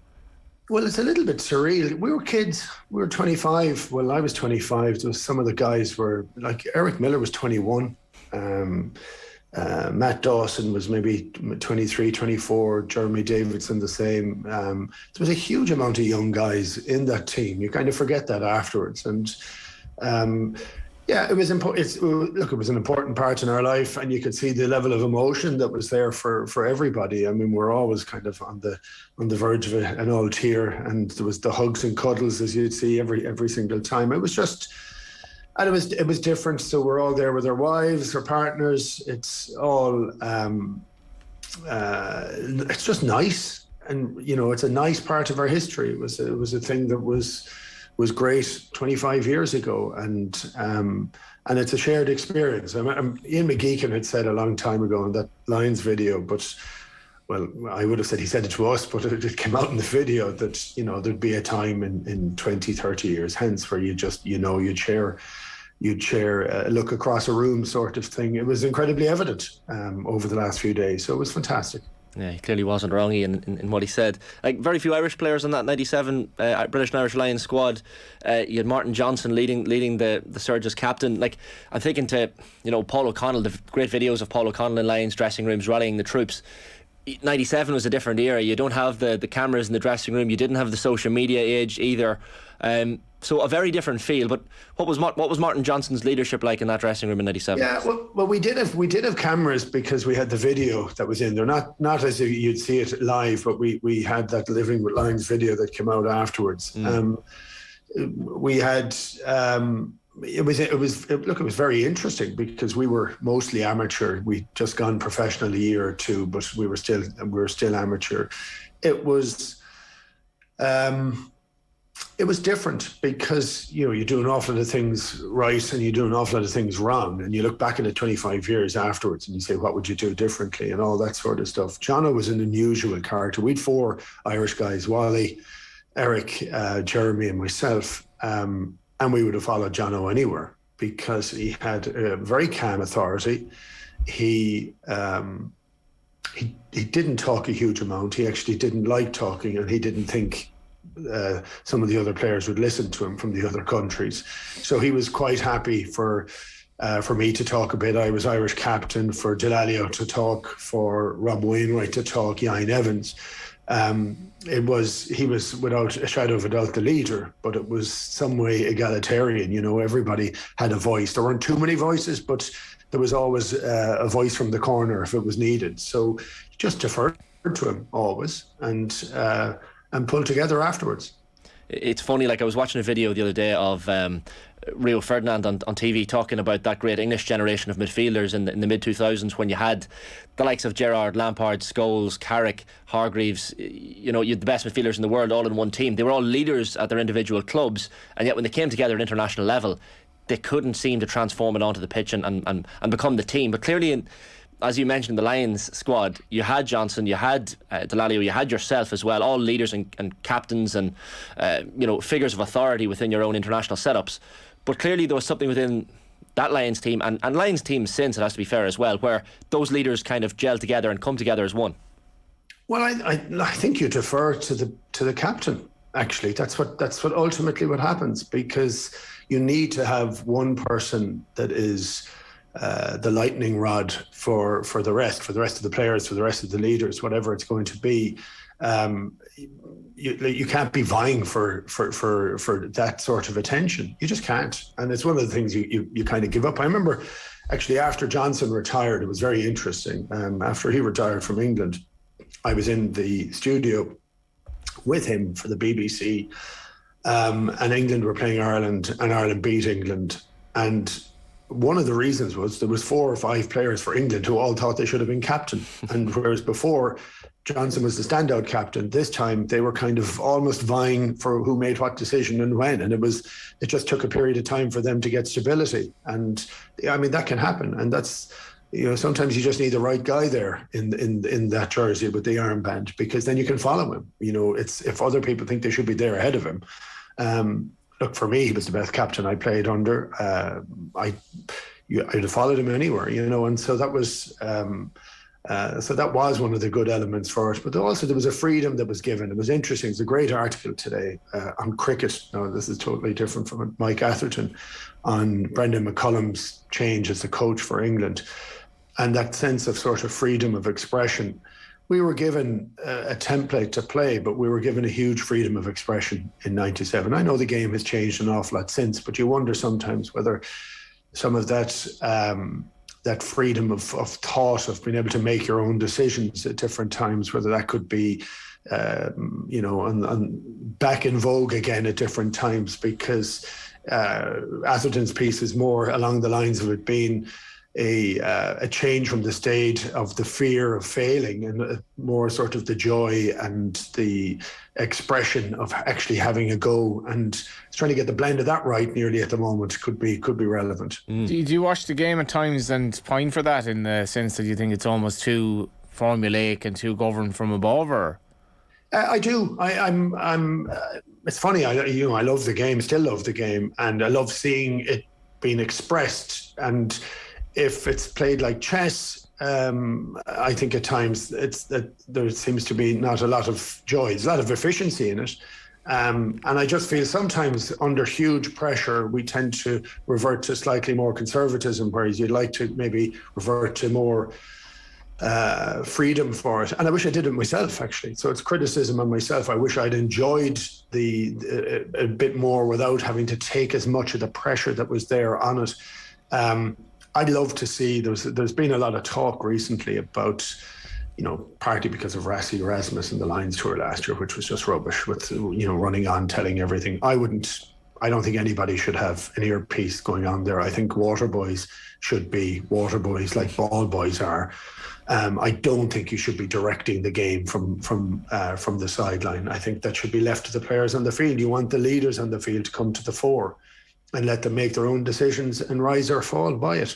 Well, it's a little bit surreal. We were kids. We were 25. Well, I was 25. There was some of the guys were like Eric Miller was 21. Matt Dawson was maybe 23, 24, Jeremy Davidson the same. There was a huge amount of young guys in that team. You kind of forget that afterwards. And it was important. It was an important part in our life, and you could see the level of emotion that was there for everybody. I mean, we're always kind of on the verge of an old tear, and there was the hugs and cuddles as you'd see every single time. It was just... And it was different. So we're all there with our wives, our partners. It's all, it's just nice, and you know, it's a nice part of our history. It was a thing that was great 25 years ago, and it's a shared experience. Ian McGeechan had said a long time ago in that Lions video, but well, I would have said he said it to us, but it came out in the video that, you know, there'd be a time in 20, 30 years hence where you just, you know, you'd share a look across a room sort of thing. It was incredibly evident over the last few days, so it was fantastic. Yeah, he clearly wasn't wrong in what he said. Like, very few Irish players on that 97 British and Irish Lions squad. You had Martin Johnson leading the surge as captain. Like, I'm thinking to, you know, Paul O'Connell, the great videos of Paul O'Connell in Lions dressing rooms rallying the troops. 97 was a different era. You don't have the cameras in the dressing room. You didn't have the social media age either. So a very different feel. But what was Martin Johnson's leadership like in that dressing room in 97? Yeah, well, we did have cameras because we had the video that was in there. Not as you'd see it live, but we had that Living with Lions video that came out afterwards. We had. It was very interesting because we were mostly amateur. We'd just gone professional a year or two, but we were still amateur. It was different because, you know, you do an awful lot of things right and you do an awful lot of things wrong, and you look back at it 25 years afterwards and you say, what would you do differently, and all that sort of stuff. Jono was an unusual character. We'd 4 Irish guys: Wally, Eric, Jeremy and myself. And we would have followed Jono anywhere because he had a very calm authority. He didn't talk a huge amount. He actually didn't like talking, and he didn't think some of the other players would listen to him from the other countries. So he was quite happy for me to talk a bit. I was Irish captain, for Delalio to talk, for Rob Wainwright to talk, Ian Evans. He was without a shadow of a doubt the leader, but it was some way egalitarian. You know, everybody had a voice. There weren't too many voices, but there was always a voice from the corner if it was needed. So just deferred to him always, and pulled together afterwards. it's funny, like I was watching a video the other day of Rio Ferdinand on TV talking about that great English generation of midfielders in the mid-2000s, when you had the likes of Gerrard, Lampard, Scholes, Carrick, Hargreaves, you had the best midfielders in the world all in one team. They were all leaders at their individual clubs, and yet when they came together at international level, they couldn't seem to transform it onto the pitch and become the team. But clearly, as you mentioned, the Lions squad, you had Johnson, you had Delalio, you had yourself as well, all leaders and captains and figures of authority within your own international setups. But clearly there was something within that Lions team and Lions teams since, it has to be fair as well, where those leaders kind of gel together and come together as one. Well, I think you defer to the captain. Actually, that's what ultimately what happens, because you need to have one person that is the lightning rod for the rest of the players, for the rest of the leaders, whatever it's going to be. You can't be vying for that sort of attention. You just can't, and it's one of the things you kind of give up. I remember actually after Johnson retired, it was very interesting. After he retired from England, I was in the studio with him for the BBC, and England were playing Ireland, and Ireland beat England. And one of the reasons was there was 4 or 5 players for England who all thought they should have been captain. And whereas before Johnson was the standout captain, this time they were kind of almost vying for who made what decision and when. And it just took a period of time for them to get stability. And I mean, that can happen. And that's, sometimes you just need the right guy there in that jersey with the armband, because then you can follow him. It's if other people think they should be there ahead of him. Look, for me, he was the best captain I played under. I'd have followed him anywhere, and so that was one of the good elements for us. But also there was a freedom that was given. It was interesting. There's a great article today on cricket. Now, this is totally different from Mike Atherton, on Brendan McCullum's change as the coach for England, and that sense of sort of freedom of expression. We were given a template to play, but we were given a huge freedom of expression in '97. I know the game has changed an awful lot since, but you wonder sometimes whether some of that freedom of thought, of being able to make your own decisions at different times, whether that could be, back in vogue again at different times, because Atherton's piece is more along the lines of it being a change from the state of the fear of failing, and more sort of the joy and the expression of actually having a go, and trying to get the blend of that right nearly at the moment could be relevant. Do you watch the game at times and pine for that, in the sense that you think it's almost too formulaic and too governed from above? Or I do. I'm it's funny. I love the game, still love the game, and I love seeing it being expressed. And if it's played like chess, I think at times there seems to be not a lot of joy. There's a lot of efficiency in it. And I just feel sometimes under huge pressure, we tend to revert to slightly more conservatism, whereas you'd like to maybe revert to more freedom for it. And I wish I did it myself, actually. So it's criticism on myself. I wish I'd enjoyed a bit more without having to take as much of the pressure that was there on it. I'd love to see, there's been a lot of talk recently about, partly because of Rassie Erasmus and the Lions tour last year, which was just rubbish, with, running on, telling everything. I don't think anybody should have an earpiece going on there. I think water boys should be water boys like ball boys are. I don't think you should be directing the game from the sideline. I think that should be left to the players on the field. You want the leaders on the field to come to the fore and let them make their own decisions and rise or fall by it.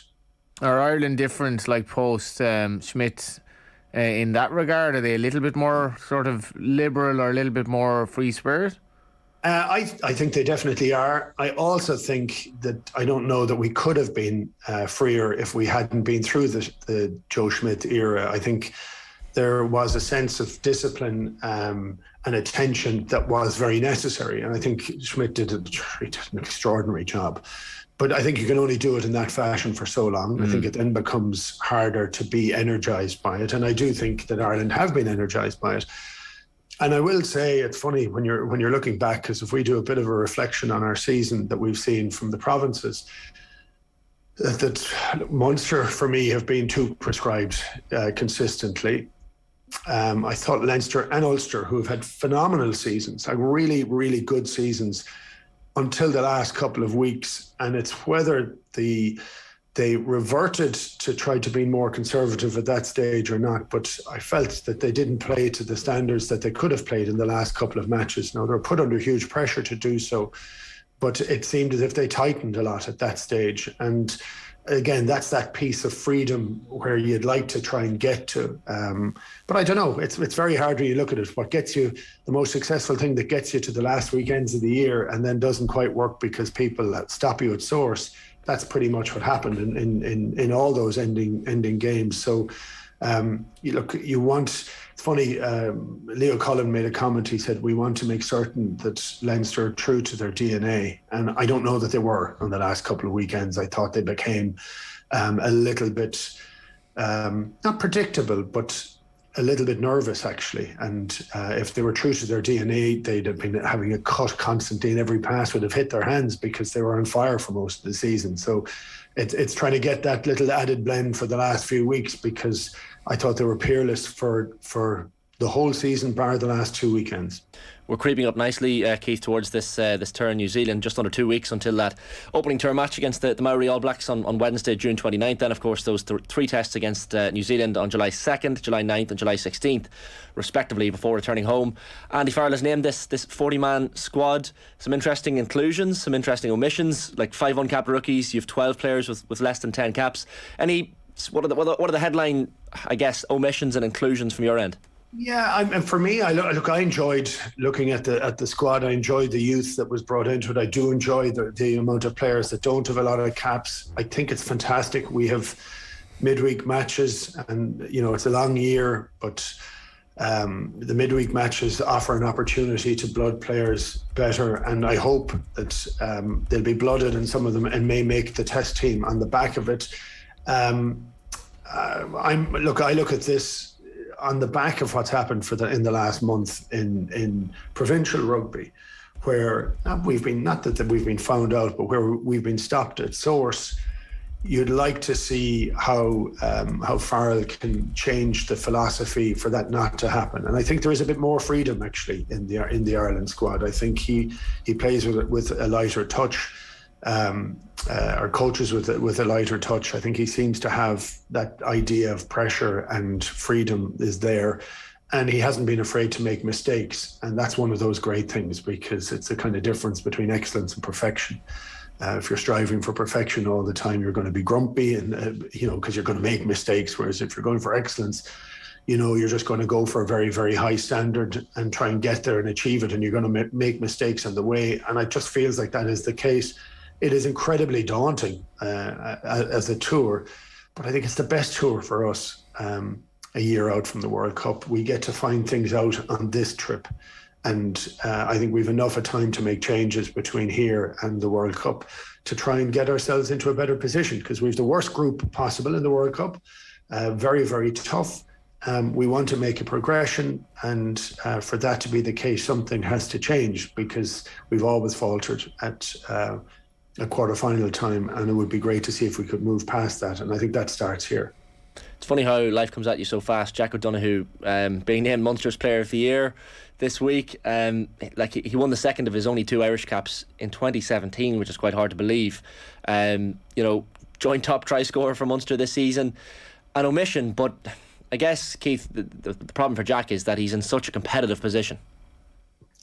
Are Ireland different, like post Schmidt, in that regard? Are they a little bit more sort of liberal or a little bit more free spirit? I think they definitely are. I also think that I don't know that we could have been freer if we hadn't been through the Joe Schmidt era. I think there was a sense of discipline and attention that was very necessary. And I think Schmidt did an extraordinary job. But I think you can only do it in that fashion for so long. I think it then becomes harder to be energised by it. And I do think that Ireland have been energised by it. And I will say, it's funny when you're looking back, because if we do a bit of a reflection on our season that we've seen from the provinces, that Munster for me have been too prescribed consistently. I thought Leinster and Ulster, who have had phenomenal seasons, like really, really good seasons until the last couple of weeks. And it's whether they reverted to try to be more conservative at that stage or not. But I felt that they didn't play to the standards that they could have played in the last couple of matches. Now, they were put under huge pressure to do so, but it seemed as if they tightened a lot at that stage. And again, that's that piece of freedom where you'd like to try and get to. But I don't know, it's very hard when you look at it. What gets you, the most successful thing that gets you to the last weekends of the year and then doesn't quite work because people stop you at source, that's pretty much what happened in all those ending games. So it's funny, Leo Cullen made a comment. He said, we want to make certain that Leinster are true to their DNA. And I don't know that they were on the last couple of weekends. I thought they became a little bit, not predictable, but a little bit nervous, actually. And if they were true to their DNA, they'd have been having a cut constantly, and every pass would have hit their hands because they were on fire for most of the season. So it's trying to get that little added blend for the last few weeks, because I thought they were peerless for the whole season, bar the last 2 weekends. We're creeping up nicely, Keith, towards this tour in New Zealand. Just under 2 weeks until that opening tour match against the Maori All Blacks on Wednesday, June 29th. Then, of course, those three tests against New Zealand on July 2nd, July 9th and July 16th, respectively, before returning home. Andy Farrell has named this 40-man squad. Some interesting inclusions, some interesting omissions, like 5 uncapped rookies. You have 12 players with less than 10 caps. What are the headline, I guess, omissions and inclusions from your end? Yeah, and for me, I enjoyed looking at the squad. I enjoyed the youth that was brought into it. I do enjoy the amount of players that don't have a lot of caps. I think it's fantastic. We have midweek matches, and it's a long year, but the midweek matches offer an opportunity to blood players better, and I hope that they'll be blooded in some of them and may make the test team on the back of it. I look at this on the back of what's happened in the last month in provincial rugby, where we've been found out, but where we've been stopped at source. You'd like to see how Farrell can change the philosophy for that not to happen, and I think there is a bit more freedom actually in the Ireland squad. I think he plays with a lighter touch. Our coaches with a lighter touch. I think he seems to have that idea of pressure and freedom is there, and he hasn't been afraid to make mistakes, and that's one of those great things, because it's a kind of difference between excellence and perfection. If you're striving for perfection all the time, you're going to be grumpy and because you're going to make mistakes, whereas if you're going for excellence, you're just going to go for a very, very high standard and try and get there and achieve it, and you're going to make mistakes on the way. And it just feels like that is the case. It is incredibly daunting as a tour, but I think it's the best tour for us a year out from the World Cup. We get to find things out on this trip, and I think we've enough of time to make changes between here and the World Cup to try and get ourselves into a better position, because we've the worst group possible in the World Cup, very, very tough. We want to make a progression, and for that to be the case, something has to change, because we've always faltered at a quarter-final time, and it would be great to see if we could move past that, and I think that starts here. It's funny how life comes at you so fast. Jack O'Donoghue being named Munster's Player of the Year this week. He won the second of his only 2 Irish caps in 2017, which is quite hard to believe. Joint top try scorer for Munster this season. An omission, but I guess, Keith, the problem for Jack is that he's in such a competitive position.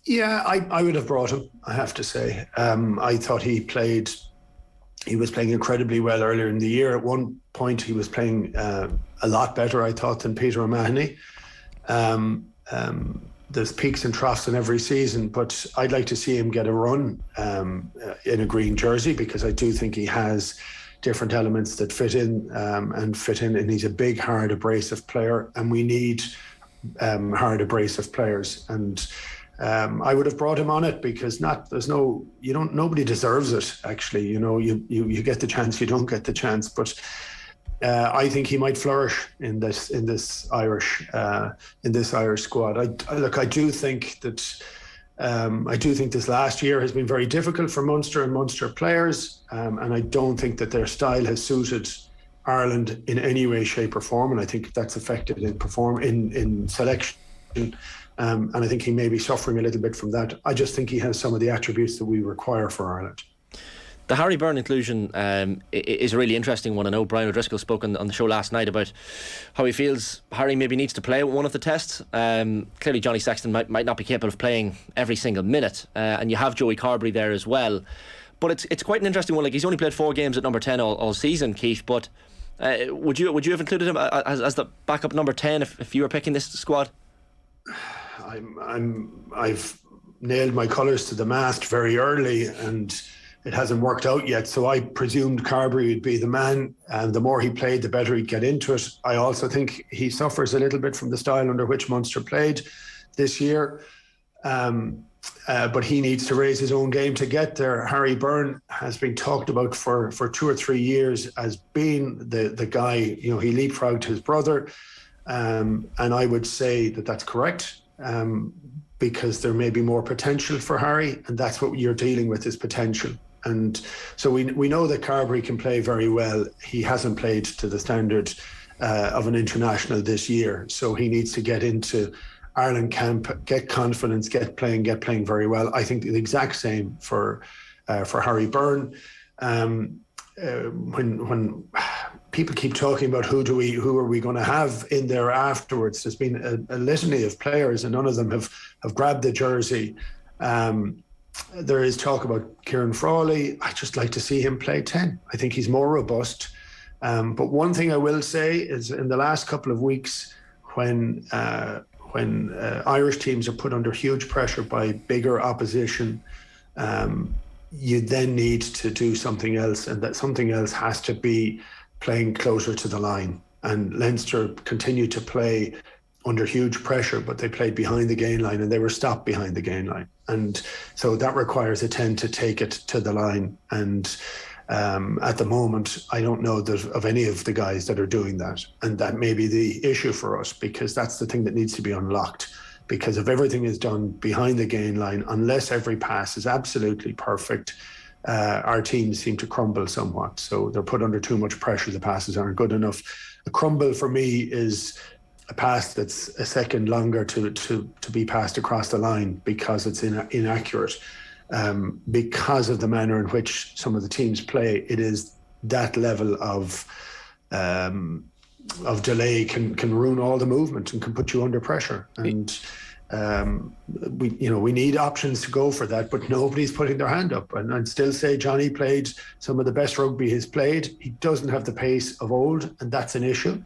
Yeah, I would have brought him, I have to say. I thought he was playing incredibly well earlier in the year. At one point, he was playing a lot better, I thought, than Peter O'Mahony. There's peaks and troughs in every season, but I'd like to see him get a run in a green jersey, because I do think he has different elements that fit in, and he's a big, hard, abrasive player, and we need hard, abrasive players. And I would have brought him on it, because nobody deserves it, actually. You get the chance, you don't get the chance, but I think he might flourish in this Irish squad. I do think this last year has been very difficult for Munster and Munster players, and I don't think that their style has suited Ireland in any way, shape or form, and I think that's affected in selection. And I think he may be suffering a little bit from that. I just think he has some of the attributes that we require for Ireland. The Harry Byrne inclusion is a really interesting one. I know Brian O'Driscoll spoke on the show last night about how he feels Harry maybe needs to play one of the tests. Clearly Johnny Sexton might not be capable of playing every single minute, and you have Joey Carbery there as well. But it's quite an interesting one. Like, he's only played 4 games at number 10 all season, Keith. But would you have included him as the backup number 10 if you were picking this squad? I've nailed my colours to the mast very early, and it hasn't worked out yet. So I presumed Carbery would be the man, and the more he played, the better he'd get into it. I also think he suffers a little bit from the style under which Munster played this year. But he needs to raise his own game to get there. Harry Byrne has been talked about for 2 or 3 years as being the guy. He leapfrogged his brother. And I would say that that's correct, because there may be more potential for Harry, and that's what you're dealing with, is potential. And so we know that Carbery can play very well. He hasn't played to the standard of an international this year, so he needs to get into Ireland camp, get confidence, get playing very well. I think the exact same for Harry Byrne. When people keep talking about who are we going to have in there afterwards, there's been a litany of players, and none of them have grabbed the jersey. There is talk about Kieran Frawley. I just like to see him play 10. I think he's more robust. But one thing I will say is, in the last couple of weeks, when Irish teams are put under huge pressure by bigger opposition, you then need to do something else, and that something else has to be playing closer to the line. And Leinster continued to play under huge pressure, but they played behind the gain line, and they were stopped behind the gain line. And so that requires a 10 to take it to the line. And at the moment, I don't know of any of the guys that are doing that. And that may be the issue for us, because that's the thing that needs to be unlocked. Because if everything is done behind the gain line, unless every pass is absolutely perfect, our teams seem to crumble somewhat. So they're put under too much pressure. The passes aren't good enough. A crumble for me is a pass that's a second longer to be passed across the line because it's inaccurate. Because of the manner in which some of the teams play, it is that level of delay can ruin all the movement and can put you under pressure. And we need options to go for that, but nobody's putting their hand up. And I'd still say Johnny played some of the best rugby he's played. He doesn't have the pace of old, and that's an issue.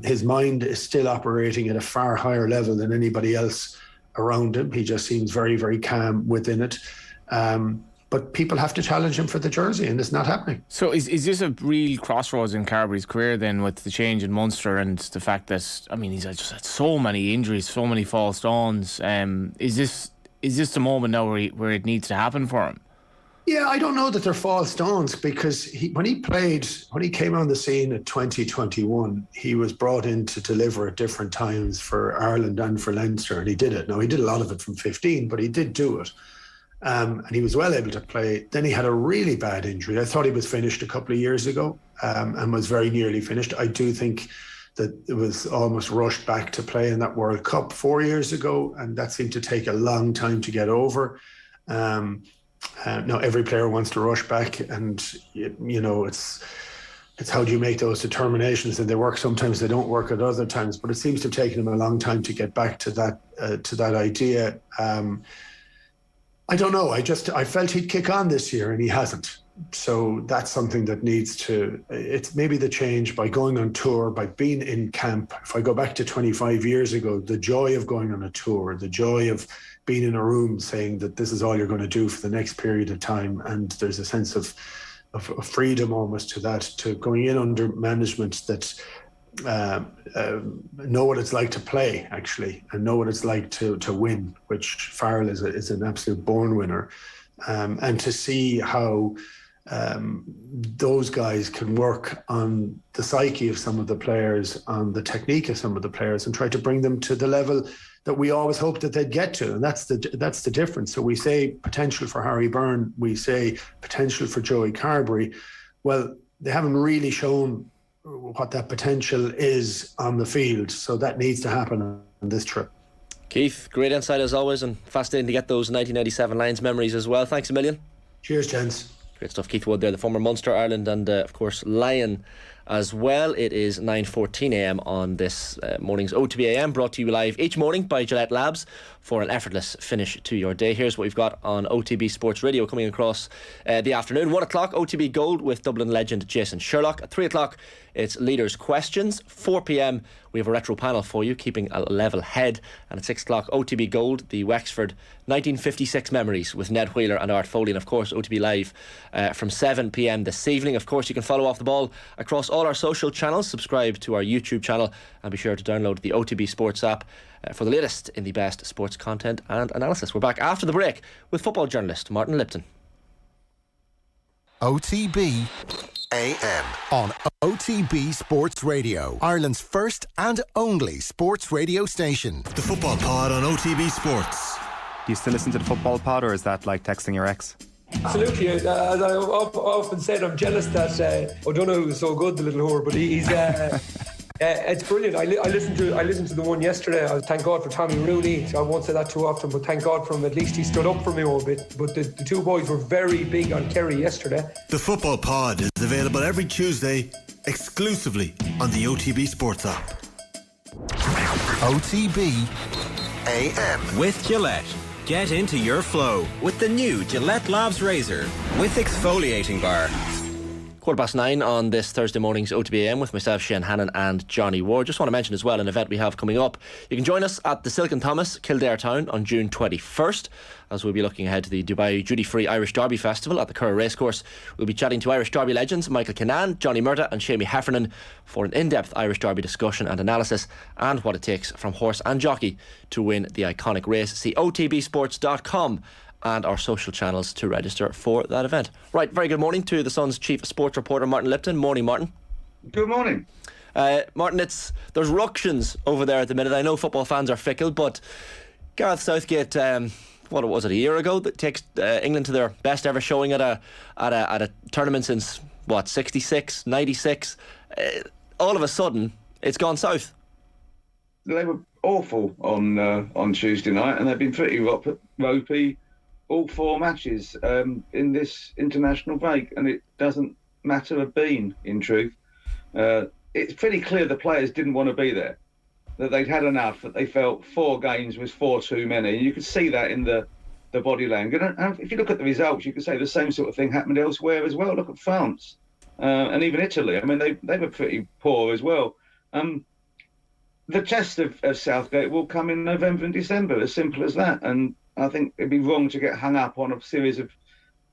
His mind is still operating at a far higher level than anybody else around him. He just seems very, very calm within it. But people have to challenge him for the jersey, and it's not happening. So is this a real crossroads in Carbery's career then, with the change in Munster and the fact that, I mean, he's just had so many injuries, so many false dawns? Is this the moment now where it needs to happen for him? Yeah, I don't know that they're false dawns, because when he came on the scene at 2021, he was brought in to deliver at different times for Ireland and for Leinster, and he did it. Now, he did a lot of it from 15, but he did do it. And he was well able to play. Then he had a really bad injury. I thought he was finished a couple of years ago, and was very nearly finished. I do think that it was almost rushed back to play in that World Cup 4 years ago, and that seemed to take a long time to get over. Now every player wants to rush back, and it's how do you make those determinations, and they work sometimes, they don't work at other times. But it seems to have taken him a long time to get back to that idea. I don't know. I felt he'd kick on this year, and he hasn't. So that's something that needs to. It's maybe the change by going on tour, by being in camp. If I go back to 25 years ago, the joy of going on a tour, the joy of being in a room saying that this is all you're going to do for the next period of time, and there's a sense of freedom almost to that, to going in under management that know what it's like to play, actually, and know what it's like to win, which Farrell is an absolute born winner, and to see how those guys can work on the psyche of some of the players, on the technique of some of the players, and try to bring them to the level that we always hoped that they'd get to. And that's the difference. So we say potential for Harry Byrne, we say potential for Joey Carbery. Well, they haven't really shown what that potential is on the field. So that needs to happen on this trip. Keith, great insight as always, and fascinating to get those 1997 Lions memories as well. Thanks a million. Cheers, gents. Great stuff. Keith Wood there, the former Munster, Ireland and of course Lion as well. It is 9:14 a.m. on this morning's OTB AM, brought to you live each morning by Gillette Labs for an effortless finish to your day. Here's what we've got on OTB Sports Radio coming across the afternoon. 1 o'clock, OTB Gold with Dublin legend Jason Sherlock. At 3 o'clock, it's Leaders Questions. 4 p.m, we have a retro panel for you, keeping a level head. And at 6 o'clock, OTB Gold, the Wexford 1956 memories with Ned Wheeler and Art Foley. And of course, OTB Live from 7 p.m. this evening. Of course, you can follow Off the Ball across all our social channels. Subscribe to our YouTube channel and be sure to download the OTB Sports app for the latest in the best sports content and analysis. We're back after the break with football journalist Martin Lipton. OTB AM on OTB Sports Radio, Ireland's first and only sports radio station. The Football Pod on OTB Sports. Do you still listen to the Football Pod, or is that like texting your ex? Absolutely. As I often said, I'm jealous that O'Donoghue is so good, the little whore, but he's it's brilliant. I listened to the one yesterday. Thank God for Tommy Rooney. I won't say that too often, but thank God for him. At least he stood up for me a bit. But the two boys were very big on Kerry yesterday. The Football Pod is available every Tuesday exclusively on the OTB Sports app. OTB AM with Gillette. Get into your flow with the new Gillette Labs Razor with exfoliating bar. 9:15 on this Thursday morning's OTB AM with myself, Shane Hannon and Johnny Ward. Just want to mention as well an event we have coming up. You can join us at the Silk and Thomas, Kildare Town on June 21st, as we'll be looking ahead to the Dubai Duty Free Irish Derby Festival at the Curragh Racecourse. We'll be chatting to Irish Derby legends Michael Kinnan, Johnny Murtagh and Shamie Heffernan for an in-depth Irish Derby discussion and analysis and what it takes from horse and jockey to win the iconic race. See otbsports.com and our social channels to register for that event. Right, very good morning to the Sun's chief sports reporter Martin Lipton. Morning, Martin. Good morning. Martin, there's ructions over there at the minute. I know football fans are fickle, but Gareth Southgate, what was it, a year ago, that takes England to their best ever showing at a tournament since 66, 96. All of a sudden, it's gone south. They were awful on Tuesday night, and they've been pretty ropey all four matches in this international break, and it doesn't matter a bean, in truth. It's pretty clear the players didn't want to be there, that they'd had enough, that they felt 4 games was 4 too many. You could see that in the body language. And if you look at the results, you could say the same sort of thing happened elsewhere as well. Look at France and even Italy. I mean, they were pretty poor as well. The test of Southgate will come in November and December, as simple as that. And I think it'd be wrong to get hung up on a series of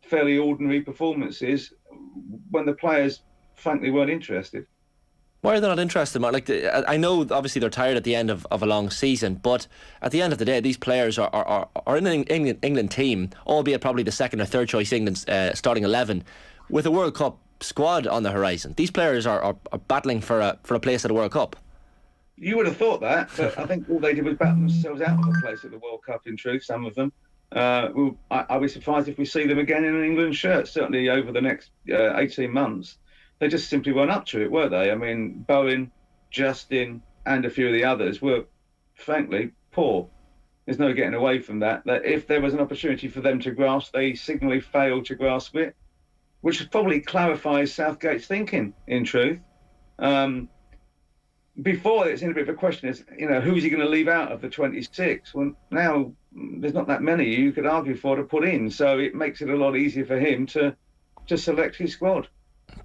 fairly ordinary performances when the players, frankly, weren't interested. Why are they not interested, Mark? I know obviously they're tired at the end of a long season, but at the end of the day, these players are in an England team, albeit probably the second or third choice England's starting 11, with a World Cup squad on the horizon. These players are battling for a place at a World Cup. You would have thought that, but I think all they did was battle themselves out of a place at the World Cup, in truth, some of them. I'd be surprised if we see them again in an England shirt, certainly over the next 18 months. They just simply weren't up to it, were they? I mean, Bowen, Justin, and a few of the others were, frankly, poor. There's no getting away from that. That if there was an opportunity for them to grasp, they signally failed to grasp it, which probably clarifies Southgate's thinking, in truth. Before, it's in a bit of a question, is, who's he going to leave out of the 26? Well, now there's not that many you could argue for to put in, so it makes it a lot easier for him to select his squad.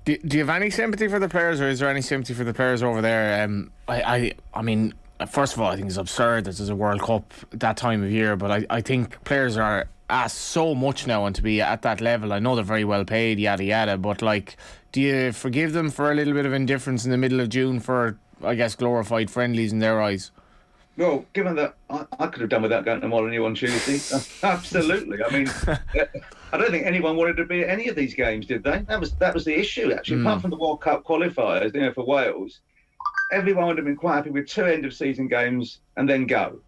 Do you have any sympathy for the players, or is there any sympathy for the players over there? I mean, first of all, I think it's absurd that there's a World Cup that time of year, but I think players are asked so much now, and to be at that level, I know they're very well paid, yada yada, but do you forgive them for a little bit of indifference in the middle of June for, I guess, glorified friendlies in their eyes? Well, given that I could have done without going to Molineux on Tuesday, absolutely. I mean, I don't think anyone wanted to be at any of these games, did they? That was the issue, actually. Apart from the World Cup qualifiers, for Wales, everyone would have been quite happy with 2 end-of-season games and then go.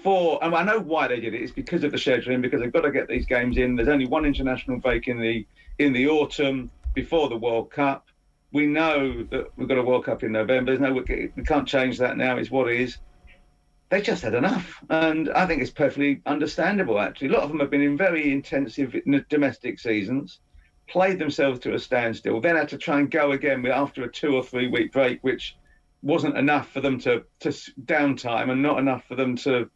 4, and I know why they did it. It's because of the scheduling, because they've got to get these games in. There's only one international break in the autumn before the World Cup. We know that we've got a World Cup in November. We can't change that now. It's what it is. They just had enough. And I think it's perfectly understandable, actually. A lot of them have been in very intensive domestic seasons, played themselves to a standstill, then had to try and go again after a 2 or 3 week break, which wasn't enough for them to downtime and not enough for them to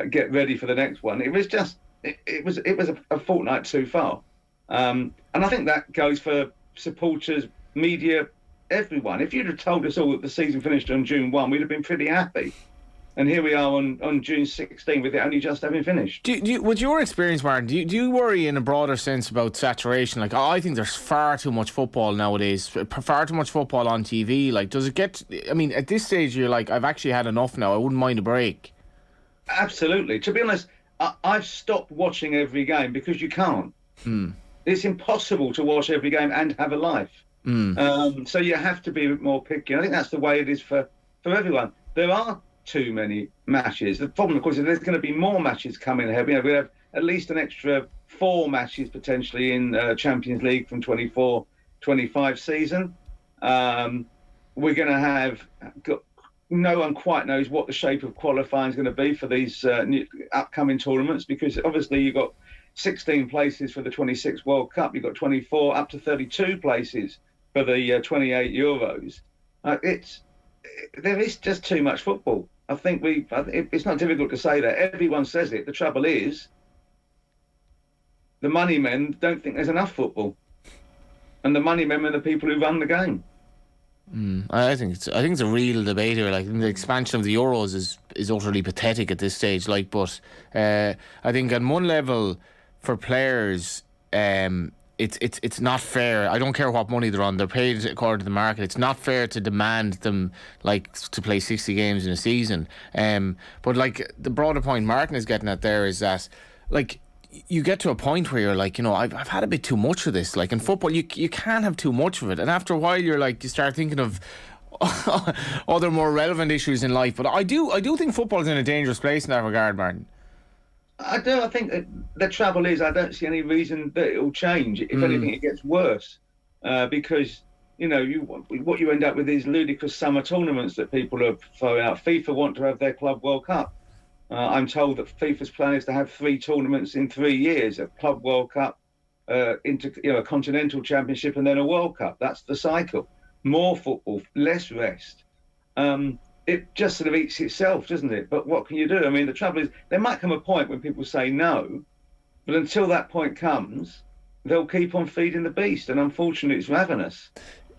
get ready for the next one. It was just, it was a fortnight too far. And I think that goes for supporters, media, everyone. If you'd have told us all that the season finished on June 1, we'd have been pretty happy. And here we are on June 16 with it only just having finished. With your experience, Martin, do you worry in a broader sense about saturation? Like, I think there's far too much football nowadays, far too much football on TV. Like, does it get... I mean, at this stage, you're like, I've actually had enough now. I wouldn't mind a break. Absolutely. To be honest, I've stopped watching every game because you can't. It's impossible to watch every game and have a life. So you have to be a bit more picky. I think that's the way it is for everyone. There are too many matches. The problem, of course, is there's going to be more matches coming ahead. We have at least an extra 4 matches potentially in Champions League from 24-25 season. We're going to have... No one quite knows what the shape of qualifying is going to be for these new upcoming tournaments, because obviously you've got 16 places for the 26 World Cup. You've got 24 up to 32 places for the 28 Euros. There is just too much football. I think it's not difficult to say that. Everyone says it. The trouble is, the money men don't think there's enough football, and the money men are the people who run the game. I think it's a real debate here. Like, the expansion of the Euros is utterly pathetic at this stage. Like, but I think on one level, for players, it's not fair. I don't care what money they're on; they're paid according to the market. It's not fair to demand them like to play 60 games in a season. But like, the broader point Martin is getting at there is that, like, you get to a point where you're like, I've had a bit too much of this. Like, in football, you can't have too much of it, and after a while, you're like, you start thinking of other more relevant issues in life. But I do think football's in a dangerous place in that regard, Martin. I do. I think the trouble is, I don't see any reason that it will change. If anything, it gets worse, because what you end up with is ludicrous summer tournaments that people are throwing out. FIFA want to have their Club World Cup. I'm told that FIFA's plan is to have 3 tournaments in 3 years: a Club World Cup, a Continental Championship, and then a World Cup. That's the cycle. More football, less rest. It just sort of eats itself, doesn't it? But what can you do? I mean, the trouble is, there might come a point when people say no, but until that point comes, they'll keep on feeding the beast. And unfortunately, it's ravenous.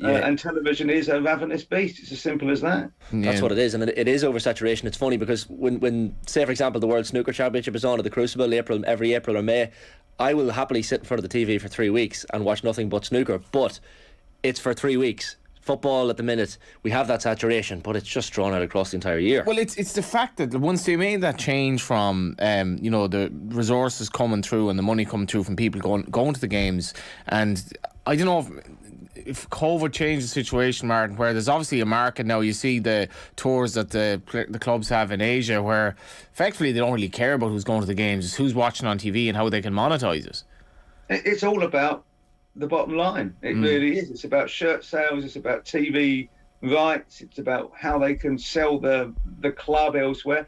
And television is a ravenous beast. It's as simple as that. That's what it is, and it is oversaturation. It's funny because when say, for example, the World Snooker Championship is on at the Crucible every April or May, I will happily sit in front of the TV for 3 weeks and watch nothing but snooker. But it's for 3 weeks. Football at the minute, we have that saturation, but it's just drawn out across the entire year. Well, it's the fact that once they made that change from the resources coming through and the money coming through from people going to the games, and I don't know if COVID changed the situation, Martin, where there's obviously a market now. You see the tours that the clubs have in Asia, where effectively they don't really care about who's going to the games, it's who's watching on TV and how they can monetize it. It's all about the bottom line. It really is. It's about shirt sales. It's about TV rights. It's about how they can sell the club elsewhere.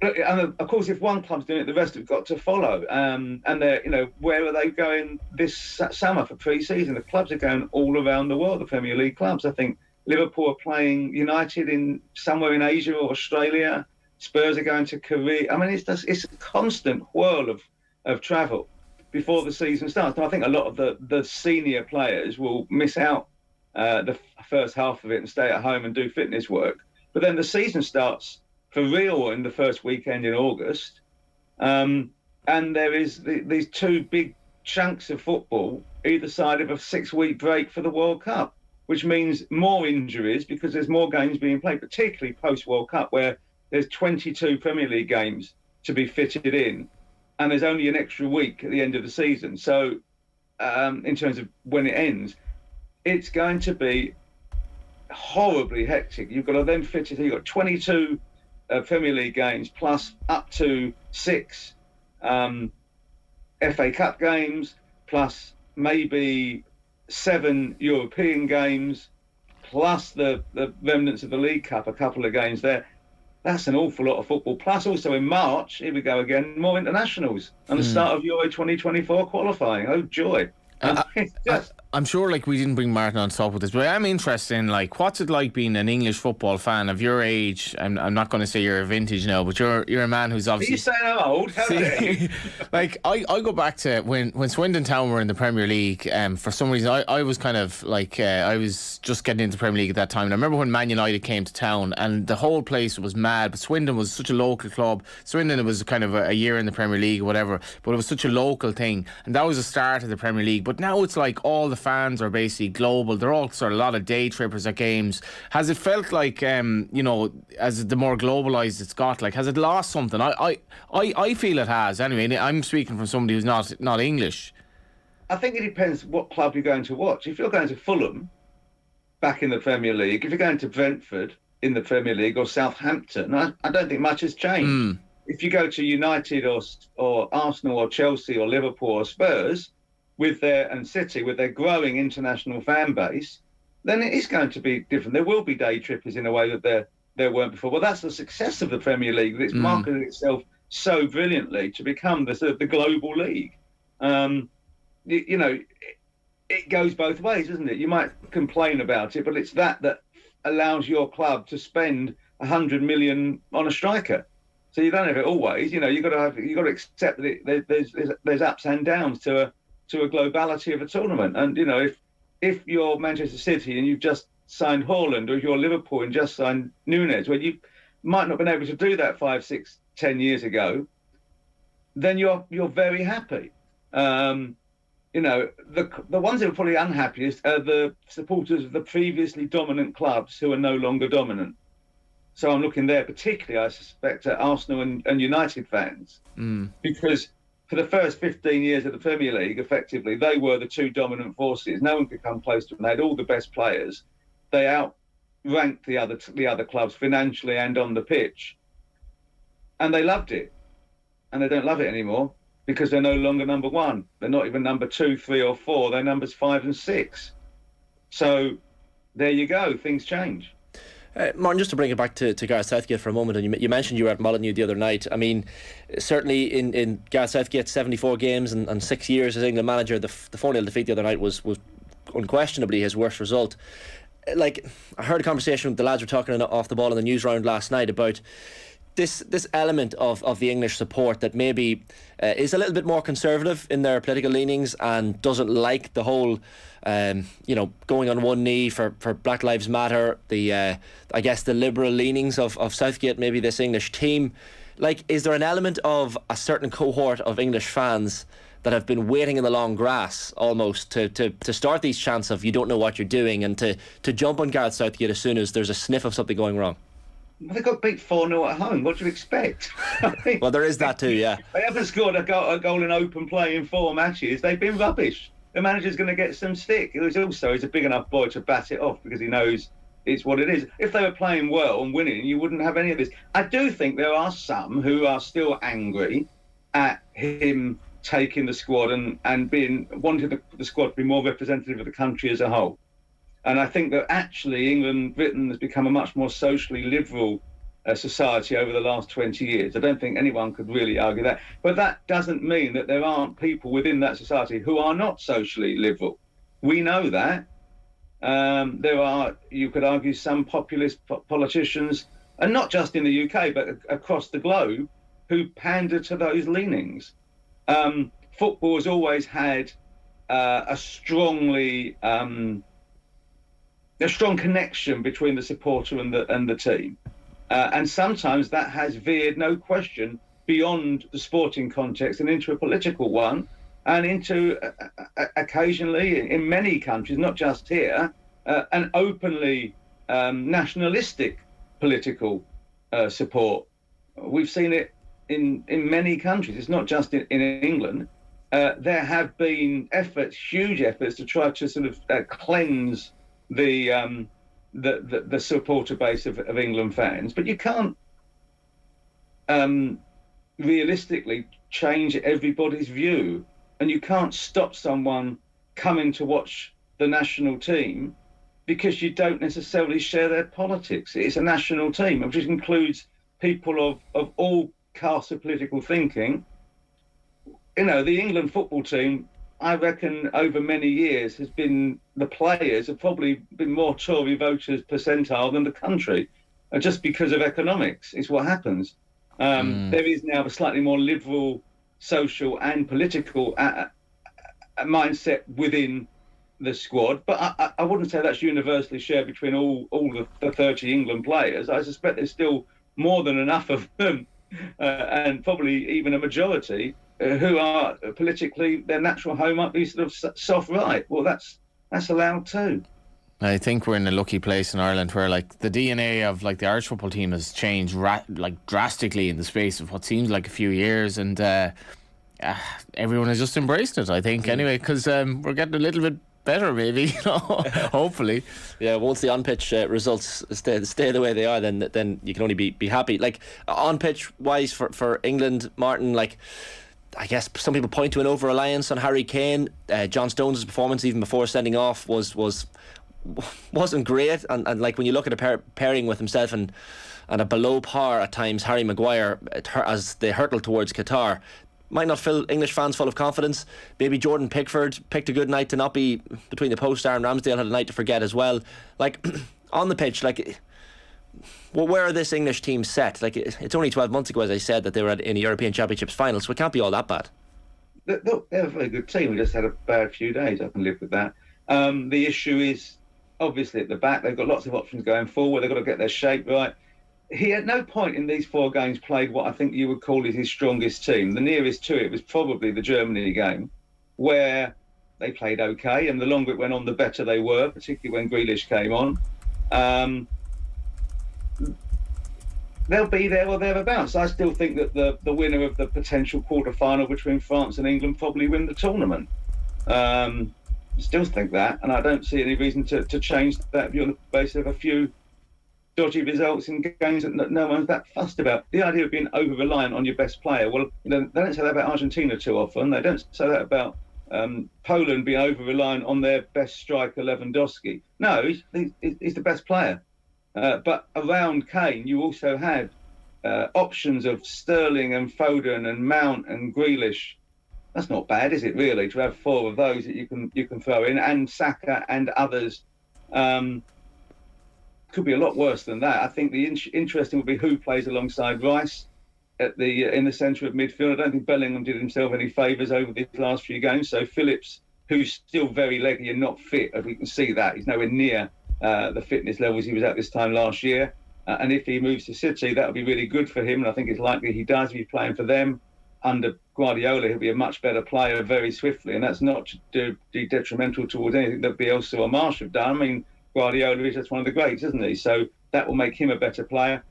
And of course, if one club's doing it, the rest have got to follow. And they're, where are they going this summer for pre-season? The clubs are going all around the world. The Premier League clubs. I think Liverpool are playing United somewhere in Asia or Australia. Spurs are going to Korea. I mean, it's a constant whirl of travel before the season starts. And I think a lot of the senior players will miss out the first half of it and stay at home and do fitness work. But then the season starts for real in the first weekend in August. And there is these 2 big chunks of football either side of a 6-week break for the World Cup, which means more injuries because there's more games being played, particularly post-World Cup, where there's 22 Premier League games to be fitted in. And there's only an extra week at the end of the season. So in terms of when it ends, it's going to be horribly hectic. You've got to then fit it. You've got 22 Premier League games plus up to 6 FA Cup games plus maybe 7 European games, plus the remnants of the League Cup, a couple of games there. That's an awful lot of football. Plus also in March, here we go again, more internationals and the start of Euro 2024 qualifying. Oh, joy. I'm sure we didn't bring Martin on top with this, but I'm interested in what's it like being an English football fan of your age. I'm not going to say you're a vintage now, but you're a man who's obviously. Are you saying I'm old? How dare you? I go back to when Swindon Town were in the Premier League. For some reason, I was kind of I was just getting into the Premier League at that time. And I remember when Man United came to town, and the whole place was mad. But Swindon was such a local club. Swindon, it was kind of a year in the Premier League or whatever, but it was such a local thing, and that was the start of the Premier League. But now it's all the fans are basically global. They're all sort of a lot of day trippers at games. Has it felt like as the more globalised it's got, has it lost something? I feel it has. Anyway, I'm speaking from somebody who's not English. I think it depends what club you're going to watch. If you're going to Fulham, back in the Premier League, if you're going to Brentford in the Premier League or Southampton, I don't think much has changed. If you go to United or Arsenal or Chelsea or Liverpool or Spurs, and City, with their growing international fan base, then it is going to be different. There will be day trippers in a way that there weren't before. Well, that's the success of the Premier League. It's marketed itself so brilliantly to become the global league. It goes both ways, isn't it? You might complain about it, but it's that allows your club to spend 100 million on a striker. So you don't have it always. You've got to accept that there's ups and downs to a globality of a tournament. And if you're Manchester City and you've just signed Haaland, or if you're Liverpool and just signed Núñez, well, you might not have been able to do that 5, 6, 10 years ago, then you're very happy. The ones who are probably unhappiest are the supporters of the previously dominant clubs who are no longer dominant. So I'm looking there particularly, I suspect, at Arsenal and United fans, because for the first 15 years of the Premier League, effectively, they were the two dominant forces. No one could come close to them. They had all the best players. They outranked the other clubs financially and on the pitch. And they loved it. And they don't love it anymore because they're no longer number one. They're not even number 2, 3 or 4. They're numbers 5 and 6. So there you go. Things change. Martin, just to bring it back to Gareth Southgate for a moment, and you mentioned you were at Molineux the other night. I mean, certainly in Gareth Southgate's 74 games and 6 years as England manager, the 4-0 defeat the other night was unquestionably his worst result. I heard a conversation the lads were talking off the ball in the news round last night about this element of the English support that maybe is a little bit more conservative in their political leanings and doesn't like the whole going on one knee for Black Lives Matter, I guess the liberal leanings of Southgate, maybe this English team. Is there an element of a certain cohort of English fans that have been waiting in the long grass almost to start these chants of you don't know what you're doing and to jump on Gareth Southgate as soon as there's a sniff of something going wrong? Well, they got beat 4-0 at home. What do you expect? Well, there is that too, yeah. They haven't scored a goal in open play in 4 matches. They've been rubbish. The manager's going to get some stick. He's a big enough boy to bat it off because he knows it's what it is. If they were playing well and winning, you wouldn't have any of this. I do think there are some who are still angry at him taking the squad and wanting the squad to be more representative of the country as a whole. And I think that actually Britain has become a much more socially liberal society over the last 20 years. I don't think anyone could really argue that. But that doesn't mean that there aren't people within that society who are not socially liberal. We know that. There are, you could argue, some populist politicians, and not just in the UK, but across the globe, who pander to those leanings. Football has always had a strong connection between the supporter and the team. And sometimes that has veered, no question, beyond the sporting context and into a political one, and into occasionally, in many countries, not just here, an openly nationalistic political support. We've seen it in many countries. It's not just in England. There have been huge efforts to try to sort of cleanse the supporter base of England fans, but you can't realistically change everybody's view, and you can't stop someone coming to watch the national team because you don't necessarily share their politics. It's a national team, which includes people of all casts of political thinking. You know, the England football team, I reckon over many years the players have probably been more Tory voters percentile than the country, just because of economics. It's what happens. There is now a slightly more liberal social and political mindset within the squad, but I wouldn't say that's universally shared between all the 30 England players. I suspect there's still more than enough of them, and probably even a majority who are politically, their natural home might be sort of soft right. Well, that's allowed too. I think we're in a lucky place in Ireland where, like, the DNA of, like, the Irish football team has changed drastically in the space of what seems like a few years, and everyone has just embraced it, I think, anyway, because we're getting a little bit better, maybe, you know, hopefully. Yeah, once the on-pitch results stay the way they are, then you can only be happy. Like, on-pitch wise for England, Martin, like, I guess some people point to an over-reliance on Harry Kane. John Stones' performance even before sending off wasn't great, and like when you look at a pairing with himself and a below par at times Harry Maguire as they hurtle towards Qatar, might not fill English fans full of confidence. Maybe Jordan Pickford picked a good night to not be between the posts. Aaron Ramsdale had a night to forget as well. Like, on the pitch, like, well, where are this English team set? Like, it's only 12 months ago, as I said, that they were in a European Championships final, so it can't be all that bad. Look, they're a very good team. We just had a bad few days. I can live with that. The issue is obviously at the back. They've got lots of options going forward. They've got to get their shape right. He at no point in these 4 games played what I think you would call his strongest team. The nearest to it was probably the Germany game, where they played okay, and the longer it went on, the better they were, particularly when Grealish came on. They'll be there or thereabouts. I still think that the winner of the potential quarter-final between France and England probably win the tournament. Still think that, and I don't see any reason to change that view on the basis of a few dodgy results in games that no one's that fussed about. The idea of being over-reliant on your best player, well, they don't say that about Argentina too often. They don't say that about Poland being over-reliant on their best striker, Lewandowski. No, he's the best player. But around Kane, you also had options of Sterling and Foden and Mount and Grealish. That's not bad, is it, really, to have 4 of those that you can throw in, and Saka and others. Could be a lot worse than that. I think the interesting will be who plays alongside Rice in the centre of midfield. I don't think Bellingham did himself any favours over these last few games. So Phillips, who's still very leggy and not fit, as we can see that he's nowhere near the fitness levels he was at this time last year. And if he moves to City, that would be really good for him. And I think it's likely he does. If he's playing for them under Guardiola, he'll be a much better player very swiftly. And that's not to be detrimental towards anything that Bielsa or Marsh have done. I mean, Guardiola is just one of the greats, isn't he? So that will make him a better player.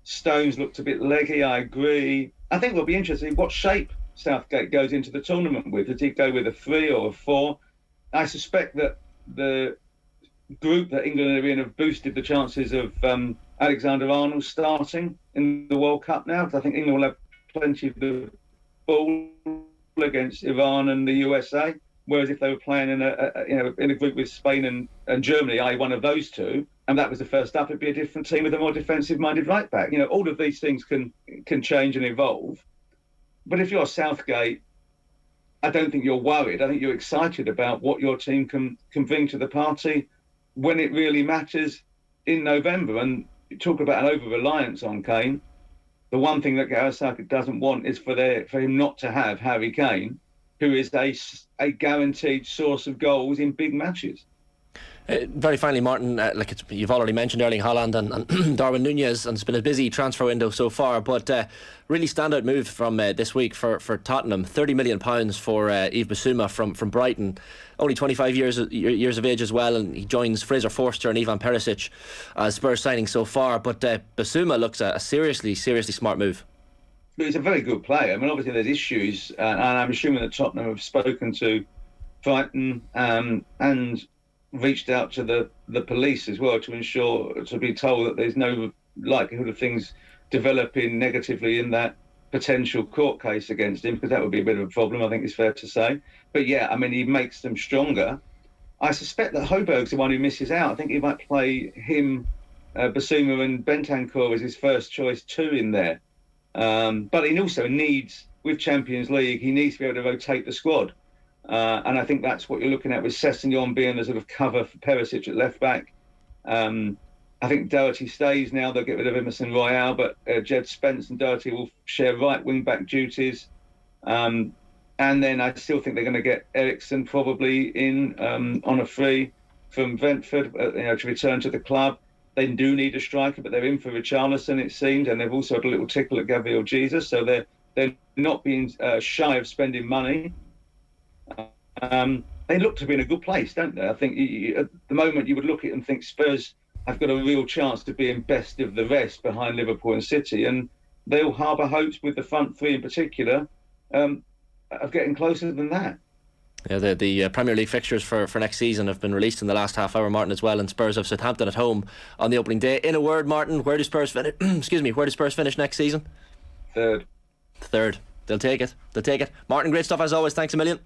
Stones looked a bit leggy, I agree. I think it'll be interesting what shape Southgate goes into the tournament with. Does he go with a 3 or a 4? I suspect that the group that England are in have boosted the chances of Alexander-Arnold starting in the World Cup now, because I think England will have plenty of the ball against Iran and the USA. Whereas if they were playing in a group with Spain and Germany, i.e. one of those two, and that was the first up, it'd be a different team with a more defensive-minded right back. You know, all of these things can change and evolve. But if you're Southgate, I don't think you're worried. I think you're excited about what your team can bring to the party when it really matters in November. And you talk about an over-reliance on Kane. The one thing that Gareth Southgate doesn't want is for him not to have Harry Kane, who is a guaranteed source of goals in big matches. Very finally, Martin, you've already mentioned Erling Haaland and Darwin Nunez, and it's been a busy transfer window so far, but really standout move from this week for Tottenham. £30 million for Yves Bissouma from Brighton, only 25 years of age as well, and he joins Fraser Forster and Ivan Perisic as Spurs signing so far. But Bissouma looks a seriously smart move. He's a very good player. I mean, obviously there's issues, and I'm assuming that Tottenham have spoken to Brighton and reached out to the police as well to be told that there's no likelihood of things developing negatively in that potential court case against him, because that would be a bit of a problem, I think it's fair to say. But yeah, I mean, he makes them stronger. I suspect that Hoberg's the one who misses out. I think he might play him, Basuma and Bentancur as his first choice 2 in there. But he also needs, with Champions League, he needs to be able to rotate the squad. And I think that's what you're looking at with Sessegnon being a sort of cover for Perisic at left back. I think Doherty stays now. They'll get rid of Emerson Royale, but Jed Spence and Doherty will share right wing back duties. And then I still think they're going to get Eriksson probably in on a free from Brentford, to return to the club. They do need a striker, but they're in for Richarlison, it seems, and they've also had a little tickle at Gabriel Jesus, so they're not being shy of spending money. They look to be in a good place, don't they? I think at the moment you would look at it and think Spurs have got a real chance to be in best of the rest behind Liverpool and City, and they'll harbour hopes with the front three in particular of getting closer than that. Yeah, the Premier League fixtures for next season have been released in the last half hour, Martin, as well, and Spurs have Southampton at home on the opening day. In a word, Martin, where do Spurs finish? Where do Spurs finish next season? Third. They'll take it. Martin, great stuff as always. Thanks a million.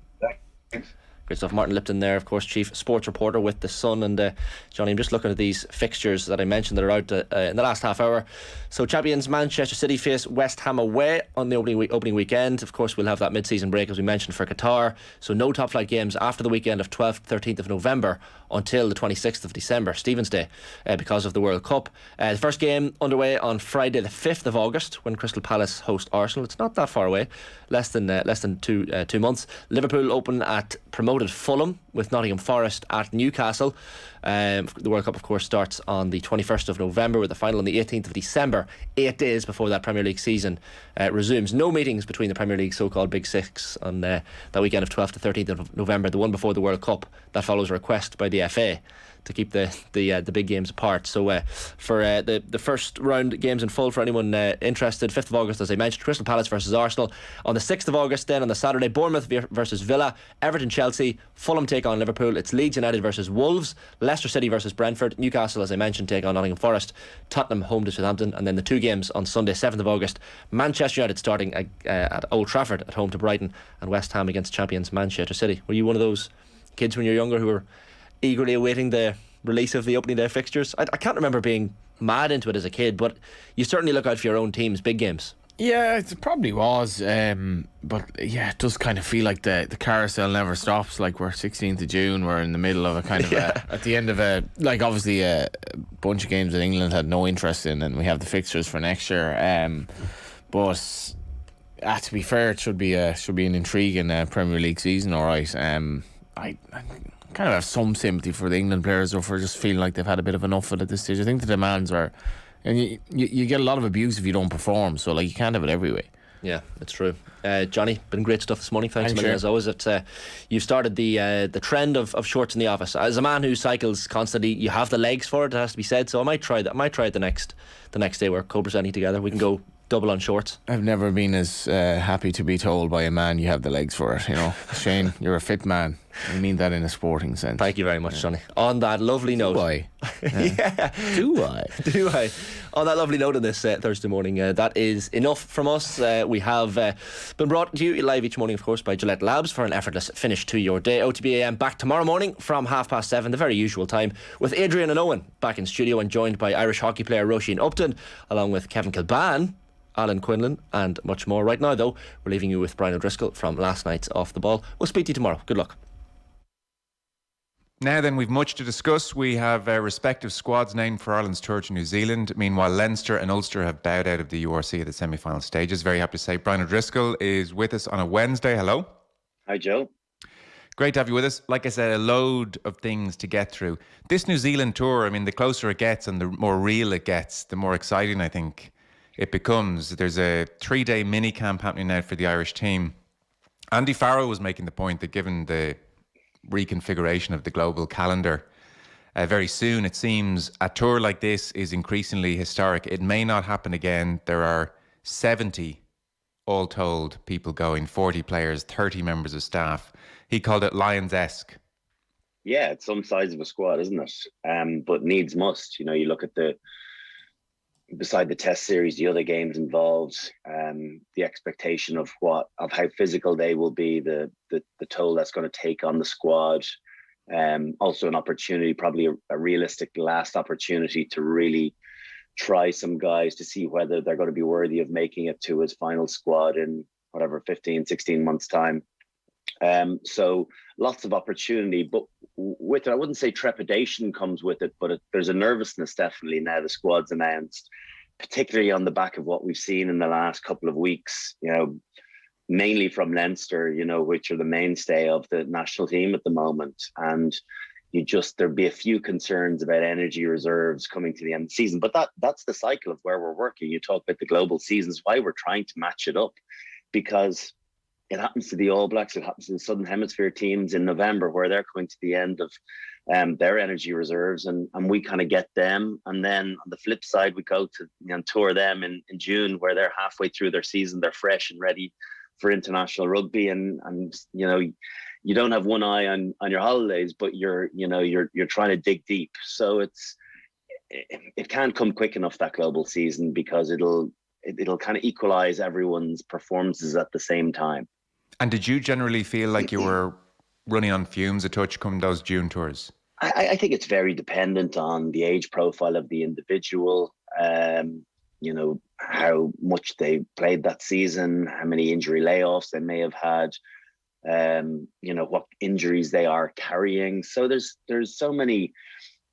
Thanks. Great stuff. Martin Lipton there, of course, chief sports reporter with The Sun. And Johnny, I'm just looking at these fixtures that I mentioned that are out in the last half hour. So champions Manchester City face West Ham away on the opening weekend. Of course, we'll have that mid-season break, as we mentioned, for Qatar. So no top flight games after the weekend of 12th, 13th of November until the 26th of December, Stephen's Day, because of the World Cup. The first game underway on Friday the 5th of August when Crystal Palace host Arsenal. It's not that far away, less than 2 months. Liverpool open at promoted Fulham with Nottingham Forest at Newcastle. The World Cup, of course, starts on the 21st of November with the final on the 18th of December, 8 days before that Premier League season resumes. No meetings between the Premier League so-called Big Six on that weekend of 12th to 13th of November, the one before the World Cup. That follows a request by the FA to keep the big games apart. So for the first round games in full for anyone interested, 5th of August, as I mentioned, Crystal Palace versus Arsenal. On the 6th of August, then on the Saturday, Bournemouth versus Villa, Everton Chelsea, Fulham take on Liverpool, it's Leeds United versus Wolves, Leicester City versus Brentford, Newcastle, as I mentioned, take on Nottingham Forest, Tottenham home to Southampton, and then the 2 games on Sunday, 7th of August, Manchester United starting at Old Trafford at home to Brighton, and West Ham against champions Manchester City. Were you one of those kids when you were younger who were eagerly awaiting the release of the opening day fixtures? I can't remember being mad into it as a kid, but you certainly look out for your own team's big games. Yeah, it probably was, but yeah, it does kind of feel like the carousel never stops. Like we're 16th of June, we're in the middle of a kind of at the end of obviously a bunch of games that England had no interest in, and we have the fixtures for next year. But to be fair, it should be an intriguing Premier League season. All right, I kind of have some sympathy for the England players, or for just feeling like they've had a bit of enough of it at this stage. I think the demands are, and you get a lot of abuse if you don't perform, so like you can't have it every way. Yeah, it's true. Johnny, been great stuff this morning. Thanks a million as always. You've started the trend of shorts in the office. As a man who cycles constantly, you have the legs for it, it has to be said, so I might try that. I might try it the next day we're co-presenting together. We can go double on shorts. I've never been as happy to be told by a man you have the legs for it, you know. Shane, you're a fit man. I mean that in a sporting sense. Thank you very much, Johnny. On that lovely note. Do I? Do I? On that lovely note on this Thursday morning, that is enough from us. We have been brought to you live each morning, of course, by Gillette Labs for an effortless finish to your day. OTB AM back tomorrow morning from 7:30, the very usual time, with Adrian and Owen back in studio and joined by Irish hockey player Roisin Upton, along with Kevin Kilbane, Alan Quinlan and much more. Right now, though, we're leaving you with Brian O'Driscoll from last night's Off the Ball. We'll speak to you tomorrow. Good luck. Now then, we've much to discuss. We have respective squads named for Ireland's tour to New Zealand. Meanwhile, Leinster and Ulster have bowed out of the URC at the semi-final stages. Very happy to say Brian O'Driscoll is with us on a Wednesday. Hello. Hi, Joe. Great to have you with us. Like I said, a load of things to get through. This New Zealand tour, I mean, the closer it gets and the more real it gets, the more exciting I think it becomes. There's a 3-day mini camp happening now for the Irish team. Andy Farrell was making the point that given the reconfiguration of the global calendar, very soon it seems a tour like this is increasingly historic. It may not happen again. There are 70 all told people going, 40 players, 30 members of staff. He called it Lions-esque. Yeah, it's some size of a squad, isn't it? But needs must. You know, you look at beside the test series, the other games involved, the expectation of how physical they will be, the toll that's going to take on the squad, Also an opportunity, probably a realistic last opportunity to really try some guys to see whether they're going to be worthy of making it to his final squad in whatever, 15, 16 months time. So lots of opportunity, but with it, I wouldn't say trepidation comes with it, but there's a nervousness definitely now the squad's announced, particularly on the back of what we've seen in the last couple of weeks, mainly from Leinster, which are the mainstay of the national team at the moment. And there'd be a few concerns about energy reserves coming to the end of the season, but that's the cycle of where we're working. You talk about the global seasons, why we're trying to match it up, because it happens to the All Blacks, it happens to the Southern Hemisphere teams in November, where they're coming to the end of their energy reserves, and we kind of get them. And then on the flip side, we go to and tour them in June, where they're halfway through their season, they're fresh and ready for international rugby, and you don't have one eye on your holidays, but you're trying to dig deep. So it can't come quick enough, that global season, because it'll kind of equalize everyone's performances at the same time. And did you generally feel like you were running on fumes a touch come those June tours? I think it's very dependent on the age profile of the individual, how much they played that season, how many injury layoffs they may have had, what injuries they are carrying. So there's so many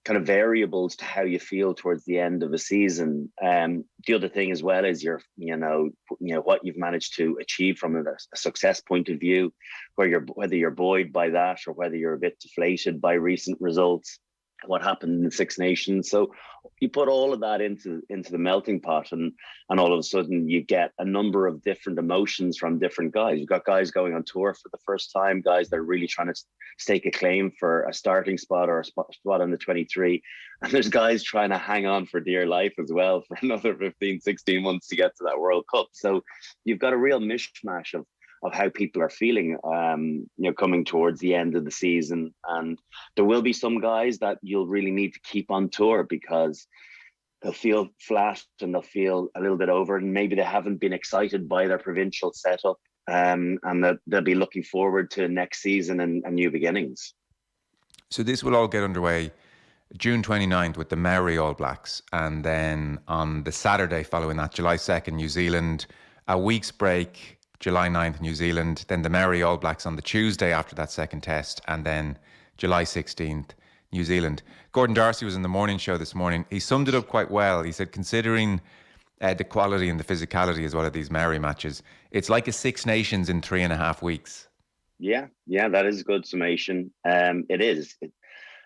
kind of variables to how you feel towards the end of a season. The other thing as well is what you've managed to achieve from a success point of view, whether you're buoyed by that or whether you're a bit deflated by recent results, what happened in the Six Nations. So you put all of that into the melting pot, and all of a sudden you get a number of different emotions from different guys. You've got guys going on tour for the first time, guys that are really trying to stake a claim for a starting spot or a spot on the 23. And there's guys trying to hang on for dear life as well for another 15, 16 months to get to that World Cup. So you've got a real mishmash of how people are feeling, coming towards the end of the season. And there will be some guys that you'll really need to keep on tour, because they'll feel flat and they'll feel a little bit over, and maybe they haven't been excited by their provincial setup, and they'll be looking forward to next season and new beginnings. So this will all get underway June 29th with the Maori All Blacks, and then on the Saturday following that, July 2nd, New Zealand, a week's break, July 9th, New Zealand, then the Maori All Blacks on the Tuesday after that second test, and then July 16th, New Zealand. Gordon Darcy was in the morning show this morning. He summed it up quite well. He said, considering the quality and the physicality as well of these Maori matches, it's like a Six Nations in 3.5 weeks. Yeah, that is a good summation. It is.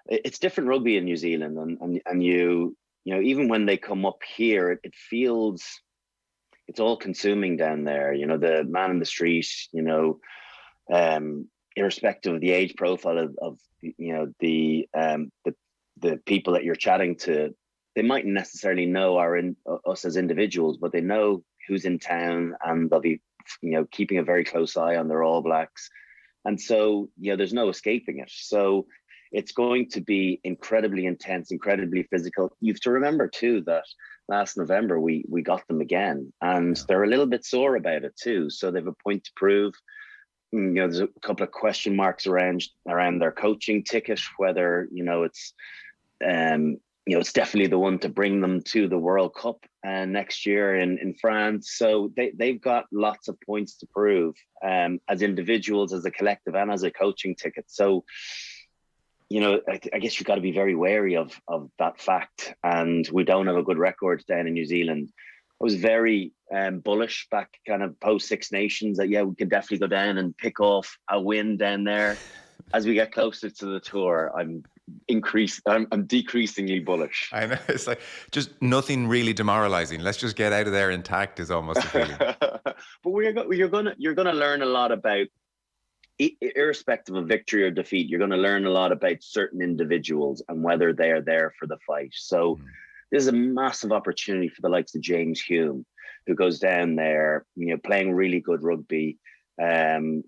It's different rugby in New Zealand, and even when they come up here, it feels... it's all consuming down there. The man in the street, irrespective of the age profile of the people that you're chatting to, they mightn't necessarily know us as individuals, but they know who's in town, and they'll be, keeping a very close eye on their All Blacks. And so, there's no escaping it. So it's going to be incredibly intense, incredibly physical. You have to remember too that last November we got them again, and they're a little bit sore about it too. So they have a point to prove. There's a couple of question marks around their coaching ticket, whether it's it's definitely the one to bring them to the World Cup next year in France. So they've got lots of points to prove, as individuals, as a collective, and as a coaching ticket. So I guess you've got to be very wary of that fact. And we don't have a good record down in New Zealand. I was very bullish back kind of post Six Nations that, we could definitely go down and pick off a win down there. As we get closer to the tour, I'm decreasingly bullish. I know, it's like just nothing really demoralizing. Let's just get out of there intact is almost the feeling. But you're gonna learn a lot about, irrespective of victory or defeat, you're going to learn a lot about certain individuals and whether they are there for the fight. So this is a massive opportunity for the likes of James Hume, who goes down there, playing really good rugby. Depending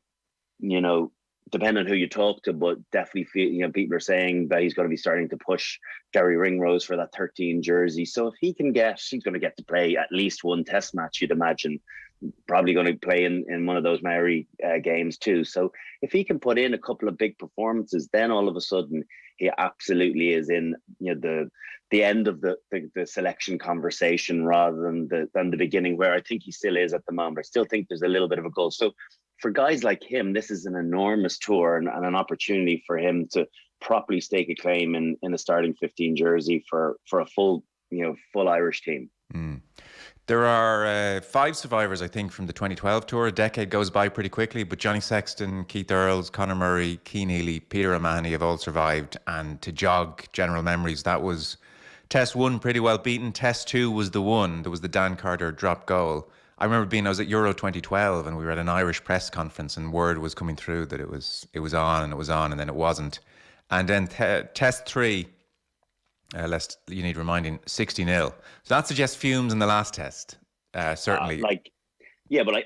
on who you talk to, but definitely feel, people are saying that he's going to be starting to push Gary Ringrose for that 13 jersey. So if he's going to get to play at least one test match, you'd imagine, probably going to play in one of those Maori games too. So if he can put in a couple of big performances, then all of a sudden he absolutely is in the end of the selection conversation rather than the beginning, where I think he still is at the moment. I still think there's a little bit of a goal. So for guys like him, this is an enormous tour and an opportunity for him to properly stake a claim in a starting 15 jersey for a full Irish team. There are 5 survivors, I think, from the 2012 tour. A decade goes by pretty quickly, but Johnny Sexton, Keith Earls, Conor Murray, Cian Healy, Peter O'Mahony have all survived. And to jog general memories, that was Test 1 pretty well beaten. Test 2 was the one. There was the Dan Carter drop goal. I remember I was at Euro 2012 and we were at an Irish press conference and word was coming through that it was on and then it wasn't. And then Test 3, lest you need reminding, 60-0. So that suggests fumes in the last test, certainly. But I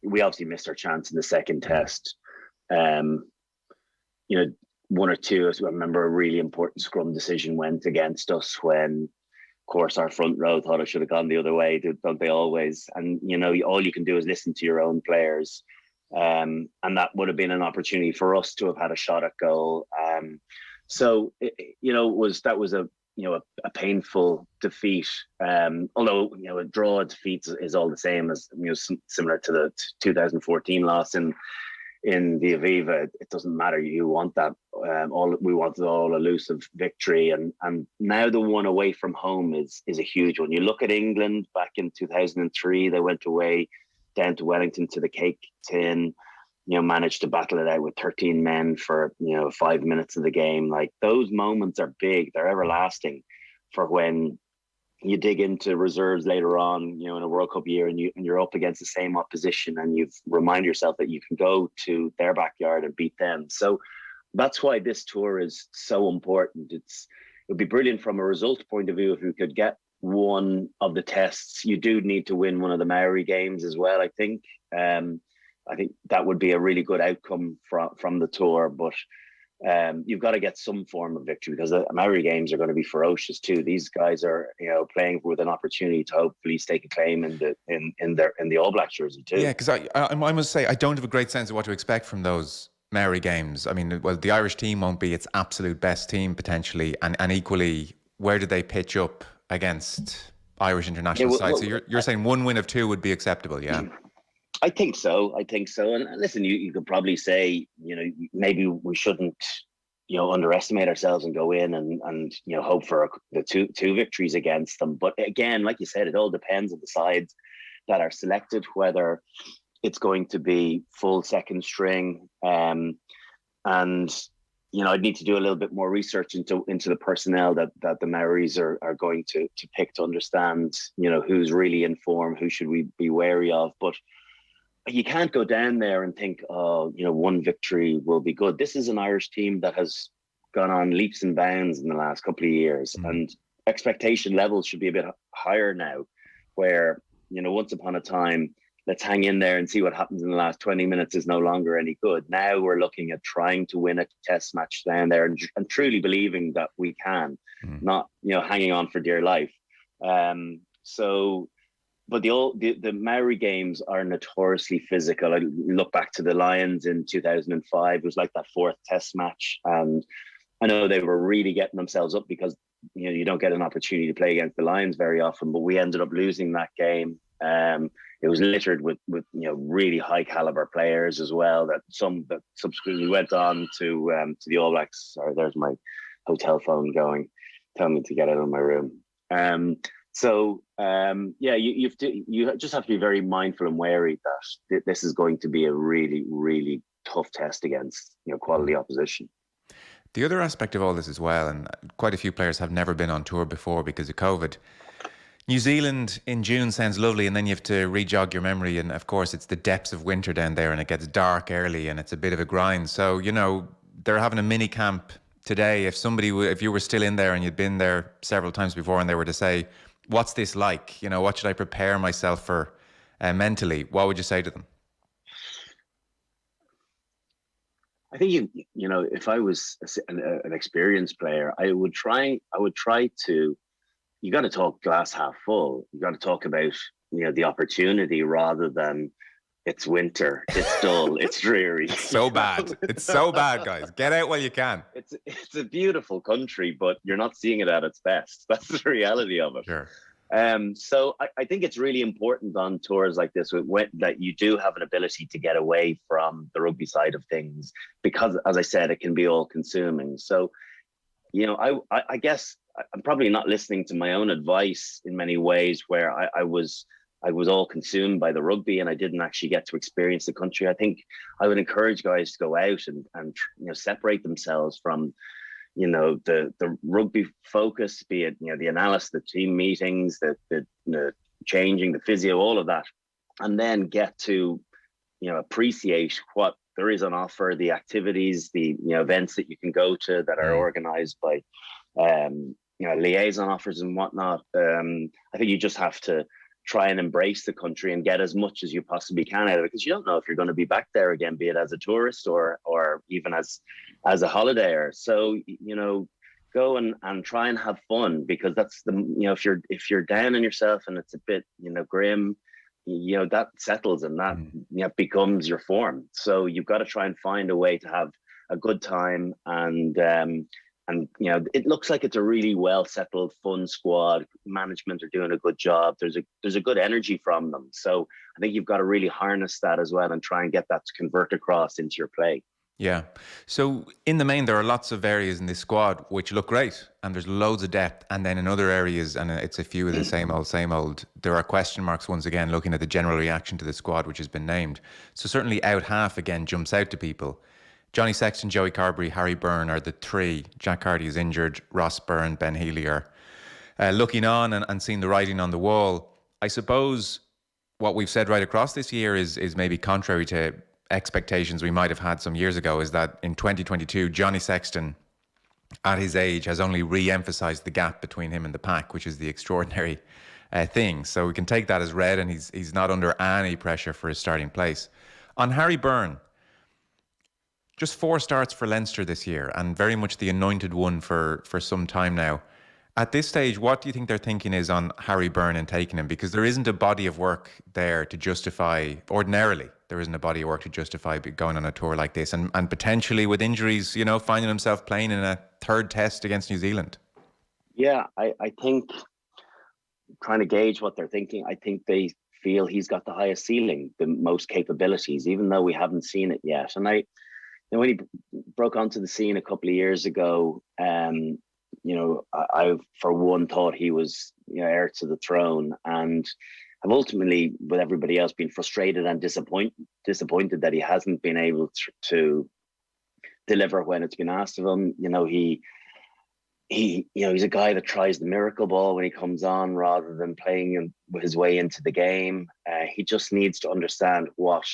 we obviously missed our chance in the second test. One or two, I remember a really important scrum decision went against us when, of course, our front row thought it should have gone the other way, don't they always? And, all you can do is listen to your own players. And that would have been an opportunity for us to have had a shot at goal. So that was a painful defeat. Although a draw, a defeat is all the same as similar to the 2014 loss in the Aviva. It doesn't matter. You want that. We wanted all elusive victory, and now the one away from home is a huge one. You look at England back in 2003. They went away down to Wellington to the Cake Tin. Managed to battle it out with 13 men for 5 minutes of the game. Like, those moments are big. They're everlasting for when you dig into reserves later on, in a World Cup year, and you're up against the same opposition, and you remind yourself that you can go to their backyard and beat them. So that's why this tour is so important. It would be brilliant from a result point of view if we could get one of the tests. You do need to win one of the Maori games as well, I think. I think that would be a really good outcome from the tour, but you've got to get some form of victory, because the Maori games are going to be ferocious too. These guys are, playing with an opportunity to hopefully stake a claim in the All Black jersey too. Yeah, because I must say I don't have a great sense of what to expect from those Maori games. I mean, well, the Irish team won't be its absolute best team potentially, and equally, where do they pitch up against Irish international sides? So you're saying one win of 2 would be acceptable, yeah? I think so. And listen, you could probably say, maybe we shouldn't, underestimate ourselves and go in and hope for the two victories against them. But again, like you said, it all depends on the sides that are selected, whether it's going to be full second string. And, I'd need to do a little bit more research into the personnel that the Maoris are going to pick to understand, who's really in form, who should we be wary of. But you can't go down there and think, one victory will be good. This is an Irish team that has gone on leaps and bounds in the last couple of years, and expectation levels should be a bit higher now, where, once upon a time, let's hang in there and see what happens in the last 20 minutes is no longer any good. Now we're looking at trying to win a test match down there and truly believing that we can, not, hanging on for dear life. But the Maori games are notoriously physical. I look back to the Lions in 2005. It was like that 4th test match. And I know they were really getting themselves up because, you don't get an opportunity to play against the Lions very often, but we ended up losing that game. It was littered with really high caliber players as well, that subsequently went on to the All Blacks. Sorry, there's my hotel phone going, telling me to get out of my room. You just have to be very mindful and wary that this is going to be a really, really tough test against quality opposition. The other aspect of all this as well, and quite a few players have never been on tour before because of COVID. New Zealand in June sounds lovely, and then you have to re-jog your memory, and of course it's the depths of winter down there, and it gets dark early, and it's a bit of a grind. So they're having a mini camp today. If you were still in there and you'd been there several times before, and they were to say, what's this like? What should I prepare myself for mentally? What would you say to them? I think if I was an experienced player, I would try to. You got to talk glass half full. You got to talk about the opportunity rather than it's winter, it's dull, it's dreary. It's so bad. It's so bad, guys. Get out while you can. It's a beautiful country, but you're not seeing it at its best. That's the reality of it. Sure. So I think it's really important on tours like this that you do have an ability to get away from the rugby side of things, because, as I said, it can be all consuming. So, I guess I'm probably not listening to my own advice in many ways, where I was all consumed by the rugby and I didn't actually get to experience the country. I think I would encourage guys to go out and separate themselves from, the rugby focus, be it, the analysis, the team meetings, the changing, the physio, all of that, and then get to, appreciate what there is on offer, the activities, the, events that you can go to that are organized by, liaison offers and whatnot. I think you just have to try and embrace the country and get as much as you possibly can out of it, because you don't know if you're going to be back there again, be it as a tourist or even as a holidayer. So, go and try and have fun, because that's if you're down on yourself and it's a bit, grim, that settles and that becomes your form. So you've got to try and find a way to have a good time, and it looks like it's a really well settled, fun squad. Management are doing a good job. There's a good energy from them. So I think you've got to really harness that as well and try and get that to convert across into your play. Yeah. So in the main, there are lots of areas in this squad which look great, and there's loads of depth. And then in other areas, and it's a few of the same old, there are question marks once again, looking at the general reaction to the squad, which has been named. So certainly out half again jumps out to people. Johnny Sexton, Joey Carberry, Harry Byrne are the three. Jack Carty is injured. Ross Byrne, Ben Healy are looking on and seeing the writing on the wall. I suppose what we've said right across this year is maybe contrary to expectations we might have had some years ago, is that in 2022, Johnny Sexton, at his age, has only re-emphasised the gap between him and the pack, which is the extraordinary thing. So we can take that as read, and he's not under any pressure for his starting place. On Harry Byrne, just 4 starts for Leinster this year, and very much the anointed one for some time now. At this stage, what do you think their thinking is on Harry Byrne and taking him? Because there isn't a body of work there to justify, ordinarily, there isn't a body of work to justify going on a tour like this, and potentially with injuries, finding himself playing in a third test against New Zealand. Yeah, I think, trying to gauge what they're thinking, I think they feel he's got the highest ceiling, the most capabilities, even though we haven't seen it yet. And when he broke onto the scene a couple of years ago, I for one thought he was heir to the throne, and have ultimately, with everybody else, been frustrated and disappointed that he hasn't been able to deliver when it's been asked of him. He's a guy that tries the miracle ball when he comes on rather than playing his way into the game. He just needs to understand what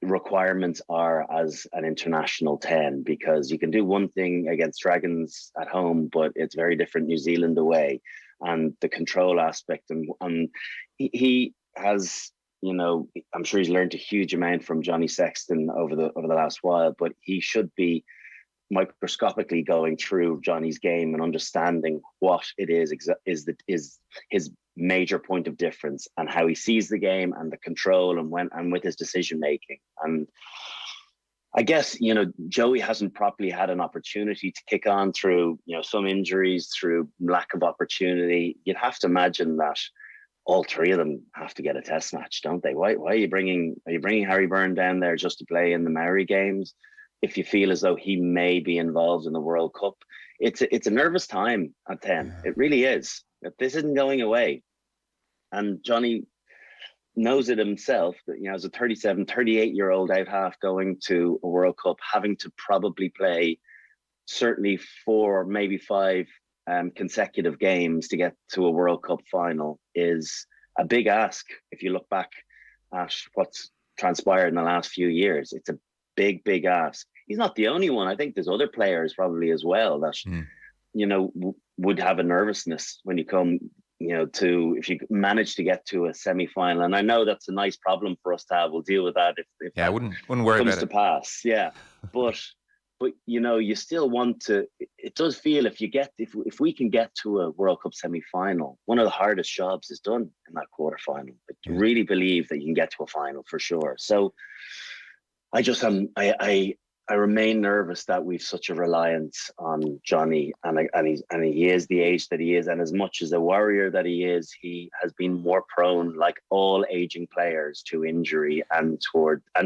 requirements are as an international 10, because you can do one thing against Dragons at home, but it's very different New Zealand away, and the control aspect, and he has, I'm sure he's learned a huge amount from Johnny Sexton over the last while, but he should be microscopically going through Johnny's game and understanding what it is his major point of difference, and how he sees the game and the control and with his decision making. And I guess, Joey hasn't properly had an opportunity to kick on through, some injuries, through lack of opportunity. You'd have to imagine that all three of them have to get a test match, don't they? Why are you bringing Harry Byrne down there just to play in the Maori games if you feel as though he may be involved in the World Cup? It's a nervous time at 10. It really is. This isn't going away. And Johnny knows it himself, that, as a 37, 38-year-old out half going to a World Cup, having to probably play certainly 4, maybe 5 consecutive games to get to a World Cup final is a big ask. If you look back at what's transpired in the last few years, it's a big, big ask. He's not the only one. I think there's other players probably as well that, would have a nervousness when you come, if you manage to get to a semi-final. And I know that's a nice problem for us to have. We'll deal with that if I wouldn't worry about it. Comes to pass. Yeah. But But you still want to. It does feel if we can get to a World Cup semi-final, one of the hardest jobs is done in that quarter-final. But you really believe that you can get to a final for sure. So I just I remain nervous that we've such a reliance on Johnny, and he is the age that he is, and as much as a warrior that he has been more prone, like all aging players, to injury and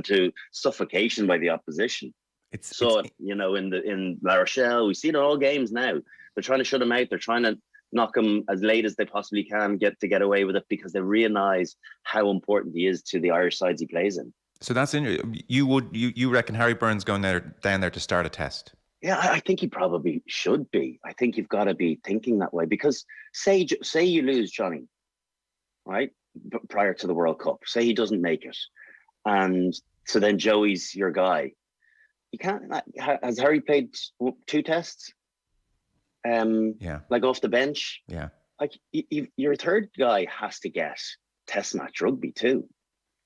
to suffocation by the opposition. In La Rochelle, we've seen it all games now. They're trying to shut him out. They're trying to knock him as late as they possibly can get away with it, because they realise how important he is to the Irish sides he plays in. So that's you reckon Harry Byrne's going down there to start a test? Yeah, I think he probably should be. I think you've got to be thinking that way, because say you lose Johnny, right, prior to the World Cup. Say he doesn't make it, and so then Joey's your guy. You can't. Has Harry played 2 tests? Like off the bench. Yeah. Like your third guy has to get test match rugby too.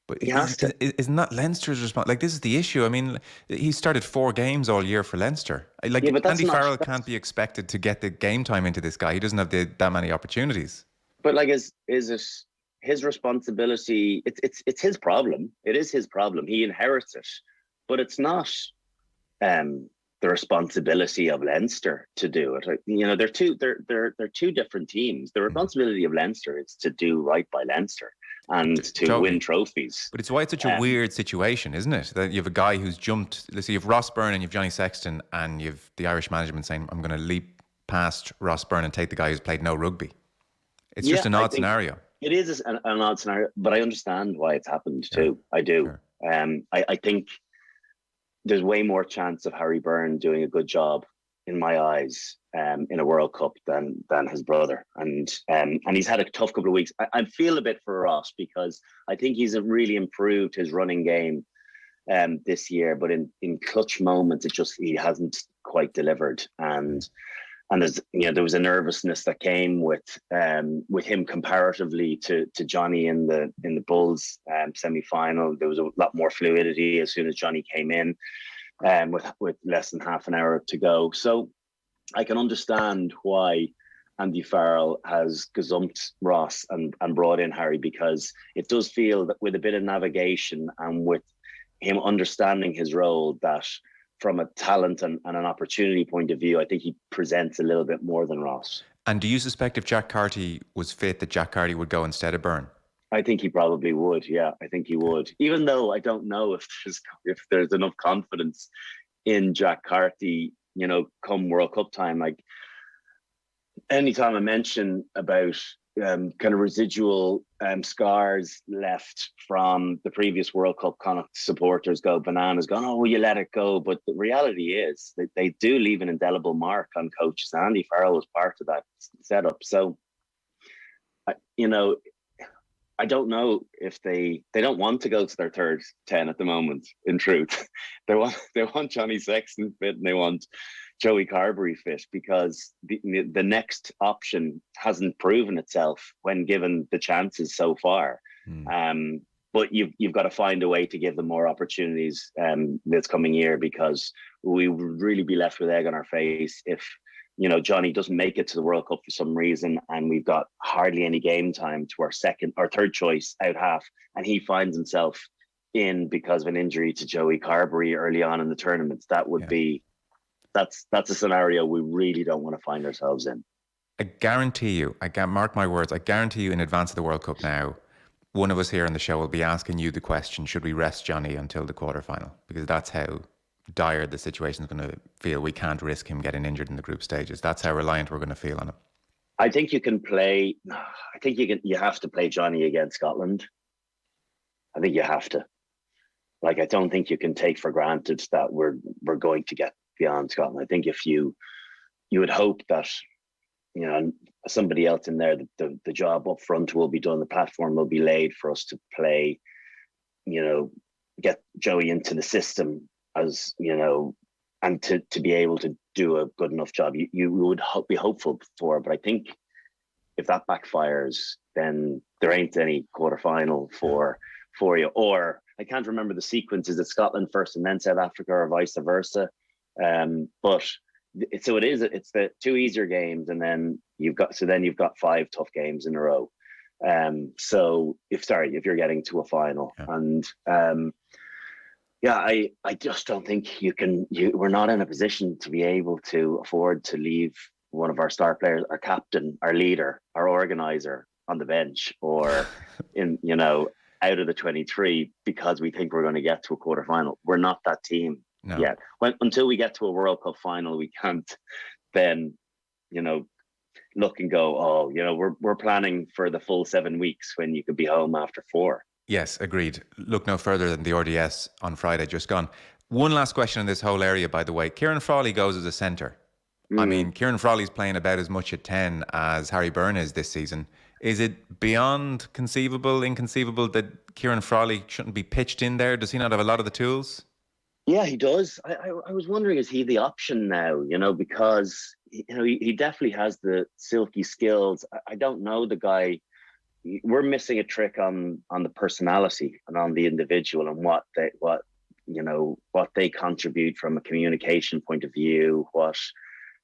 But isn't that Leinster's response? Like, this is the issue. I mean, he started 4 games all year for Leinster. Like, Andy Farrell can't be expected to get the game time into this guy. He doesn't have that many opportunities. But like, is it his responsibility? It's his problem. It is his problem. He inherits it, but it's not the responsibility of Leinster to do it. They're two different teams. The responsibility of Leinster is to do right by Leinster and to win trophies. But it's why it's such a weird situation, isn't it? That you have a guy who's jumped. Let's say you have Ross Byrne and you have Johnny Sexton, and you have the Irish management saying, "I'm going to leap past Ross Byrne and take the guy who's played no rugby." It's just an odd scenario. It is an odd scenario, but I understand why it's happened too. I do. Sure. I think there's way more chance of Harry Byrne doing a good job, in my eyes, in a World Cup than his brother, and he's had a tough couple of weeks. I feel a bit for Ross, because I think he's really improved his running game this year, but in clutch moments he hasn't quite delivered, and there's there was a nervousness that came with him comparatively to Johnny in the Bulls semi-final. There was a lot more fluidity as soon as Johnny came in, with less than half an hour to go. So I can understand why Andy Farrell has gazumped Ross and brought in Harry, because it does feel that with a bit of navigation and with him understanding his role, that from a talent and an opportunity point of view, I think he presents a little bit more than Ross. And do you suspect if Jack Carty was fit, that Jack Carty would go instead of Byrne? I think he probably would. Yeah, I think he would. Even though I don't know if there's enough confidence in Jack Carty, come World Cup time. Like, anytime I mention about kind of residual scars left from the previous World Cup, kind of supporters go bananas, going, "Oh, will you let it go?" But the reality is that they do leave an indelible mark on coaches. Andy Farrell was part of that setup. So, I don't know if they don't want to go to their third 10 at the moment. In truth, they want Johnny Sexton fit, and they want Joey Carberry fit, because the next option hasn't proven itself when given the chances so far. But you've got to find a way to give them more opportunities this coming year, because we would really be left with egg on our face if Johnny doesn't make it to the World Cup for some reason, and we've got hardly any game time to our third choice out half, and he finds himself in because of an injury to Joey Carberry early on in the tournament. That would be. That's a scenario we really don't want to find ourselves in. I guarantee you, mark my words, I guarantee you, in advance of the World Cup now, one of us here on the show will be asking you the question, should we rest Johnny until the quarterfinal? Because that's how dire the situation is going to feel. We can't risk him getting injured in the group stages. That's how reliant we're going to feel on him. I think you can play. I think you have to play Johnny against Scotland. I think you have to. Like, I don't think you can take for granted that we're going to get beyond Scotland. I think if you would hope that somebody else in there, the job up front will be done, the platform will be laid for us to play, get Joey into the system, as and to be able to do a good enough job. You would be hopeful for, but I think if that backfires, then there ain't any quarterfinal for you. Or I can't remember the sequence. Is it Scotland first and then South Africa, or vice versa? But so it is. It's the 2 easier games, and then you've got 5 tough games in a row. So if you're getting to a final, and I just don't think we're not in a position to be able to afford to leave one of our star players, our captain, our leader, our organizer on the bench, or out of the 23 because we think we're going to get to a quarterfinal. We're not that team yet. Until we get to a World Cup final, we can't then, look and go, we're planning for the full 7 weeks when you could be home after 4. Yes, agreed. Look no further than the RDS on Friday just gone. One last question in this whole area, by the way. Kieran Frawley goes as a centre. I mean, Kieran Frawley's playing about as much at 10 as Harry Byrne is this season. Is it beyond inconceivable that Kieran Frawley shouldn't be pitched in there? Does he not have a lot of the tools? Yeah, he does. I was wondering, is he the option now? Because he definitely has the silky skills. I don't know the guy. We're missing a trick on the personality and on the individual and what they contribute from a communication point of view,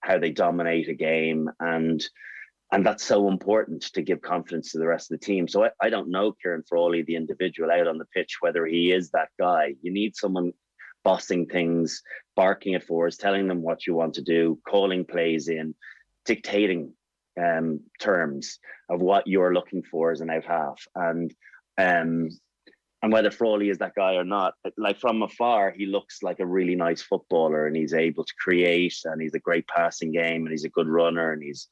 how they dominate a game, and that's so important to give confidence to the rest of the team. So I don't know Kieran Frawley, the individual out on the pitch, whether he is that guy. You need someone bossing things, barking at forwards, telling them what you want to do, calling plays in, dictating terms of what you're looking for as an out half. And whether Frawley is that guy or not, like from afar, he looks like a really nice footballer, and he's able to create, and he's a great passing game, and he's a good runner, and he's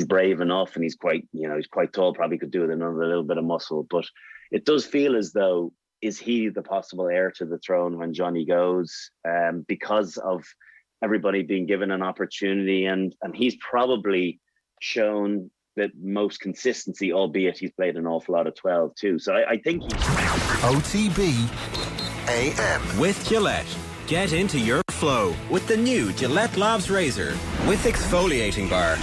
brave enough, and he's quite tall, probably could do it in a little bit of muscle. But it does feel as though, is he the possible heir to the throne when Johnny goes? Because of everybody being given an opportunity, and he's probably shown the most consistency, albeit he's played an awful lot of 12 too. So I think he's... OTB AM. With Gillette. Get into your flow with the new Gillette Labs Razor with exfoliating bar.